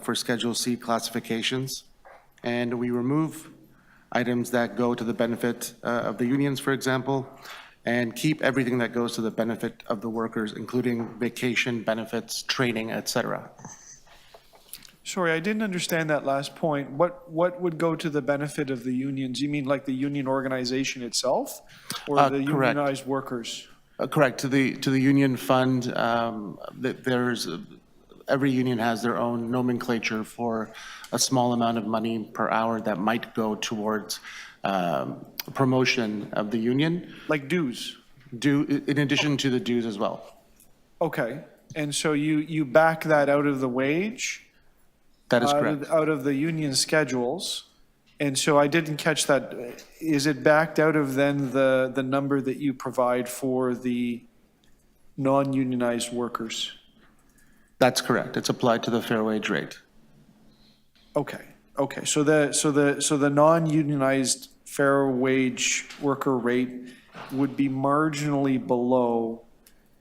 for Schedule C classifications, and we remove items that go to the benefit of the unions, for example, and keep everything that goes to the benefit of the workers, including vacation, benefits, training, etc. Sorry, I didn't understand that last point. What would go to the benefit of the unions? You mean like the union organization itself, or the Correct. unionized workers? Correct. To the union fund, every union has their own nomenclature for a small amount of money per hour that might go towards promotion of the union. Like dues? in addition to the dues as well. Okay, and so you back that out of the wage? That is correct. Out of the union schedules? And so I didn't catch that. Is it backed out of then the number that you provide for the non-unionized workers? That's correct. It's applied to the fair wage rate. Okay, okay. So the non-unionized fair wage worker rate would be marginally below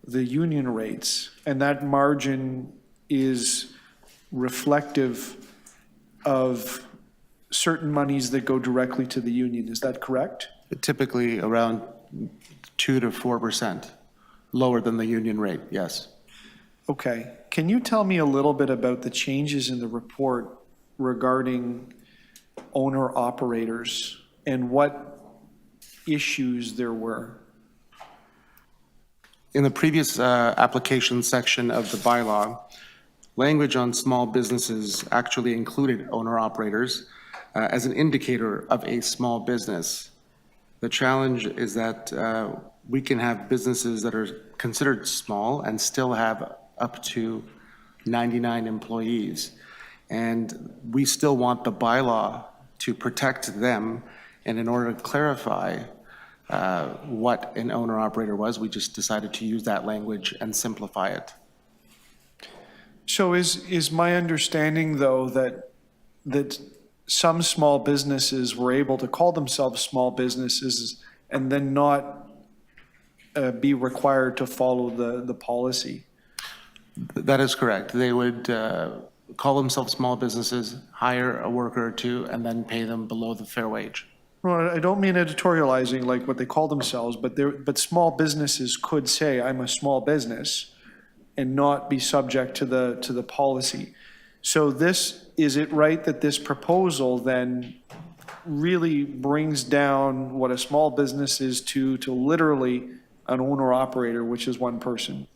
the union rates, and that margin is reflective of certain monies that go directly to the union. Is that correct? Typically around 2 to 4% lower than the union rate, yes. Okay. Can you tell me a little bit about the changes in the report regarding owner-operators and what issues there were? In the previous application section of the bylaw, language on small businesses actually included owner-operators as an indicator of a small business. The challenge is that we can have businesses that are considered small and still have up to 99 employees. And we still want the bylaw to protect them. And in order to clarify what an owner-operator was, we just decided to use that language and simplify it. So is my understanding, though, that some small businesses were able to call themselves small businesses and then not be required to follow the policy? That is correct. They would call themselves small businesses, hire a worker or two, and then pay them below the fair wage. Well, I don't mean editorializing like what they call themselves, but small businesses could say, I'm a small business, and not be subject to the policy. So is it right that this proposal then really brings down what a small business is to literally an owner-operator, which is one person?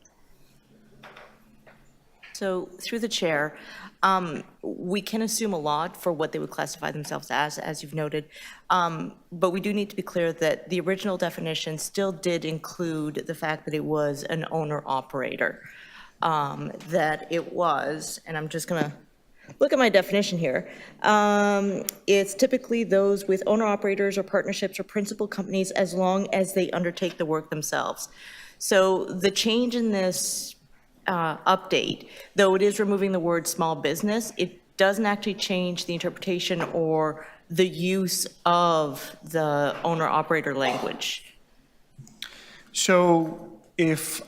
So through the chair, we can assume a lot for what they would classify themselves as you've noted. But we do need to be clear that the original definition still did include the fact that it was an owner-operator. That it was, and I'm just going to look at my definition here. It's typically those with owner-operators or partnerships or principal companies as long as they undertake the work themselves. So the change in this update, though it is removing the word small business, it doesn't actually change the interpretation or the use of the owner-operator language. So if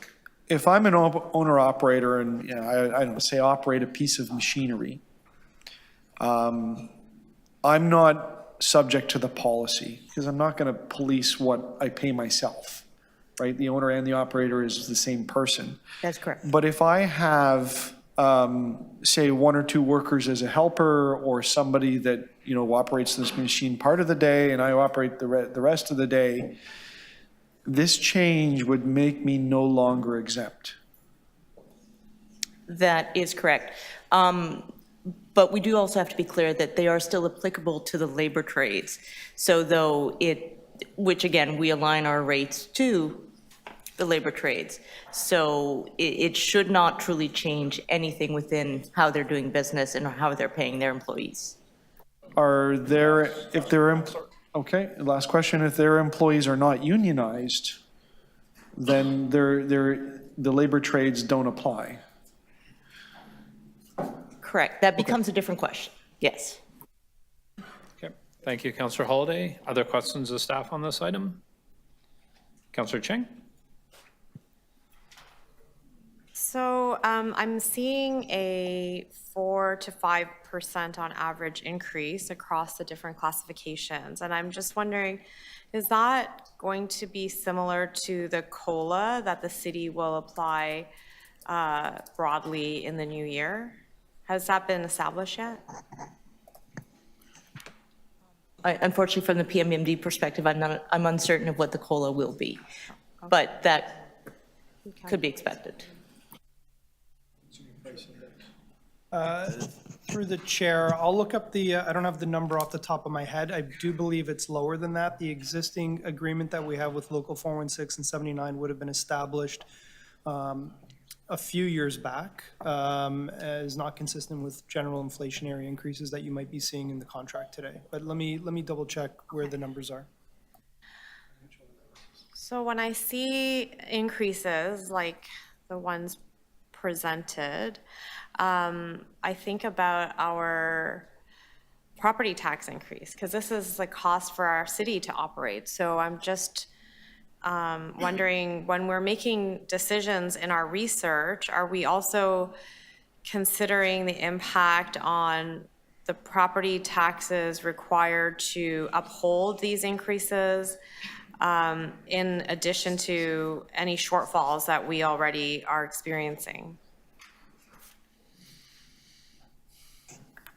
I'm an owner-operator and I don't say operate a piece of machinery, I'm not subject to the policy because I'm not going to police what I pay myself, right? The owner and the operator is the same person. That's correct. But if I have, say, 1 or 2 workers as a helper or somebody that, operates this machine part of the day and I operate the rest of the day, this change would make me no longer exempt. That is correct. But we do also have to be clear that they are still applicable to the labor trades. So though which again, we align our rates to the labor trades. So it should not truly change anything within how they're doing business and how they're paying their employees. Okay, last question. If their employees are not unionized, then the labor trades don't apply. Correct. That becomes a different question. Yes. Okay. Thank you, Councillor Holladay. Other questions of staff on this item? Councillor Cheng? So I'm seeing a 4 to 5% on average increase across the different classifications. And I'm just wondering, is that going to be similar to the COLA that the city will apply broadly in the new year? Has that been established yet? Unfortunately, from the PMMD perspective, I'm uncertain of what the COLA will be, but that could be expected. Through the chair, I'll look up the, I don't have the number off the top of my head. I do believe it's lower than that. The existing agreement that we have with Local 416 and 79 would have been established a few years back as not consistent with general inflationary increases that you might be seeing in the contract today. But let me double check where the numbers are. So when I see increases like the ones presented, I think about our property tax increase, because this is the cost for our city to operate. So I'm just wondering, when we're making decisions in our research, are we also considering the impact on the property taxes required to uphold these increases, in addition to any shortfalls that we already are experiencing?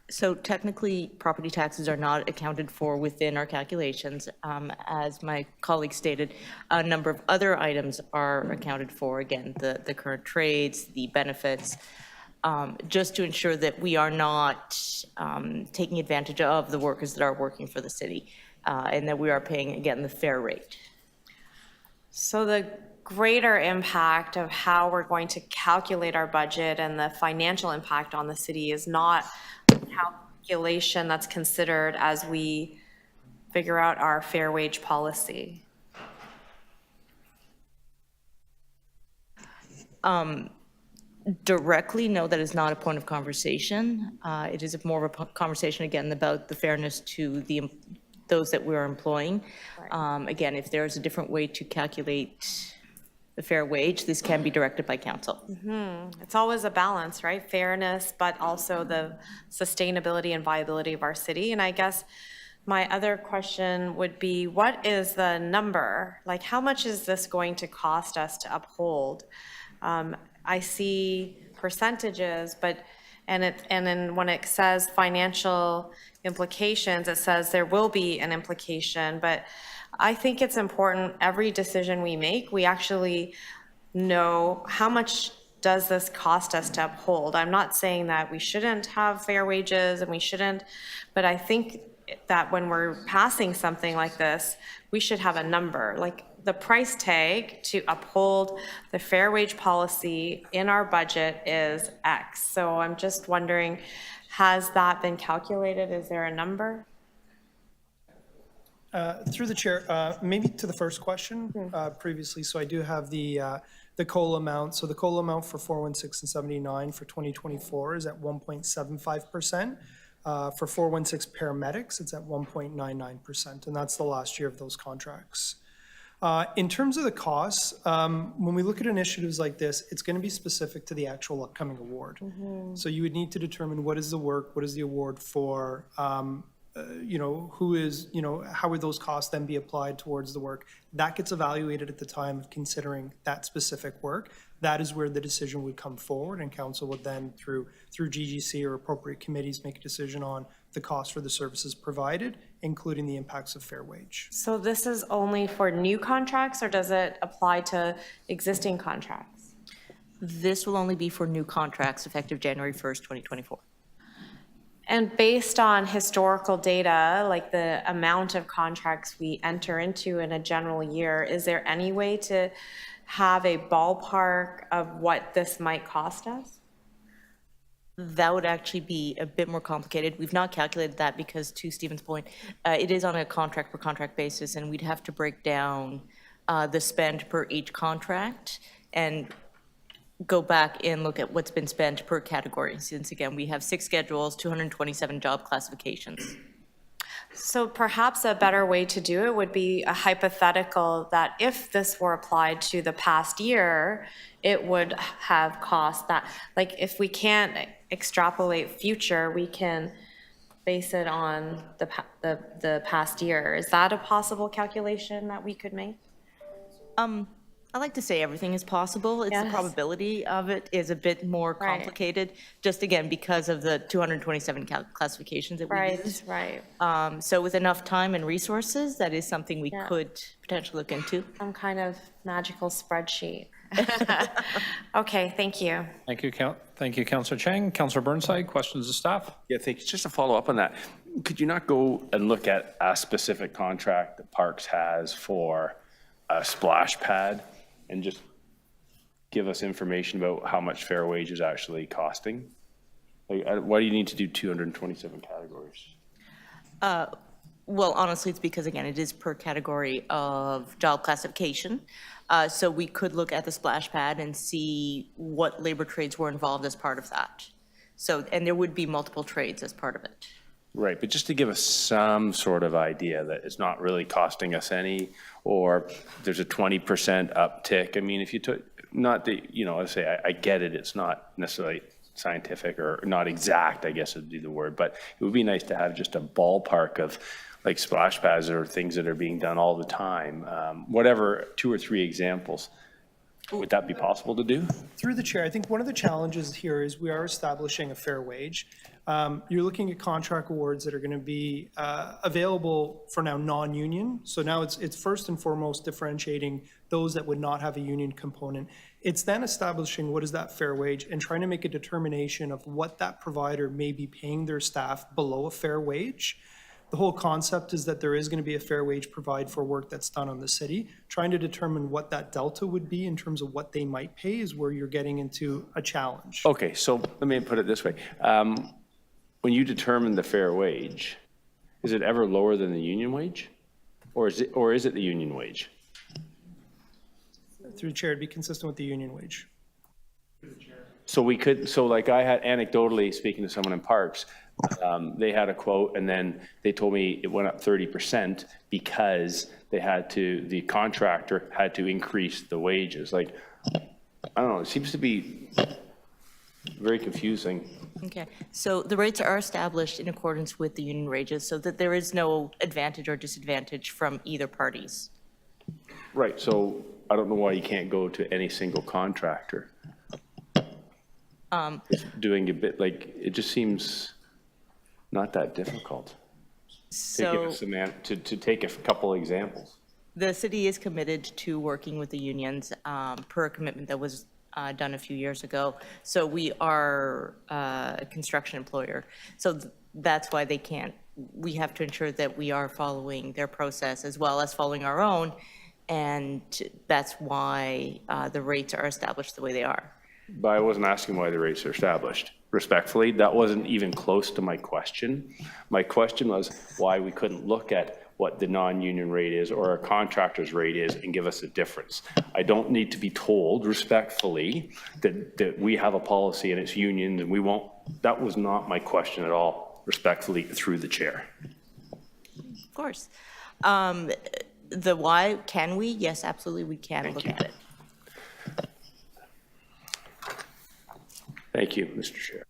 So technically, property taxes are not accounted for within our calculations. As my colleague stated, a number of other items are accounted for. Again, the current trades, the benefits, just to ensure that we are not taking advantage of the workers that are working for the city, and that we are paying, again, the fair rate. So the greater impact of how we're going to calculate our budget and the financial impact on the city is not calculation that's considered as we figure out our fair wage policy. Directly, no, that is not a point of conversation. It is more of a conversation, again, about the fairness to those that we are employing. Again, if there's a different way to calculate the fair wage, this can be directed by council. It's always a balance, right? Fairness, but also the sustainability and viability of our city. And I guess my other question would be, what is the number? Like, how much is this going to cost us to uphold? I see percentages, but and then when it says financial implications, it says there will be an implication, but I think it's important every decision we make, we actually know how much does this cost us to uphold. I'm not saying that we shouldn't have fair wages and we shouldn't, but I think that when we're passing something like this, we should have a number. Like the price tag to uphold the fair wage policy in our budget is X. So I'm just wondering, has that been calculated? Is there a number? Through the chair, maybe to the first question previously. So I do have the COLA amount. So the COLA amount for 416 and 79 for 2024 is at 1.75%. For 416 paramedics, it's at 1.99%, and that's the last year of those contracts. In terms of the costs, when we look at initiatives like this, it's going to be specific to the actual upcoming award. So you would need to determine what is the work, what is the award for, who is, how would those costs then be applied towards the work? That gets evaluated at the time of considering that specific work. That is where the decision would come forward, and council would then, through GGC or appropriate committees, make a decision on the cost for the services provided, including the impacts of fair wage. So this is only for new contracts, or does it apply to existing contracts? This will only be for new contracts effective January 1st, 2024. And based on historical data, like the amount of contracts we enter into in a general year, is there any way to have a ballpark of what this might cost us? That would actually be a bit more complicated. We've not calculated that because, to Stephen's point, it is on a contract per contract basis, and we'd have to break down the spend per each contract and go back and look at what's been spent per category, since again, we have 6 schedules, 227 job classifications. So perhaps a better way to do it would be a hypothetical that if this were applied to the past year, it would have cost that. Like if we can't extrapolate future, we can base it on the past year. Is that a possible calculation that we could make? I like to say everything is possible. It's the Yes. probability of it is a bit more complicated, just again, because of the 227 classifications that we use. Right. So with enough time and resources, that is something we could potentially look into. Some kind of magical spreadsheet. Okay, thank you. Thank you, thank you, Councillor Chang. Councillor Burnside, questions of staff? Yeah, thanks. Just to follow up on that, could you not go and look at a specific contract that Parks has for a splash pad and just give us information about how much fair wage is actually costing? Like, why do you need to do 227 categories? Well, honestly, it's because, again, it is per category of job classification. So we could look at the splash pad and see what labor trades were involved as part of that. So, and there would be multiple trades as part of it. Right, but just to give us some sort of idea that it's not really costing us any, or there's a 20% uptick. I mean, if you took, not that, you know, I say, I get it, it's not necessarily scientific or not exact, I guess would be the word, but it would be nice to have just a ballpark of like splash pads or things that are being done all the time. Whatever, 2 or 3 examples. Would that be possible to do? Through the chair, I think one of the challenges here is we are establishing a fair wage. You're looking at contract awards that are going to be available for now non-union. So now it's first and foremost differentiating those that would not have a union component. It's then establishing what is that fair wage and trying to make a determination of what that provider may be paying their staff below a fair wage. The whole concept is that there is going to be a fair wage provide for work that's done on the city. Trying to determine what that delta would be in terms of what they might pay is where you're getting into a challenge. Okay, so let me put it this way. When you determine the fair wage, is it ever lower than the union wage? Or is it the union wage? Through the chair, it'd be consistent with the union wage. So we could, so like I had anecdotally speaking to someone in Parks, they had a quote and then they told me it went up 30% because they had to, the contractor had to increase the wages. Like, I don't know, it seems to be very confusing. Okay, so the rates are established in accordance with the union wages so that there is no advantage or disadvantage from either parties. Right, so I don't know why you can't go to any single contractor. Doing a bit, like, it just seems not that difficult. So To take a couple examples. the city is committed to working with the unions per a commitment that was done a few years ago. So we are a construction employer. So that's why they can't, we have to ensure that we are following their process as well as following our own. And that's why the rates are established the way they are. But I wasn't asking why the rates are established. Respectfully, that wasn't even close to my question. My question was why we couldn't look at what the non-union rate is or a contractor's rate is and give us a difference. I don't need to be told respectfully that we have a policy and it's unions and we won't. That was not my question at all, respectfully, through the chair. Of course. The why, can we? Yes, absolutely, we can look at it. Thank you, Mr. Chair.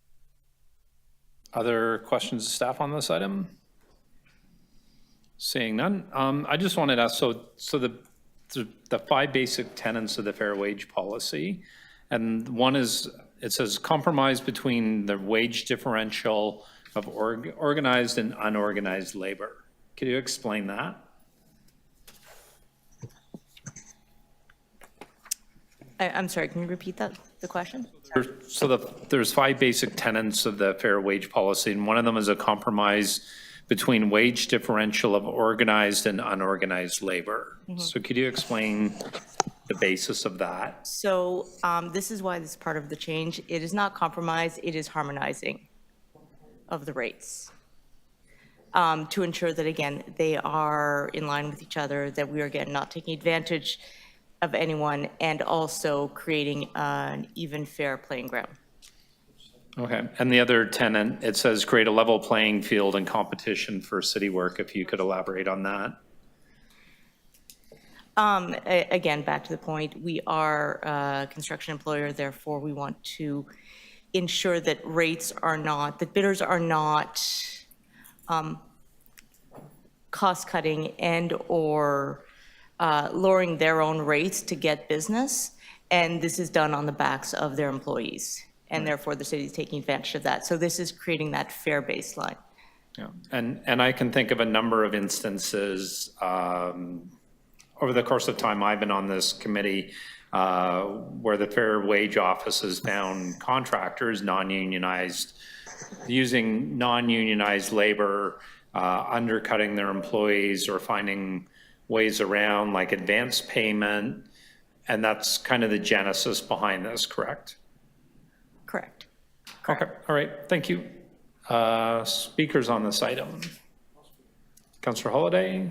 Other questions of staff on this item? Seeing none, I just wanted to ask, so the 5 basic tenets of the fair wage policy, and one is, it says compromise between the wage differential of organized and unorganized labor. Could you explain that? I'm sorry, can you repeat that, the question? So there's 5 basic tenets of the fair wage policy, and one of them is a compromise between wage differential of organized and unorganized labor. Mm-hmm. So could you explain the basis of that? So this is why this is part of the change. It is not compromise, it is harmonizing of the rates. To ensure that, again, they are in line with each other, that we are, again, not taking advantage of anyone, and also creating an even fair playing ground. Okay, and the other tenet, it says create a level playing field and competition for city work, if you could elaborate on that. Again, back to the point, we are a construction employer, therefore we want to ensure that rates are not, that bidders are not cost-cutting and or lowering their own rates to get business, and this is done on the backs of their employees, and therefore the city is taking advantage of that. So this is creating that fair baseline. Yeah, and I can think of a number of instances over the course of time I've been on this committee where the Fair Wage Office has found contractors, non-unionized, using non-unionized labor, undercutting their employees or finding ways around like advance payment. And that's kind of the genesis behind this, correct? Correct. Okay, all right, thank you. Speakers on this item. Councillor Holyday.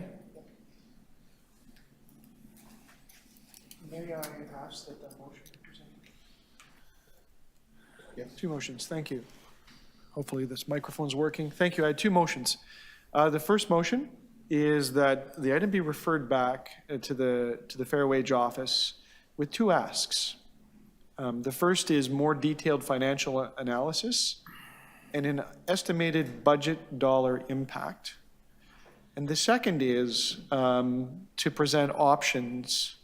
May I ask that the motion be presented? Yeah, 2 motions, thank you. Hopefully this microphone's working. Thank you, I had 2 motions. The first motion is that the item be referred back to the Fair Wage Office with 2 asks. The first is more detailed financial analysis and an estimated budget dollar impact. And the second is to present options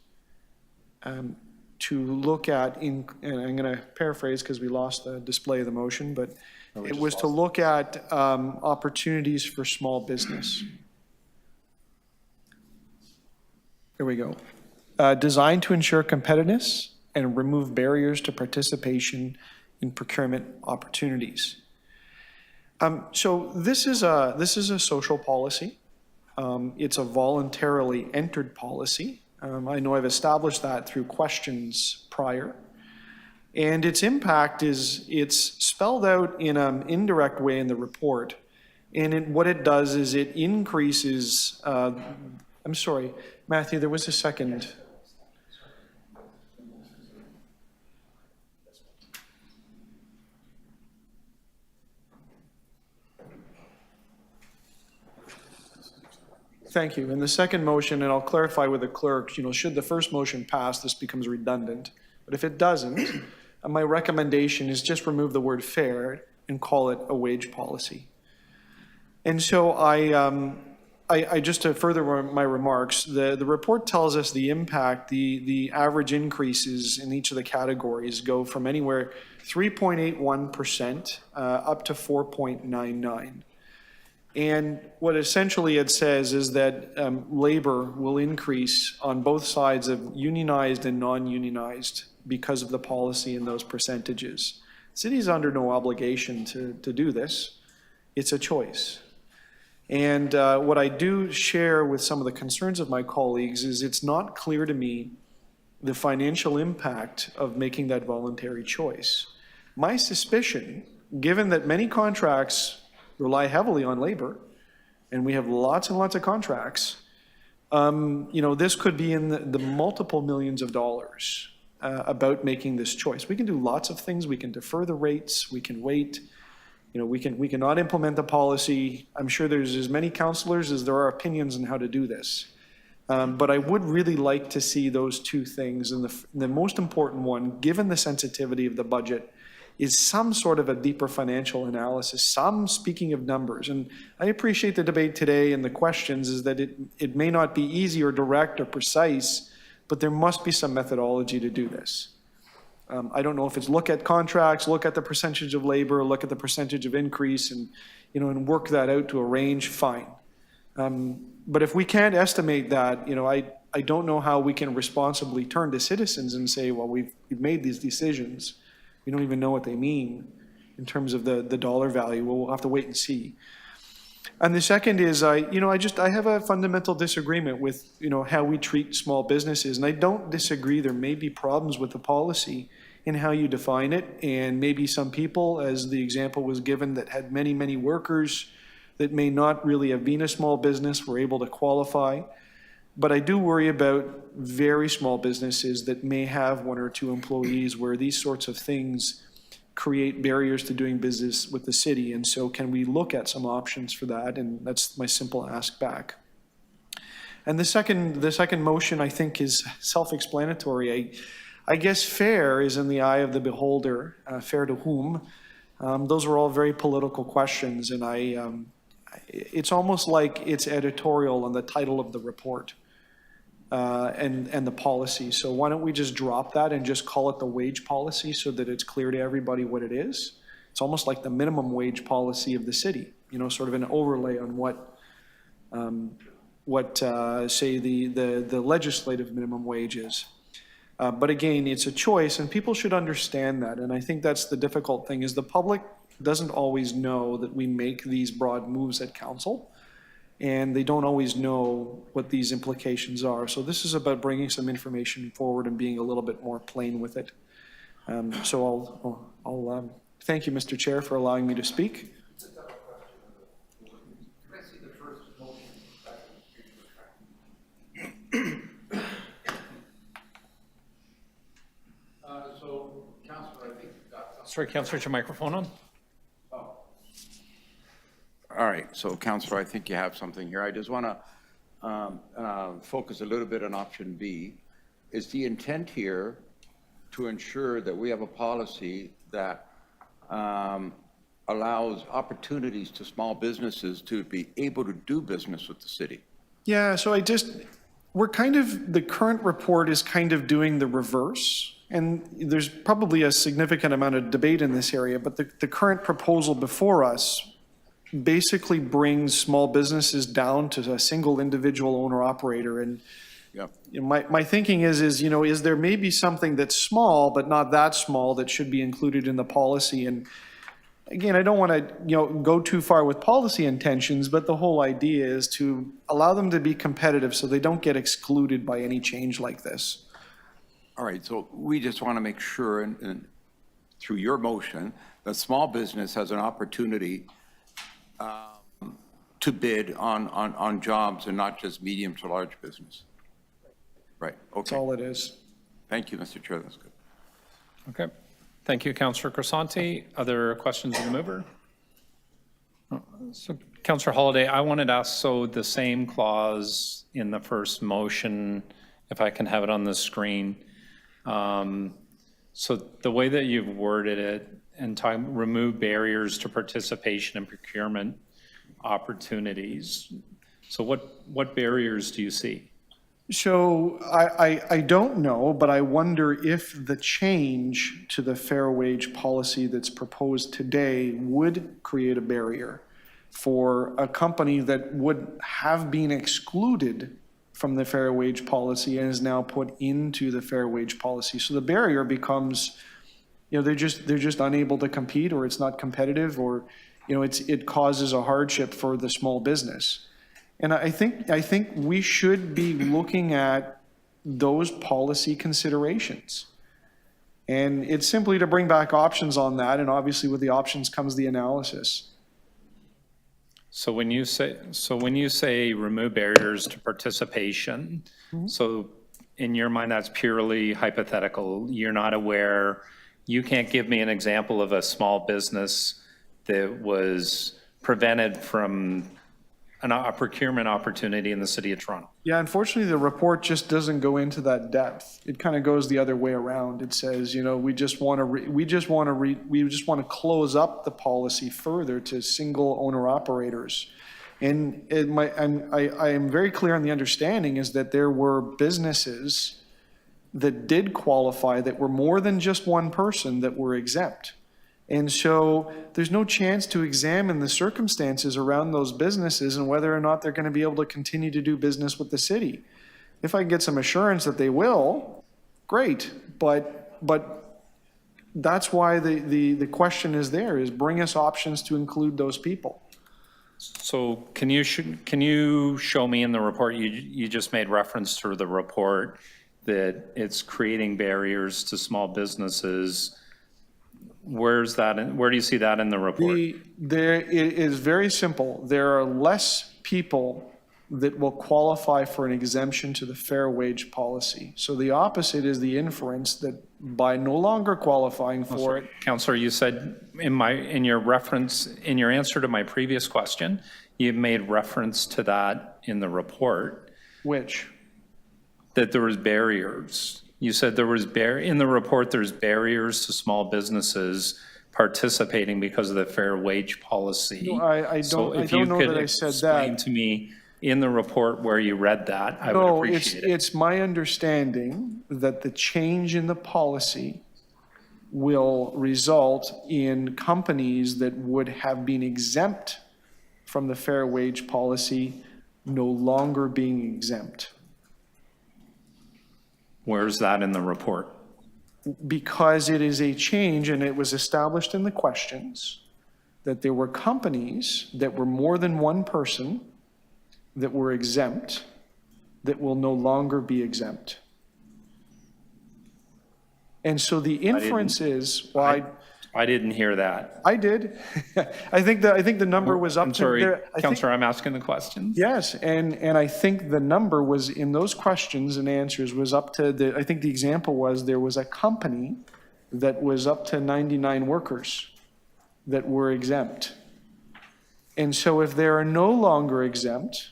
to look at, and I'm going to paraphrase because we lost the display of the motion, but it was to look at opportunities for small business. There we go. Designed to ensure competitiveness and remove barriers to participation in procurement opportunities. So this is a social policy. It's a voluntarily entered policy. I know I've established that through questions prior. And its impact is, it's spelled out in an indirect way in the report. And what it does is it increases, I'm sorry, Matthew, there was a second. Thank you. And the second motion, and I'll clarify with the clerk, should the first motion pass, this becomes redundant. But if it doesn't, my recommendation is just remove the word fair and call it a wage policy. And so I just to further my remarks, the report tells us the impact, the average increases in each of the categories go from anywhere 3.81% up to 4.99. And what essentially it says is that labor will increase on both sides of unionized and non-unionized because of the policy and those percentages. The city is under no obligation to do this. It's a choice. And what I do share with some of the concerns of my colleagues is it's not clear to me the financial impact of making that voluntary choice. My suspicion, given that many contracts rely heavily on labor, and we have lots and lots of contracts, this could be in the multiple millions of dollars about making this choice. We can do lots of things. We can defer the rates. We can wait. We can not implement the policy. I'm sure there's as many councillors as there are opinions on how to do this. But I would really like to see those 2 things. And the most important one, given the sensitivity of the budget, is some sort of a deeper financial analysis, some speaking of numbers. And I appreciate the debate today and the questions is that it may not be easy or direct or precise, but there must be some methodology to do this. I don't know if it's look at contracts, look at the percentage of labor, look at the percentage of increase and, and work that out to a range, fine. But if we can't estimate that, I don't know how we can responsibly turn to citizens and say, well, we've made these decisions. We don't even know what they mean in terms of the dollar value. We'll have to wait and see. And the second is, I have a fundamental disagreement with, how we treat small businesses. And I don't disagree. There may be problems with the policy in how you define it. And maybe some people, as the example was given, that had many, many workers that may not really have been a small business were able to qualify. But I do worry about very small businesses that may have 1 or 2 employees where these sorts of things create barriers to doing business with the city. And so can we look at some options for that? And that's my simple ask back. And the second motion, I think, is self-explanatory. I guess fair is in the eye of the beholder, fair to whom. Those are all very political questions. And it's almost like it's editorial on the title of the report. and the policy. So why don't we just drop that and just call it the wage policy so that it's clear to everybody what it is? It's almost like the minimum wage policy of the city, you know, sort of an overlay on say the legislative minimum wage is. But again, it's a choice, and people should understand that. And I think that's the difficult thing, is the public doesn't always know that we make these broad moves at council, and they don't always know what these implications are. So this is about bringing some information forward and being a little bit more plain with it. So I'll thank you, Mr. Chair, for allowing me to speak. Sorry, Councillor, is your microphone on? All right, so Councillor, I think you have something here. I just want to focus a little bit on option B. Is the intent here to ensure that we have a policy that allows opportunities to small businesses to be able to do business with the city? Yeah, so the current report is kind of doing the reverse. And there's probably a significant amount of debate in this area, but the current proposal before us basically brings small businesses down to a single individual owner operator. And yep. My thinking is there maybe something that's small, but not that small, that should be included in the policy. And again, I don't want to go too far with policy intentions, but the whole idea is to allow them to be competitive so they don't get excluded by any change like this. All right, so we just want to make sure, and through your motion, that small business has an opportunity to bid on jobs and not just medium to large business. Right, okay. That's all it is. Thank you, Mr. Chair, that's good. Okay. Thank you, Councillor Crisanti. Other questions of the mover? So, Councillor Holyday, I wanted to ask, so the same clause in the first motion, if I can have it on the screen. So the way that you've worded it, and remove barriers to participation in procurement opportunities. So what barriers do you see? So I don't know, but I wonder if the change to the fair wage policy that's proposed today would create a barrier for a company that would have been excluded from the fair wage policy and is now put into the fair wage policy. So the barrier becomes, they're just unable to compete, or it's not competitive, or it causes a hardship for the small business. And I think we should be looking at those policy considerations. And it's simply to bring back options on that, and obviously with the options comes the analysis. So when you say remove barriers to participation, so in your mind that's purely hypothetical. You're not aware, you can't give me an example of a small business that was prevented from a procurement opportunity in the city of Toronto. Yeah, unfortunately, the report just doesn't go into that depth. It kind of goes the other way around. It says, we just want to close up the policy further to single owner operators. And I am very clear on the understanding is that there were businesses that did qualify that were more than just one person that were exempt. And so there's no chance to examine the circumstances around those businesses and whether or not they're going to be able to continue to do business with the city. If I can get some assurance that they will, great. But that's why the question is there, is bring us options to include those people. So can you show me in the report, you just made reference to the report that it's creating barriers to small businesses. Where's that? Where do you see that in the report? It is very simple. There are less people that will qualify for an exemption to the fair wage policy. So the opposite is the inference that by no longer qualifying for it. Councillor, you said in your answer to my previous question, you made reference to that in the report. Which? That there was barriers. You said in the report there's barriers to small businesses participating because of the fair wage policy. No, I don't know that I said that. Explain to me in the report where you read that, I would No, appreciate it. it's my understanding that the change in the policy will result in companies that would have been exempt from the fair wage policy no longer being exempt. Where's that in the report? Because it is a change, and it was established in the questions, that there were companies that were more than one person that were exempt that will no longer be exempt. And so the inference is, well, I didn't hear that. I did. I think the number was up I'm to. sorry, Councillor, I'm asking the questions. Yes, and I think the number was in those questions and answers was up to I think the example was there was a company that was up to 99 workers that were exempt. And so if they are no longer exempt,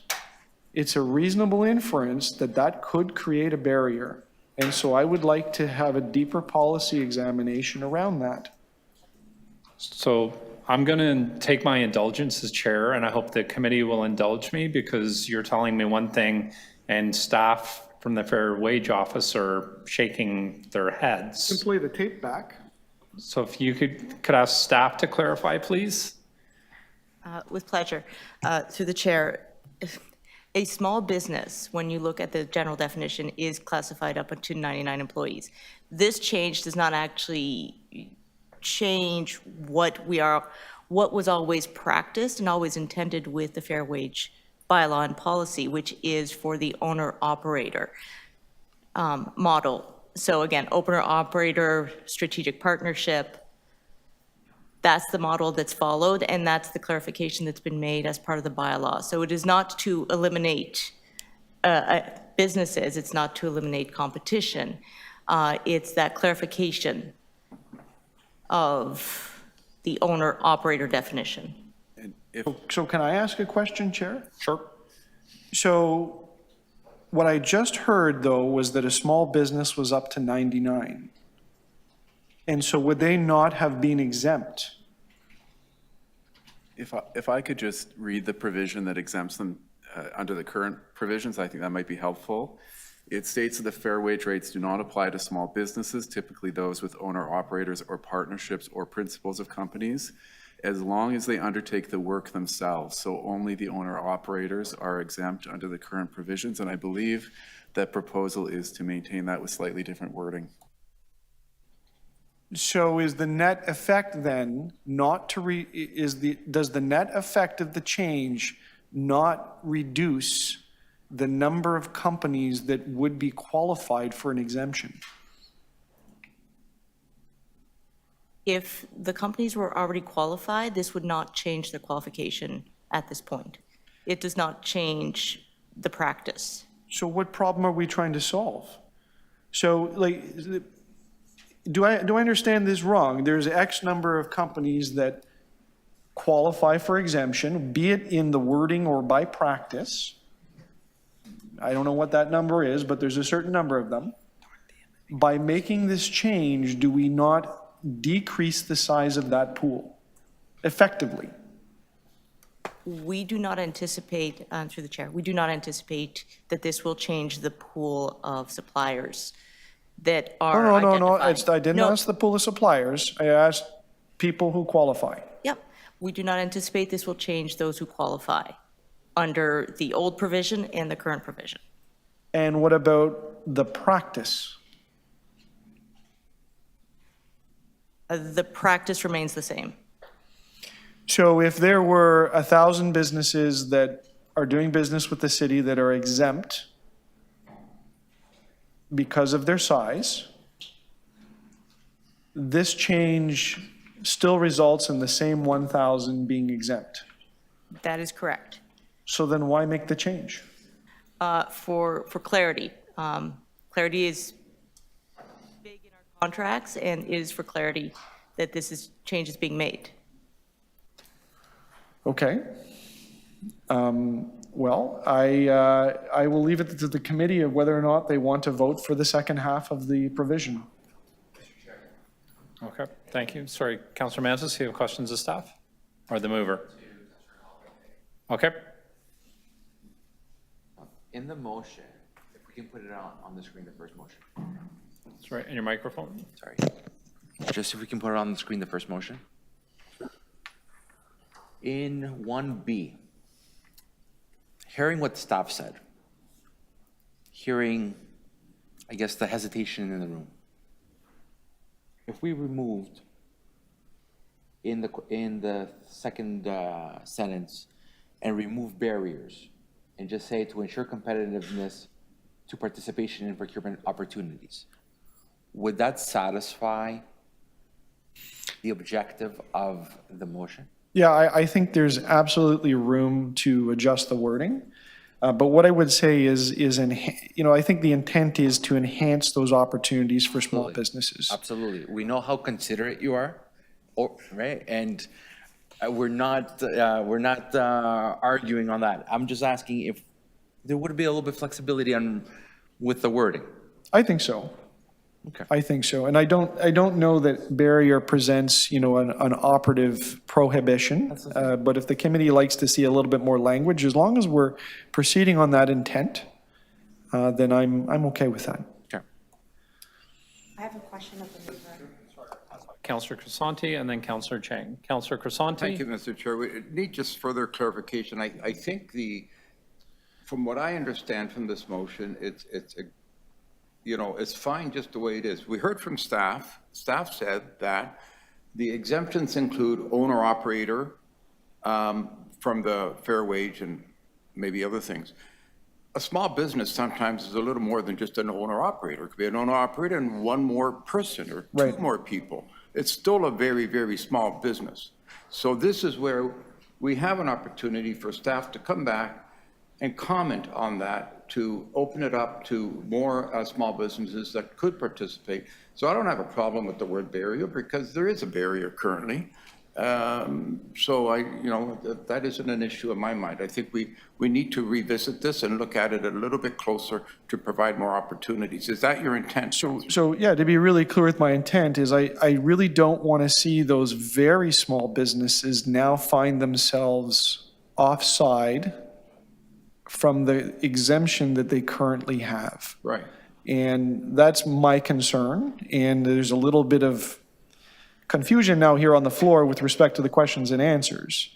it's a reasonable inference that that could create a barrier. And so I would like to have a deeper policy examination around that. So I'm going to take my indulgence as chair, and I hope the committee will indulge me, because you're telling me one thing and staff from the Fair Wage Office are shaking their heads. Simply the tape back. So if you could ask staff to clarify, please? With pleasure. Through the chair, a small business, when you look at the general definition, is classified up to 99 employees. This change does not actually change what was always practiced and always intended with the fair wage bylaw and policy, which is for the owner-operator model. So again, owner-operator, strategic partnership, that's the model that's followed, and that's the clarification that's been made as part of the bylaw. So it is not to eliminate businesses, it's not to eliminate competition. It's that clarification of the owner-operator definition. So can I ask a question, Chair? Sure. So what I just heard, though, was that a small business was up to 99. And so would they not have been exempt? If I could just read the provision that exempts them under the current provisions, I think that might be helpful. It states that the fair wage rates do not apply to small businesses, typically those with owner-operators or partnerships or principals of companies, as long as they undertake the work themselves. So only the owner-operators are exempt under the current provisions, and I believe that proposal is to maintain that with slightly different wording. So is the net effect then not to does the net effect of the change not reduce the number of companies that would be qualified for an exemption? If the companies were already qualified, this would not change their qualification at this point. It does not change the practice. So what problem are we trying to solve? So like, do I understand this wrong? There's X number of companies that qualify for exemption, be it in the wording or by practice. I don't know what that number is, but there's a certain number of them. By making this change, do we not decrease the size of that pool effectively? We do not anticipate, through the chair, we do not anticipate that this will change the pool of suppliers that are identified. I didn't ask the pool of suppliers. I asked people who qualify. Yep. We do not anticipate this will change those who qualify under the old provision and the current provision. And what about the practice? The practice remains the same. So if there were 1,000 businesses that are doing business with the city that are exempt because of their size, this change still results in the same 1,000 being exempt. That is correct. So then why make the change? For clarity. Clarity is big in our contracts, and it is for clarity that change is being made. Okay. Well, I will leave it to the committee of whether or not they want to vote for the second half of the provision. Okay, thank you. Sorry, Councillor Mansis, you have questions of staff or the mover? Okay. In the motion, if we can put it on the screen, the first motion. That's right, in your microphone. Sorry. Just if we can put it on the screen, the first motion. In 1B, hearing what staff said, hearing, I guess, the hesitation in the room. If we removed in the second sentence and remove barriers and just say to ensure competitiveness to participation in procurement opportunities, would that satisfy the objective of the motion? Yeah, I think there's absolutely room to adjust the wording. But what I would say is, I think the intent is to enhance those opportunities for small businesses. Absolutely. We know how considerate you are, right? And we're not arguing on that. I'm just asking if there would be a little bit of flexibility with the wording. I think so. Okay. I think so. And I don't know that barrier presents, an operative prohibition. But if the committee likes to see a little bit more language, as long as we're proceeding on that intent, then I'm okay with that. Okay. I have a question of the mover. Councillor Crisanti and then Councillor Chang. Councillor Crisanti. Thank you, Mr. Chair. We need just further clarification. I think from what I understand from this motion, it's fine just the way it is. We heard from staff. Staff said that the exemptions include owner-operator from the fair wage and maybe other things. A small business sometimes is a little more than just an owner-operator. It could be an owner-operator and one more person or two more people. It's still a very, very small business. So this is where we have an opportunity for staff to come back and comment on that, to open it up to more small businesses that could participate. So I don't have a problem with the word barrier because there is a barrier currently. So that isn't an issue in my mind. I think we need to revisit this and look at it a little bit closer to provide more opportunities. Is that your intent? So yeah, to be really clear with my intent is I really don't want to see those very small businesses now find themselves offside from the exemption that they currently have. Right. And that's my concern. And there's a little bit of confusion now here on the floor with respect to the questions and answers.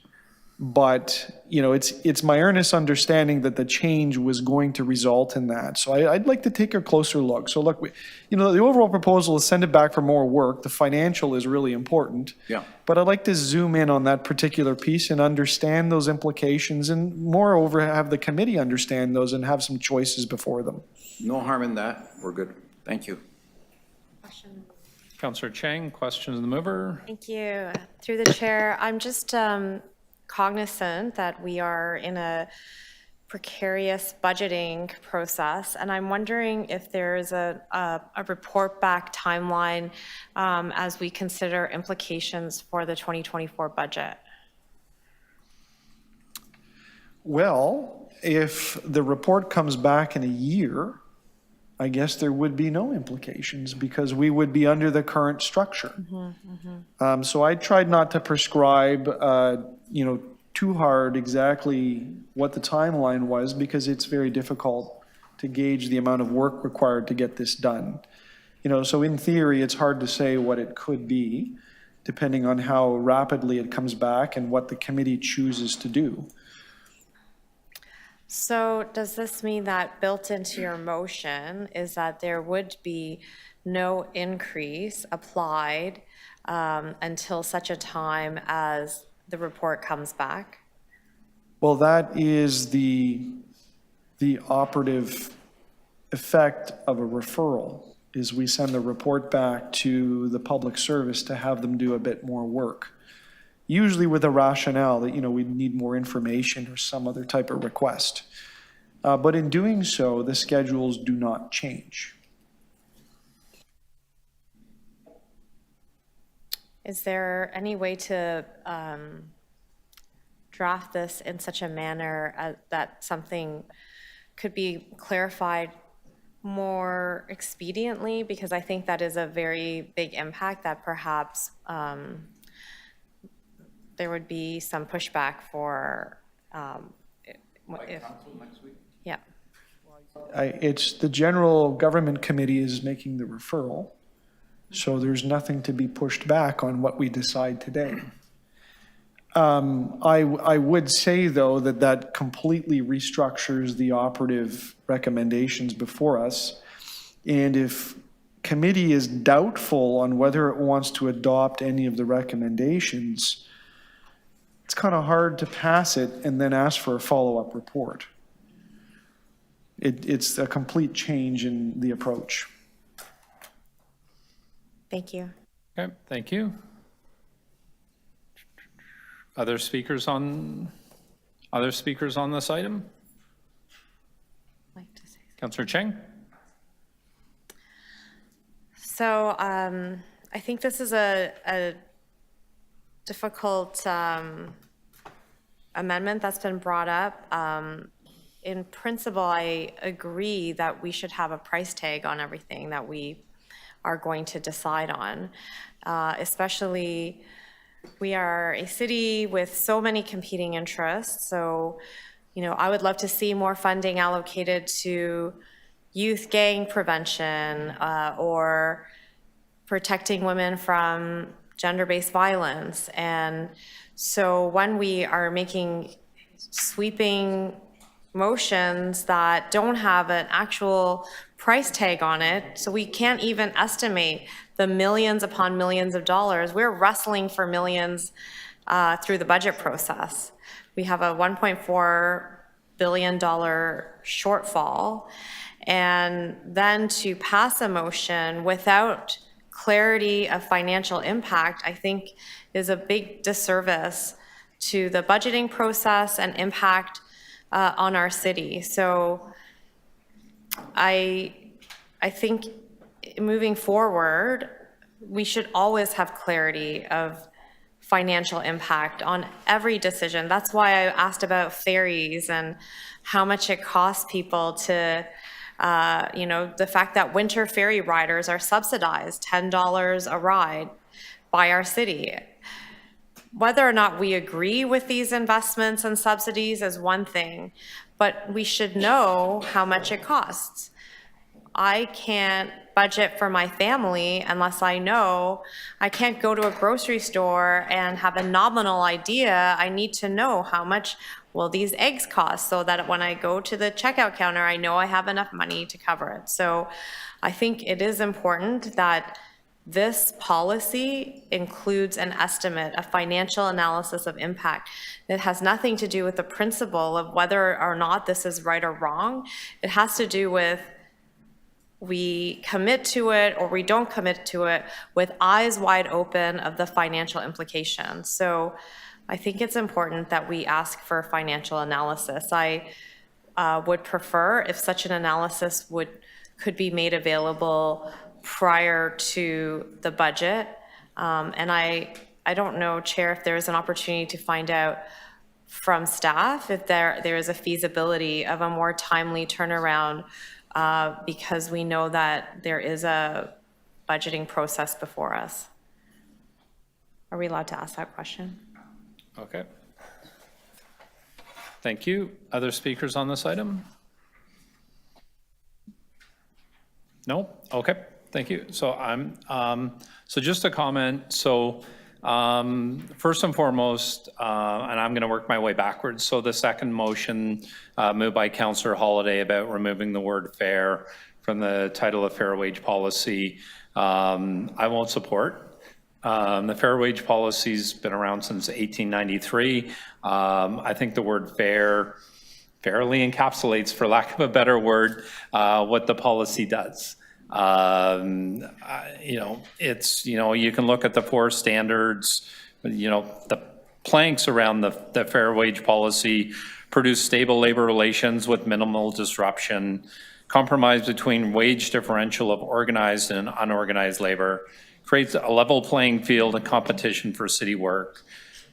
But, it's my earnest understanding that the change was going to result in that. So I'd like to take a closer look. So look, the overall proposal is send it back for more work. The financial is really important. Yeah. But I'd like to zoom in on that particular piece and understand those implications and moreover have the committee understand those and have some choices before them. No harm in that. We're good. Thank you. Councillor Chang, question of the mover. Thank you. Through the chair, I'm just cognizant that we are in a precarious budgeting process, and I'm wondering if there is a report back timeline as we consider implications for the 2024 budget. Well, if the report comes back in a year, I guess there would be no implications because we would be under the current structure. So I tried not to prescribe, too hard exactly what the timeline was because it's very difficult to gauge the amount of work required to get this done. So in theory, it's hard to say what it could be depending on how rapidly it comes back and what the committee chooses to do. So does this mean that built into your motion is that there would be no increase applied until such a time as the report comes back? Well, that is the operative effect of a referral, is we send the report back to the public service to have them do a bit more work. Usually with a rationale that, we need more information or some other type of request. But in doing so, the schedules do not change. Is there any way to draft this in such a manner that something could be clarified more expediently? Because I think that is a very big impact that perhaps there would be some pushback for if council next week? Yeah. It's the general government committee is making the referral. So there's nothing to be pushed back on what we decide today. I would say, though, that completely restructures the operative recommendations before us. And if committee is doubtful on whether it wants to adopt any of the recommendations, it's kind of hard to pass it and then ask for a follow-up report. It's a complete change in the approach. Thank you. Okay, thank you. Other speakers on this item? Councillor Cheng? So I think this is a difficult amendment that's been brought up. In principle, I agree that we should have a price tag on everything that we are going to decide on, especially we are a city with so many competing interests. So, you know, I would love to see more funding allocated to youth gang prevention or protecting women from gender-based violence. And so when we are making sweeping motions that don't have an actual price tag on it, so we can't even estimate the millions upon millions of dollars. We're wrestling for millions through the budget process. We have a $1.4 billion shortfall. And then to pass a motion without clarity of financial impact, I think is a big disservice to the budgeting process and impact on our city. So I think moving forward, we should always have clarity of financial impact on every decision. That's why I asked about ferries and how much it costs people to, you know, the fact that winter ferry riders are subsidized $10 a ride by our city. Whether or not we agree with these investments and subsidies is one thing, but we should know how much it costs. I can't budget for my family unless I know. I can't go to a grocery store and have a nominal idea. I need to know how much will these eggs cost so that when I go to the checkout counter, I know I have enough money to cover it. So I think it is important that this policy includes an estimate, a financial analysis of impact. It has nothing to do with the principle of whether or not this is right or wrong. It has to do with we commit to it or we don't commit to it with eyes wide open of the financial implications. So I think it's important that we ask for financial analysis. I would prefer if such an analysis could be made available prior to the budget. And I don't know, Chair, if there's an opportunity to find out from staff if there is a feasibility of a more timely turnaround because we know that there is a budgeting process before us. Are we allowed to ask that question? Okay. Thank you. Other speakers on this item? No? Okay. Thank you. So so just a comment. So first and foremost, and I'm going to work my way backwards. So the second motion moved by Councillor Holiday about removing the word fair from the title of fair wage policy, I won't support. The fair wage policy's been around since 1893. I think the word fair fairly encapsulates, for lack of a better word, what the policy does. You know, it's, you know, you can look at the 4 standards, you know, the planks around the fair wage policy produce stable labor relations with minimal disruption, compromise between wage differential of organized and unorganized labor, creates a level playing field and competition for city work,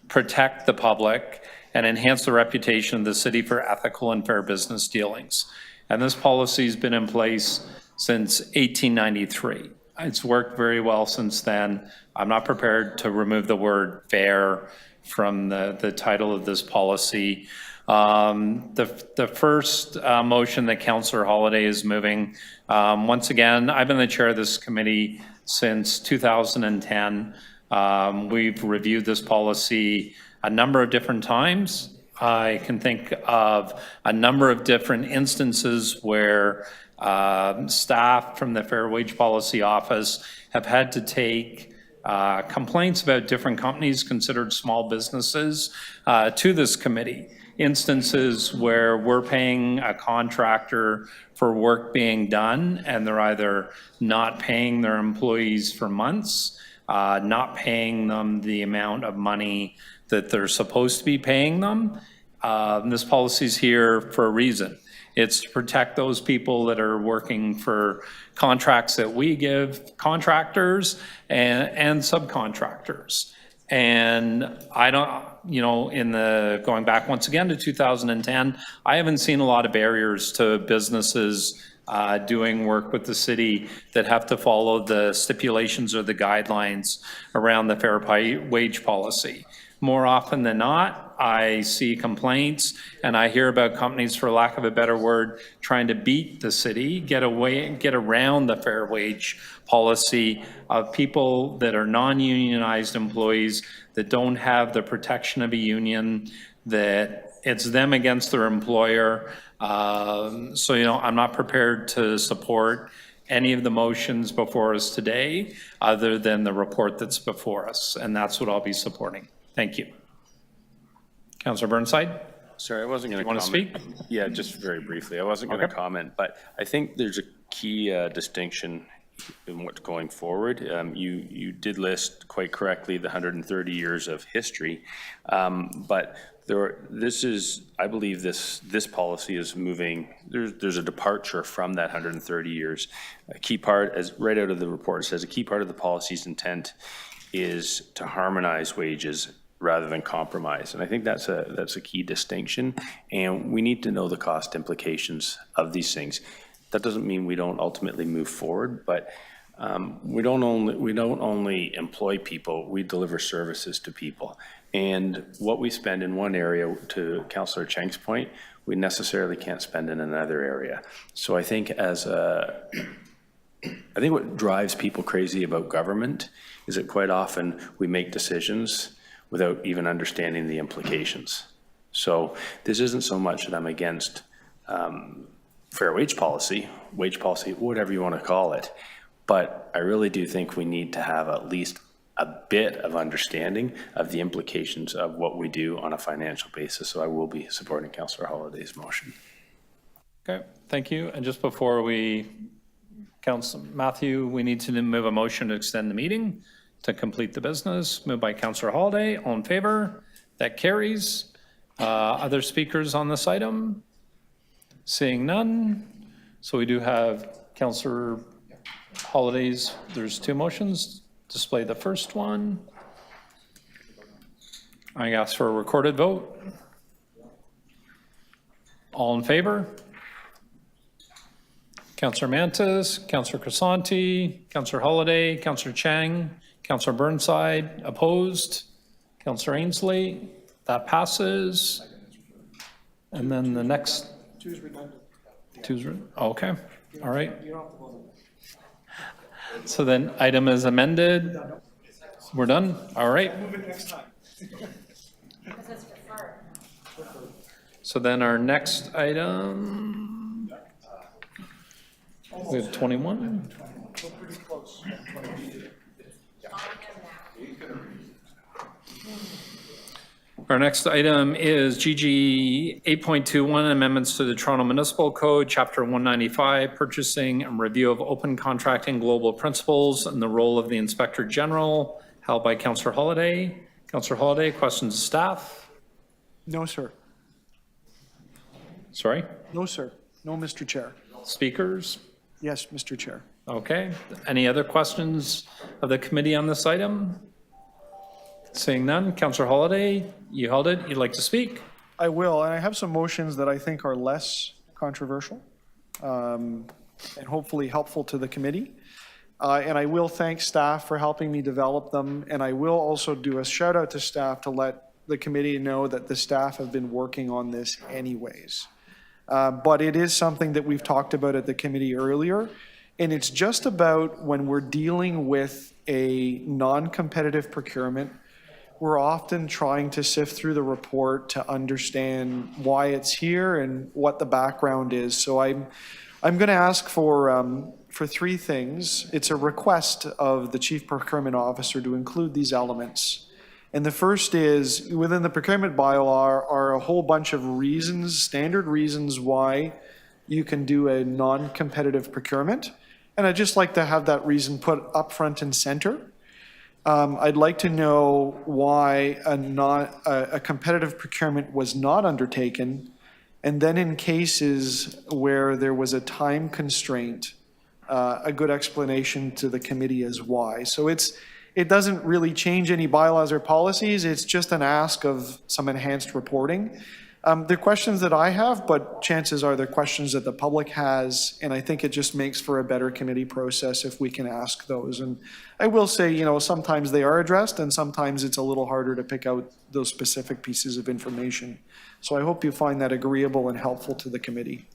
protect the public, and enhance the reputation of the city for ethical and fair business dealings. And this policy has been in place since 1893. It's worked very well since then. I'm not prepared to remove the word fair from the title of this policy. The first motion that Councillor Holladay is moving, once again, I've been the chair of this committee since 2010. We've reviewed this policy a number of different times. I can think of a number of different instances where staff from the Fair Wage Policy Office have had to take complaints about different companies considered small businesses to this committee. Instances where we're paying a contractor for work being done and they're either not paying their employees for months, not paying them the amount of money that they're supposed to be paying them. This policy is here for a reason. It's to protect those people that are working for contracts that we give contractors and subcontractors. And I don't, going back once again to 2010, I haven't seen a lot of barriers to businesses doing work with the city that have to follow the stipulations or the guidelines around the fair wage policy. More often than not, I see complaints and I hear about companies, for lack of a better word, trying to beat the city, get around the fair wage policy of people that are non-unionized employees that don't have the protection of a union, that it's them against their employer. I'm not prepared to support any of the motions before us today other than the report that's before us, and that's what I'll be supporting. Thank you. Councillor Burnside? Sorry, I wasn't going to comment. Want to speak? Yeah, just very briefly. I wasn't going to comment, but I think there's a key distinction in what's going forward. You did list quite correctly the 130 years of history, but I believe this policy is moving. There's a departure from that 130 years. A key part, as right out of the report, it says a key part of the policy's intent is to harmonize wages rather than compromise. And I think that's a key distinction. And we need to know the cost implications of these things. That doesn't mean we don't ultimately move forward, but we don't only employ people, we deliver services to people. And what we spend in one area, to Councillor Cheng's point, we necessarily can't spend in another area. So I think what drives people crazy about government is that quite often we make decisions without even understanding the implications. So this isn't so much that I'm against fair wage policy, whatever you want to call it, but I really do think we need to have at least a bit of understanding of the implications of what we do on a financial basis. So I will be supporting Councillor Holliday's motion. Okay, thank you. And just before Councillor Matthew, we need to move a motion to extend the meeting to complete the business. Moved by Councillor Holladay. All in favor? That carries. Other speakers on this item? Seeing none. So we do have Councillor Holliday's, there's two motions. Display the first one. I ask for a recorded vote. All in favor? Councillor Mantas, Councillor Crisanti, Councillor Holladay, Councillor Chang, Councillor Burnside, opposed. Councillor Ainsley, that passes. And then the next. Two's redundant. Okay, all right. So then item is amended. We're done? All right. Move it next time. So then our next item, we have 21. We're pretty close. Our next item is GG 8.21, amendments to the Toronto Municipal Code, Chapter 195, purchasing and review of open contracting global principles and the role of the Inspector General, held by Councillor Holladay. Councillor Holladay, questions of staff? No, sir. Sorry? No, sir. No, Mr. Chair. Speakers? Yes, Mr. Chair. Okay. Any other questions of the committee on this item? Seeing none, Councillor Holladay, you held it. You'd like to speak? I will, and I have some motions that I think are less controversial and hopefully helpful to the committee. And I will thank staff for helping me develop them. And I will also do a shout out to staff to let the committee know that the staff have been working on this anyways. But it is something that we've talked about at the committee earlier. And it's just about when we're dealing with a non-competitive procurement, we're often trying to sift through the report to understand why it's here and what the background is. So I'm going to ask for 3 things. It's a request of the Chief Procurement Officer to include these elements. And the first is, within the procurement bylaw are a whole bunch of reasons, standard reasons why you can do a non-competitive procurement. And I'd just like to have that reason put up front and center. I'd like to know why a competitive procurement was not undertaken. And then in cases where there was a time constraint, a good explanation to the committee as why. So it doesn't really change any bylaws or policies. It's just an ask of some enhanced reporting. They're questions that I have, but chances are they're questions that the public has, and I think it just makes for a better committee process if we can ask those. And I will say, you know, sometimes they are addressed, and sometimes it's a little harder to pick out those specific pieces of information. So I hope you find that agreeable and helpful to the committee.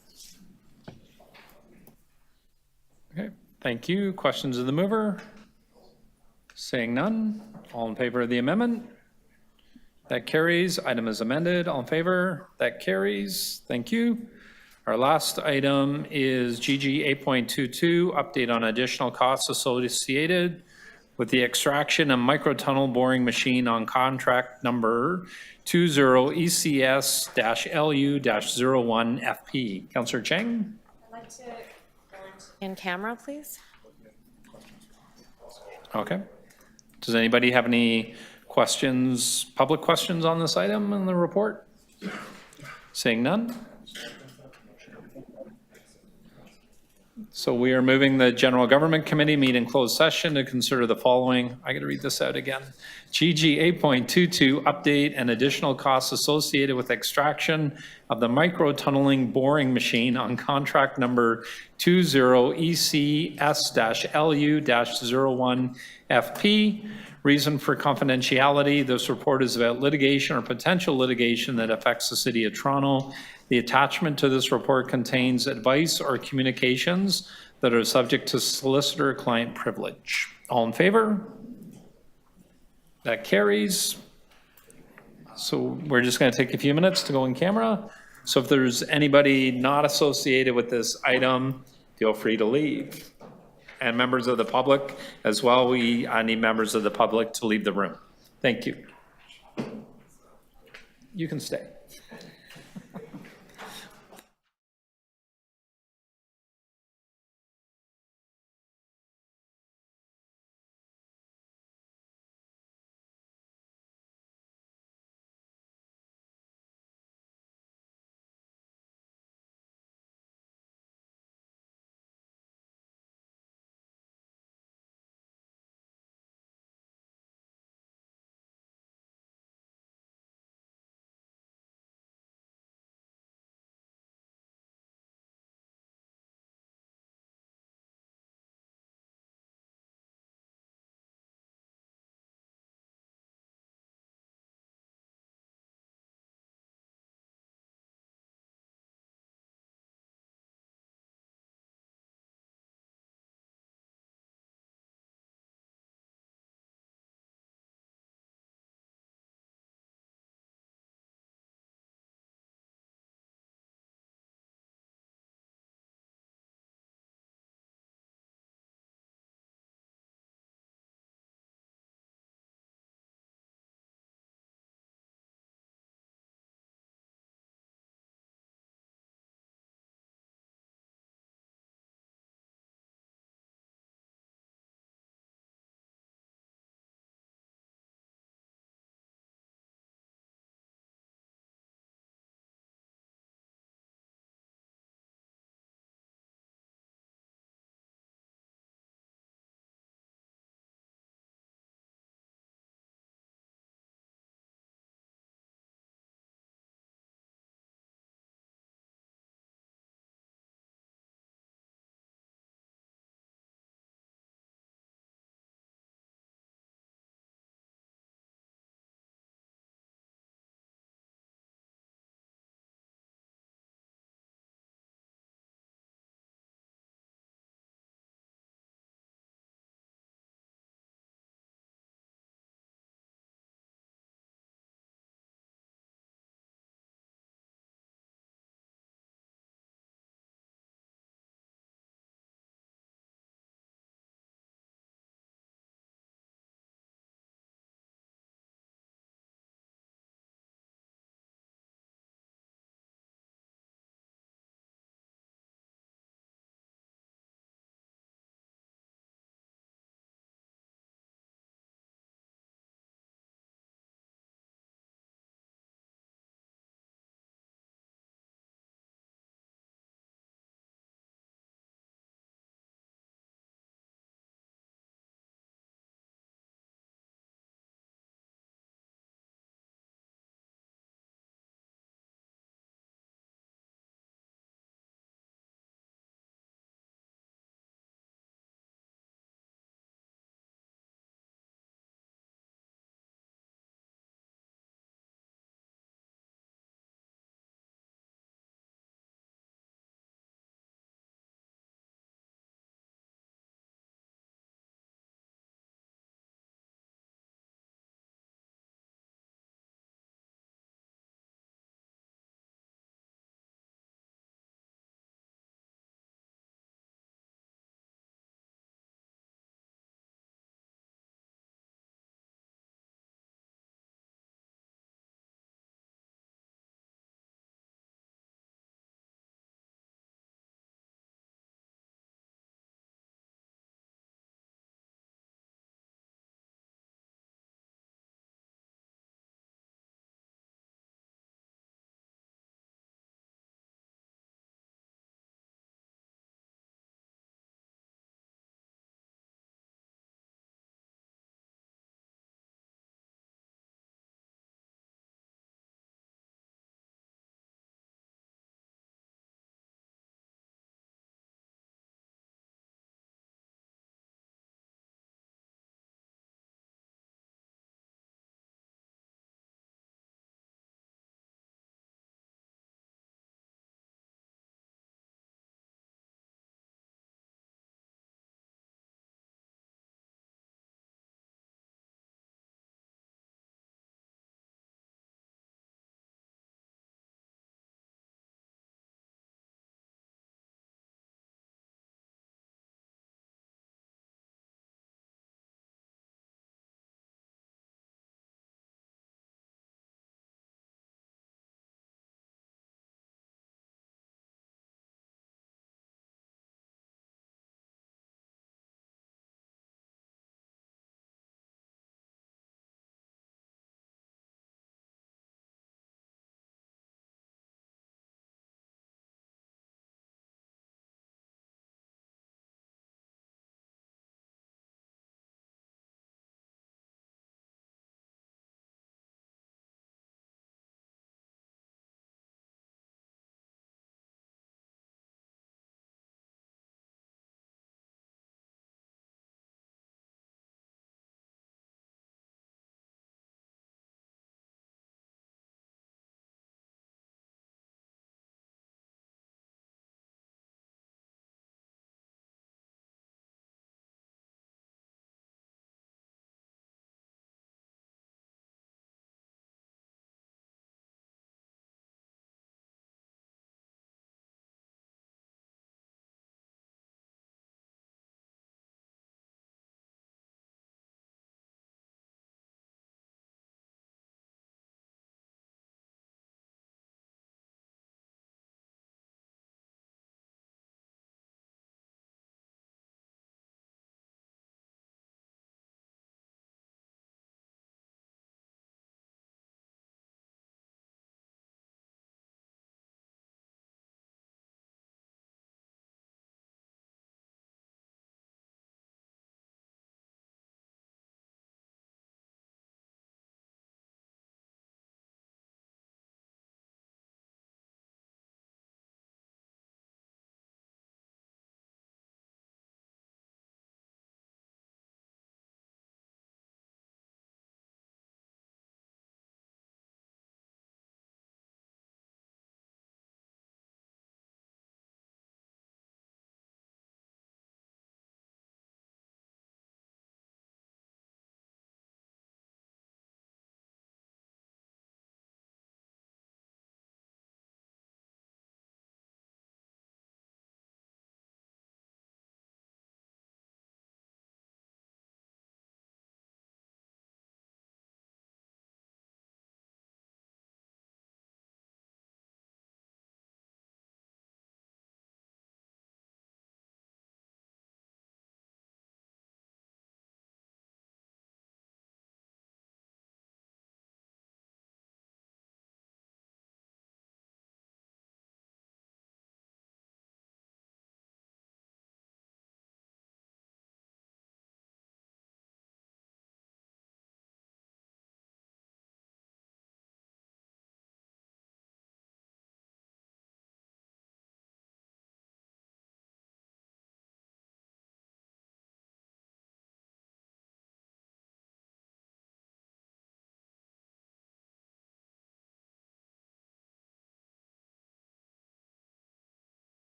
Okay, thank you. Questions of the mover? Seeing none, all in favor of the amendment? That carries. Item is amended. All in favor? That carries. Thank you. Our last item is GG 8.22, update on additional costs associated with the extraction and microtunnel boring machine on contract number 20 ECS-LU-01 FP. Councillor Cheng? I'd like to go in camera, please. Okay. Does anybody have any questions, public questions on this item in the report? Seeing none. So we are moving the General Government Committee meeting closed session to consider the following. I got to read this out again. GG 8.22, update and additional costs associated with extraction of the micro-tunneling boring machine on contract number 20 ECS-LU-01 FP. Reason for confidentiality, this report is about litigation or potential litigation that affects the City of Toronto. The attachment to this report contains advice or communications that are subject to solicitor-client privilege. All in favor? That carries. So we're just going to take a few minutes to go in camera. So if there's anybody not associated with this item, feel free to leave. And members of the public as well, I need members of the public to leave the room. Thank you. You can stay.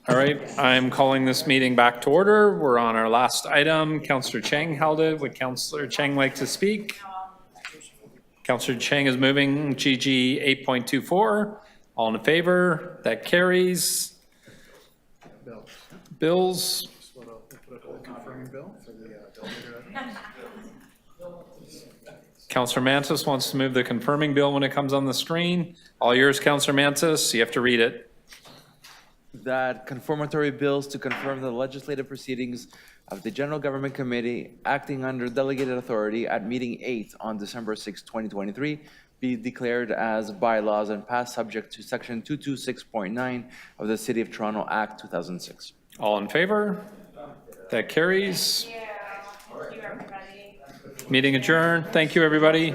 All right, I'm calling this meeting back to order. We're on our last item. Councillor Cheng held it. Would Councillor Cheng like to speak? Councillor Cheng is moving GG 8.24. All in favor? That carries. Bills. Councillor Mantis wants to move the confirming bill when it comes on the screen. All yours, Councillor Mantis. You have to read it. That confirmatory bills to confirm the legislative proceedings of the General Government Committee acting under delegated authority at meeting 8 on December 6, 2023, be declared as bylaws and passed subject to section 226.9 of the City of Toronto Act 2006. All in favor? That carries. Meeting adjourned. Thank you, everybody.